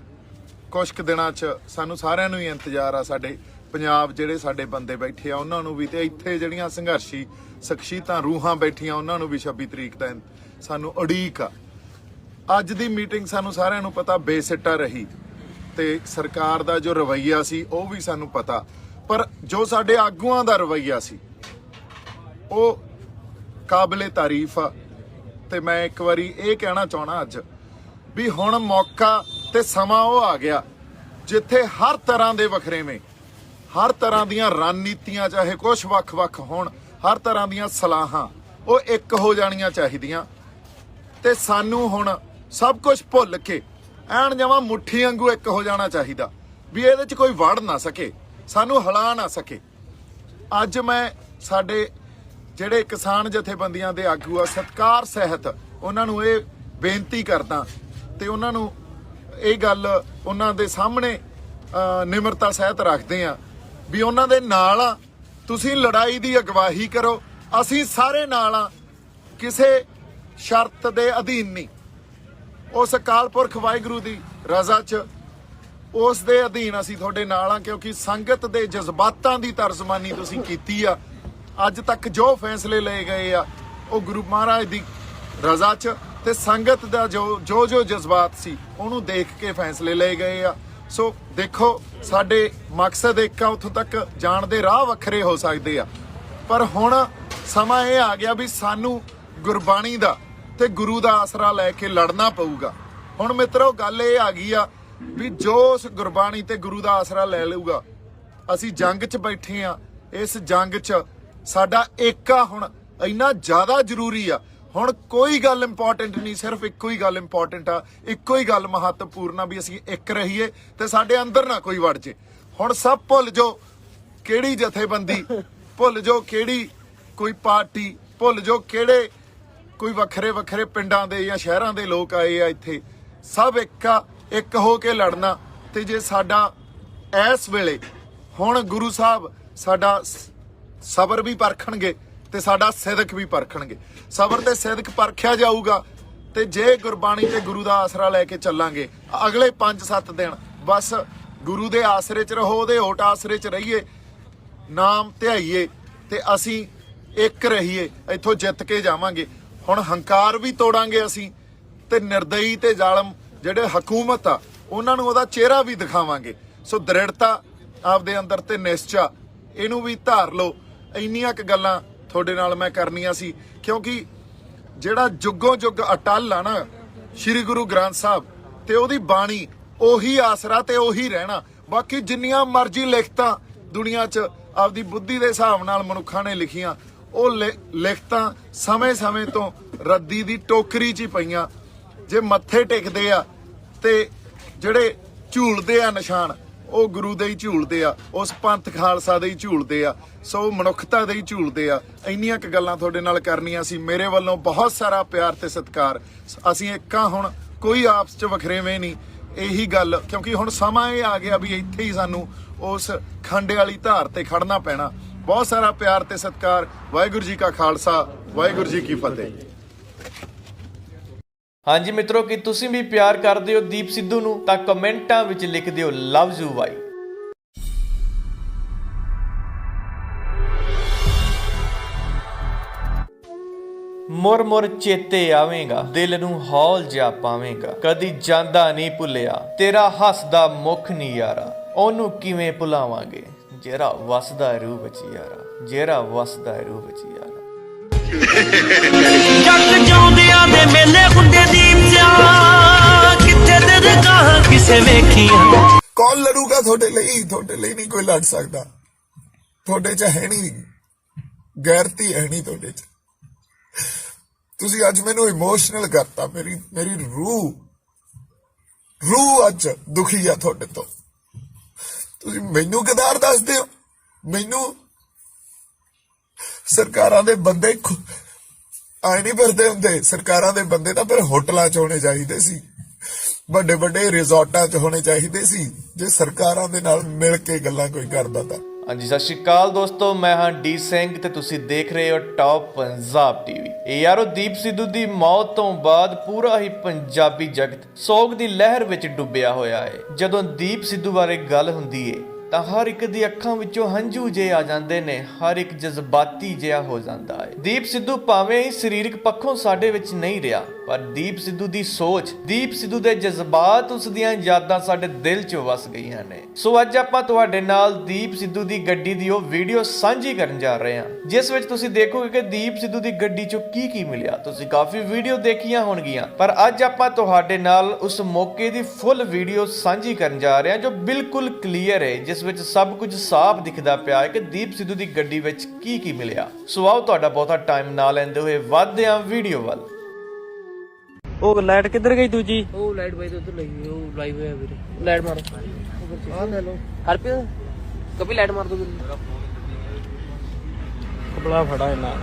ਕੁਝ ਕੁ ਦਿਨਾਂ 'ਚ ਸਾਨੂੰ ਸਾਰਿਆਂ ਨੂੰ ਹੀ ਇੰਤਜ਼ਾਰ ਆ, ਸਾਡੇ ਪੰਜਾਬ ਜਿਹੜੇ ਸਾਡੇ ਬੰਦੇ ਬੈਠੇ ਆ ਉਹਨਾਂ ਨੂੰ ਵੀ, ਤੇ ਇੱਥੇ ਜਿਹੜੀਆਂ ਸੰਘਰਸ਼ੀ ਸ਼ਖਸੀਅਤਾਂ ਰੂਹਾਂ ਬੈਠੀਆਂ ਉਹਨਾਂ ਨੂੰ ਵੀ 26 ਤਰੀਕ ਦਾ ਸਾਨੂੰ ਉਡੀਕ ਆ। ਅੱਜ ਦੀ ਮੀਟਿੰਗ ਸਾਨੂੰ ਸਾਰਿਆਂ ਨੂੰ ਪਤਾ ਬੇਸਿੱਟਾ ਰਹੀ ਤੇ ਸਰਕਾਰ ਦਾ ਜੋ ਰਵੱਈਆ ਸੀ ਉਹ ਵੀ ਸਾਨੂੰ ਪਤਾ, ਪਰ ਜੋ ਸਾਡੇ ਆਗੂਆਂ ਦਾ ਰਵੱਈਆ ਸੀ ਉਹ ਕਾਬਿਲੇ ਤਾਰੀਫ ਆ। ਤੇ ਮੈਂ ਇੱਕ ਵਾਰੀ ਇਹ ਕਹਿਣਾ ਚਾਹਣਾ ਅੱਜ ਵੀ ਹੁਣ ਮੌਕਾ ਤੇ ਸਮਾਂ ਉਹ ਆ ਗਿਆ ਜਿੱਥੇ ਹਰ ਤਰ੍ਹਾਂ ਦੇ ਵਖਰੇਵੇਂ, ਹਰ ਤਰ੍ਹਾਂ ਦੀਆਂ ਰਣਨੀਤੀਆਂ ਚਾਹੇ ਕੁਛ ਵੱਖ-ਵੱਖ ਹੋਣ, ਹਰ ਤਰ੍ਹਾਂ ਦੀਆਂ ਸਲਾਹਾਂ ਉਹ ਇੱਕ ਹੋ ਜਾਣੀਆਂ ਚਾਹੀਦੀਆਂ। ਤੇ ਸਾਨੂੰ ਹੁਣ ਸਭ ਕੁਝ ਭੁੱਲ ਕੇ ਐਨ ਜਮਾਂ ਮੁੱਠੀ ਵਾਂਗੂ ਇੱਕ ਹੋ ਜਾਣਾ ਚਾਹੀਦਾ ਵੀ ਇਹਦੇ 'ਚ ਕੋਈ ਵੜ ਨਾ ਸਕੇ, ਸਾਨੂੰ ਹਿਲਾ ਨਾ ਸਕੇ। ਅੱਜ ਮੈਂ ਸਾਡੇ ਜਿਹੜੇ ਕਿਸਾਨ ਜਥੇਬੰਦੀਆਂ ਦੇ ਆਗੂ ਆ, ਸਤਿਕਾਰ ਸਹਿਤ ਉਹਨਾਂ ਨੂੰ ਇਹ ਬੇਨਤੀ ਕਰਦਾ ਤੇ ਉਹਨਾਂ ਨੂੰ ਇਹ ਗੱਲ ਉਹਨਾਂ ਦੇ ਸਾਹਮਣੇ ਨਿਮਰਤਾ ਸਹਿਤ ਰੱਖਦੇ ਆ ਵੀ ਉਹਨਾਂ ਦੇ ਨਾਲ ਆ। ਤੁਸੀਂ ਲੜਾਈ ਦੀ ਅਗਵਾਈ ਕਰੋ, ਅਸੀਂ ਸਾਰੇ ਨਾਲ ਆ, ਕਿਸੇ ਸ਼ਰਤ ਦੇ ਅਧੀਨ ਨਹੀਂ। ਉਸ ਅਕਾਲ ਪੁਰਖ ਵਾਹਿਗੁਰੂ ਦੀ ਰਜ਼ਾ 'ਚ ਉਸ ਦੇ ਅਧੀਨ ਅਸੀਂ ਤੁਹਾਡੇ ਨਾਲ ਆ, ਕਿਉਂਕਿ ਸੰਗਤ ਦੇ ਜਜ਼ਬਾਤਾਂ ਦੀ ਤਰਜਮਾਨੀ ਤੁਸੀਂ ਕੀਤੀ ਆ। ਅੱਜ ਤੱਕ ਜੋ ਫੈਸਲੇ ਲਏ ਗਏ ਆ ਉਹ ਗੁਰੂ ਮਹਾਰਾਜ ਦੀ ਰਜ਼ਾ 'ਚ ਤੇ ਸੰਗਤ ਦਾ ਜੋ ਜਜ਼ਬਾਤ ਸੀ ਉਹਨੂੰ ਦੇਖ ਕੇ ਫੈਸਲੇ ਲਏ ਗਏ ਆ। ਸੋ ਦੇਖੋ, ਸਾਡੇ ਮਕਸਦ ਇੱਕ ਆ, ਉੱਥੋਂ ਤੱਕ ਜਾਣ ਦੇ ਰਾਹ ਵੱਖਰੇ ਹੋ ਸਕਦੇ ਆ, ਪਰ ਹੁਣ ਸਮਾਂ ਇਹ ਆ ਗਿਆ ਵੀ ਸਾਨੂੰ ਗੁਰਬਾਣੀ ਦਾ ਤੇ ਗੁਰੂ ਦਾ ਆਸਰਾ ਲੈ ਕੇ ਲੜਨਾ ਪਊਗਾ। ਹੁਣ ਮਿੱਤਰੋ, ਗੱਲ ਇਹ ਆ ਗਈ ਆ ਵੀ ਜੋ ਉਸ ਗੁਰਬਾਣੀ ਤੇ ਗੁਰੂ ਦਾ ਆਸਰਾ ਲੈ ਲਊਗਾ, ਅਸੀਂ ਜੰਗ 'ਚ ਬੈਠੇ ਆ। ਇਸ ਜੰਗ 'ਚ ਸਾਡਾ ਏਕਾ ਹੁਣ ਇੰਨਾ ਜ਼ਿਆਦਾ ਜ਼ਰੂਰੀ ਆ। ਹੁਣ ਕੋਈ ਗੱਲ ਇੰਪੋਰਟੈਂਟ ਨਹੀਂ, ਸਿਰਫ ਇੱਕੋ ਹੀ ਗੱਲ ਇੰਪੋਰਟੈਂਟ ਆ, ਇੱਕੋ ਹੀ ਗੱਲ ਮਹੱਤਵਪੂਰਨ ਆ ਵੀ ਅਸੀਂ ਇੱਕ ਰਹੀਏ ਤੇ ਸਾਡੇ ਅੰਦਰ ਨਾ ਕੋਈ ਵੜ ਜੇ। ਹੁਣ ਸਭ ਭੁੱਲ ਜਾਓ ਕਿਹੜੀ ਜਥੇਬੰਦੀ, ਭੁੱਲ ਜਾਓ ਕਿਹੜੀ ਕੋਈ ਪਾਰਟੀ, ਭੁੱਲ ਜਾਓ ਕਿਹੜੇ ਕੋਈ ਵੱਖਰੇ ਵੱਖਰੇ ਪਿੰਡਾਂ ਦੇ ਜਾਂ ਸ਼ਹਿਰਾਂ ਦੇ ਲੋਕ ਆਏ ਆ ਇੱਥੇ। ਸਭ ਇੱਕ ਹੋ ਕੇ ਲੜਨਾ। ਤੇ ਜੇ ਸਾਡਾ ਇਸ ਵੇਲੇ ਹੁਣ ਗੁਰੂ ਸਾਹਿਬ ਸਾਡਾ ਸਬਰ ਵੀ ਪਰਖਣਗੇ ਤੇ ਸਾਡਾ ਸਿਦਕ ਵੀ ਪਰਖਣਗੇ। ਸਬਰ ਤੇ ਸਿਦਕ ਪਰਖਿਆ ਜਾਊਗਾ ਤੇ ਜੇ ਗੁਰਬਾਣੀ ਤੇ ਗੁਰੂ ਦਾ ਆਸਰਾ ਲੈ ਕੇ ਚੱਲਾਂਗੇ ਅਗਲੇ 5-7 ਦਿਨ ਬਸ ਗੁਰੂ ਦੇ ਆਸਰੇ 'ਚ ਰਹੋ, ਉਹਦੇ ਓਟ ਆਸਰੇ 'ਚ ਰਹੀਏ, ਨਾਮ ਧਿਆਈਏ ਤੇ ਅਸੀਂ ਇੱਕ ਰਹੀਏ, ਇੱਥੋਂ ਜਿੱਤ ਕੇ ਜਾਵਾਂਗੇ। ਹੁਣ ਹੰਕਾਰ ਵੀ ਤੋੜਾਂਗੇ ਅਸੀਂ ਤੇ ਨਿਰਦਈ ਤੇ ਜ਼ਾਲਮ ਜਿਹੜੇ ਹਕੂਮਤ ਆ ਉਹਨਾਂ ਨੂੰ ਉਹਦਾ ਚਿਹਰਾ ਵੀ ਦਿਖਾਵਾਂਗੇ। ਸੋ ਦ੍ਰਿੜਤਾ ਆਪਦੇ ਅੰਦਰ ਤੇ ਨਿਸ਼ਚਾ ਇਹਨੂੰ ਵੀ ਧਾਰ ਲਓ। ਇੰਨੀਆਂ ਕੁ ਗੱਲਾਂ ਤੁਹਾਡੇ ਨਾਲ ਮੈਂ ਕਰਨੀਆਂ ਸੀ, ਕਿਉਂਕਿ ਜਿਹੜਾ ਜੁਗੋਂ ਜੁਗ ਅਟੱਲ ਆ ਨਾ ਸ੍ਰੀ ਗੁਰੂ ਗ੍ਰੰਥ ਸਾਹਿਬ ਤੇ ਉਹਦੀ ਬਾਣੀ, ਉਹੀ ਆਸਰਾ ਤੇ ਉਹੀ ਰਹਿਣਾ। ਬਾਕੀ ਜਿੰਨੀਆਂ ਮਰਜ਼ੀ ਲਿਖਤਾਂ ਦੁਨੀਆ 'ਚ ਆਪਦੀ ਬੁੱਧੀ ਦੇ ਹਿਸਾਬ ਨਾਲ ਮਨੁੱਖਾਂ ਨੇ ਲਿਖੀਆਂ, ਉਹ ਲਿਖਤਾਂ ਸਮੇਂ-ਸਮੇਂ ਤੋਂ ਰੱਦੀ ਦੀ ਟੋਕਰੀ 'ਚ ਹੀ ਪਈਆਂ। ਜੇ ਮੱਥੇ ਟੇਕਦੇ ਆ ਤੇ ਜਿਹੜੇ ਝੂਲਦੇ ਆ ਨਿਸ਼ਾਨ, ਉਹ ਗੁਰੂ ਦੇ ਹੀ ਝੂਲਦੇ ਆ, ਉਸ ਪੰਥ ਖਾਲਸਾ ਦੇ ਹੀ ਝੂਲਦੇ ਆ। ਸੋ ਮਨੁੱਖਤਾ ਦੇ ਹੀ ਝੂਲਦੇ ਆ। ਇੰਨੀਆਂ ਕੁ ਗੱਲਾਂ ਤੁਹਾਡੇ ਨਾਲ ਕਰਨੀਆਂ ਸੀ। ਮੇਰੇ ਵੱਲੋਂ ਬਹੁਤ ਸਾਰਾ ਪਿਆਰ ਤੇ ਸਤਿਕਾਰ। ਅਸੀਂ ਇੱਕਾਂ, ਹੁਣ ਕੋਈ ਆਪਸ 'ਚ ਵਖਰੇਵੇਂ ਨਹੀਂ। ਇਹੀ ਗੱਲ, ਕਿਉਂਕਿ ਹੁਣ ਸਮਾਂ ਇਹ ਆ ਗਿਆ ਵੀ ਇੱਥੇ ਹੀ ਸਾਨੂੰ ਉਸ ਖੰਡੇ ਵਾਲੀ ਧਾਰ ਤੇ ਖੜਨਾ ਪੈਣਾ। ਬਹੁਤ ਸਾਰਾ ਪਿਆਰ ਤੇ ਸਤਿਕਾਰ। ਵਾਹਿਗੁਰੂ ਜੀ ਕਾ ਖਾਲਸਾ, ਵਾਹਿਗੁਰੂ ਜੀ ਕੀ ਫਤਿਹ। ਹਾਂਜੀ ਮਿੱਤਰੋ, ਕੀ ਤੁਸੀਂ ਵੀ ਪਿਆਰ ਕਰਦੇ ਹੋ ਦੀਪ ਸਿੱਧੂ ਨੂੰ? ਤਾਂ ਕਮੈਂਟਾਂ ਵਿੱਚ ਲਿਖ ਦਿਓ ਲਵ ਯੂ ਬਾਈ। ਮੁਰ ਚੇਤੇ ਆਵੇਂਗਾ, ਦਿਲ ਨੂੰ ਹੌਲ ਜਾ ਪਾਵੇਂਗਾ, ਕਦੀ ਜਾਂਦਾ ਨਹੀਂ ਭੁੱਲਿਆ ਤੇਰਾ ਹੱਸਦਾ ਮੁਖ ਨਹੀਂ ਯਾਰਾ, ਉਹਨੂੰ ਕਿਵੇਂ ਭੁਲਾਵਾਂਗੇ ਜਿਹੜਾ ਵਸਦਾ ਰੂਹ ਵਿੱਚ ਯਾਰਾ, ਜਿਹੜਾ ਵਸਦਾ ਰੂਹ ਵਿੱਚ ਯਾਰਾ। ਜੱਗ ਜਾਉਂਦਿਆਂ ਦੇ ਮੇਲੇ ਹੁੰਦੇ ਦੀਪ ਸਿਆ, ਕਿੱਥੇ ਤੇ ਦਰਗਾਹਾਂ ਕਿਸੇ ਵੇਖੀਆਂ। ਕੌਣ ਲੜੂਗਾ ਤੁਹਾਡੇ ਲਈ? ਤੁਹਾਡੇ ਲਈ ਨਹੀਂ ਕੋਈ ਲੜ ਸਕਦਾ, ਤੁਹਾਡੇ 'ਚ ਹੈ ਨਹੀਂ ਗੈਰਤੀ ਹੈ ਨਹੀਂ ਤੁਹਾਡੇ 'ਚ। ਤੁਸੀਂ ਅੱਜ ਮੈਨੂੰ ਇਮੋਸ਼ਨਲ ਕਰਤਾ। ਮੇਰੀ ਰੂਹ ਅੱਜ ਦੁਖੀ ਆ ਤੁਹਾਡੇ ਤੋਂ। ਤੁਸੀਂ ਮੈਨੂੰ ਗਦਾਰ ਦੱਸਦੇ ਹੋ। ਮੈਨੂੰ ਸਰਕਾਰਾਂ ਦੇ ਬੰਦੇ ਆਏ ਨਹੀਂ ਫਿਰਦੇ ਹੁੰਦੇ। ਸਰਕਾਰਾਂ ਦੇ ਬੰਦੇ ਤਾਂ ਫਿਰ ਹੋਟਲਾਂ 'ਚ ਹੋਣੇ ਚਾਹੀਦੇ ਸੀ, ਵੱਡੇ ਵੱਡੇ ਰਿਜ਼ੋਰਟਾਂ 'ਚ ਹੋਣੇ ਚਾਹੀਦੇ ਸੀ, ਜੇ ਸਰਕਾਰਾਂ ਦੇ ਨਾਲ ਮਿਲ ਕੇ ਗੱਲਾਂ ਕੋਈ ਕਰਦਾ ਤਾਂ। ਹਾਂਜੀ, ਸਤਿ ਸ਼੍ਰੀ ਅਕਾਲ ਦੋਸਤੋ, ਮੈਂ ਹਾਂ ਡੀ ਸਿੰਘ ਤੇ ਤੁਸੀਂ ਦੇਖ ਰਹੇ ਹੋ ਟੌਪ ਪੰਜਾਬ ਟੀਵੀ। ਯਾਰੋ, ਦੀਪ ਸਿੱਧੂ ਦੀ ਮੌਤ ਤੋਂ ਬਾਅਦ ਪੂਰਾ ਹੀ ਪੰਜਾਬੀ ਜਗਤ ਸੋਗ ਦੀ ਲਹਿਰ ਵਿੱਚ ਡੁੱਬਿਆ ਹੋਇਆ ਹੈ। ਜਦੋਂ ਦੀਪ ਸਿੱਧੂ ਬਾਰੇ ਗੱਲ ਹੁੰਦੀ ਏ ਤਾਂ ਹਰ ਇੱਕ ਦੀ ਅੱਖਾਂ ਵਿੱਚੋਂ ਹੰਝੂ ਜੇ ਆ ਜਾਂਦੇ ਨੇ, ਹਰ ਇੱਕ ਜਜ਼ਬਾਤੀ ਜਿਹਾ ਹੋ ਜਾਂਦਾ ਹੈ। ਦੀਪ ਸਿੱਧੂ ਭਾਵੇਂ ਹੀ ਸਰੀਰਕ ਪੱਖੋਂ ਸਾਡੇ ਵਿੱਚ ਨਹੀਂ ਰਿਹਾ, ਪਰ ਦੀਪ ਸਿੱਧੂ ਦੀ ਸੋਚ, ਦੀਪ ਸਿੱਧੂ ਦੇ ਜਜ਼ਬਾਤ, ਉਸ ਦੀਆਂ ਯਾਦਾਂ ਸਾਡੇ ਦਿਲ 'ਚ ਵਸ ਗਈਆਂ ਨੇ। ਸੋ ਅੱਜ ਆਪਾਂ ਤੁਹਾਡੇ ਨਾਲ ਦੀਪ ਸਿੱਧੂ ਦੀ ਗੱਡੀ ਦੀ ਉਹ ਵੀਡੀਓ ਸਾਂਝੀ ਕਰਨ ਜਾ ਰਹੇ ਹਾਂ, ਜਿਸ ਵਿੱਚ ਤੁਸੀਂ ਦੇਖੋਗੇ ਕਿ ਦੀਪ ਸਿੱਧੂ ਦੀ ਗੱਡੀ 'ਚੋਂ ਕੀ ਮਿਲਿਆ। ਤੁਸੀਂ ਕਾਫੀ ਵੀਡੀਓ ਦੇਖੀਆਂ ਹੋਣਗੀਆਂ, ਪਰ ਅੱਜ ਆਪਾਂ ਤੁਹਾਡੇ ਨਾਲ ਉਸ ਮੌਕੇ ਦੀ ਫੁੱਲ ਵੀਡੀਓ ਸਾਂਝੀ ਕਰਨ ਜਾ ਰਹੇ ਹਾਂ, ਜੋ ਬਿਲਕੁਲ ਕਲੀਅਰ ਹੈ, ਜਿਸ ਵਿੱਚ ਸਭ ਕੁਝ ਸਾਫ਼ ਦਿਖਦਾ ਪਿਆ ਹੈ ਕਿ ਦੀਪ ਸਿੱਧੂ ਦੀ ਗੱਡੀ ਵਿੱਚ ਕੀ ਮਿਲਿਆ। ਸੋ ਆਓ ਤੁਹਾਡਾ ਬਹੁਤਾ ਟਾਈਮ ਨਾ ਲੈਂਦੇ ਹੋਏ ਵੱਧਦੇ ਹਾਂ ਵੀਡੀਓ ਵੱਲ। ਉਹ ਲਾਈਟ ਕਿੱਧਰ ਗਈ ਦੂਜੀ? ਉਹ ਲਾਈਟ ਬਾਈ ਤੋਂ ਉਧਰ ਲੱਗੀ, ਉਹ ਲਾਈਵ ਹੈ ਵੀਰੇ। ਲਾਈਟ ਮਾਰੋ ਆ ਲੈ ਲਓ। ਹਰਪ੍ਰੀਤ ਕभी ਲਾਈਟ ਮਾਰ ਦੋ ਵੀਰੇ। ਕਪੜਾ ਫੜਾ ਇਹਨਾਂ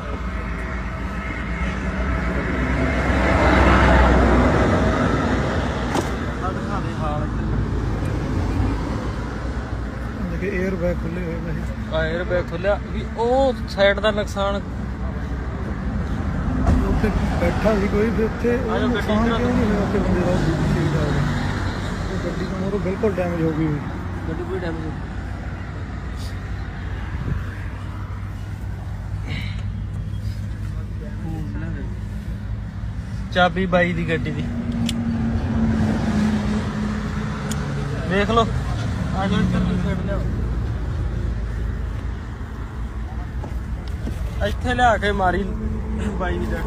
ਦੇਖੇ 에ਅਰ ਬੈਗ ਖੁੱਲੇ ਹੋਏ ਨੇ। 에ਅਰ ਬੈਗ ਖੁੱਲਿਆ ਵੀ ਉਹ ਸਾਈਡ ਦਾ ਨੁਕਸਾਨ। ਉੱਥੇ ਬੈਠਾ ਸੀ ਕੋਈ, ਫਿਰ ਉੱਥੇ ਆਜੋ ਗੱਡੀ ਨੁਕਸਾਨ ਚਲਾ ਕਿਉਂ ਨਹੀਂ ਹੋਇਆ? ਉੱਥੇ ਬੰਦੇ ਦਾ ਸੀਟ ਆ ਗਿਆ, ਉਹ ਗੱਡੀ ਤੋਂ ਮੋਰੋਂ ਬਿਲਕੁਲ ਡੈਮੇਜ ਹੋ ਗਈ। ਗੱਡੀ ਪੂਰੀ ਡੈਮੇਜ ਹੋ ਚਾਬੀ ਬਾਈ ਦੀ ਗੱਡੀ ਦੀ ਦੇਖ ਲਓ। ਆ ਜਾਓ ਇੱਧਰ ਨੂੰ ਛੱਡ ਲਿਆਓ, ਇੱਥੇ ਲਿਆ ਕੇ ਮਾਰੀ ਬਾਈ ਦੀ ਡੱਟ।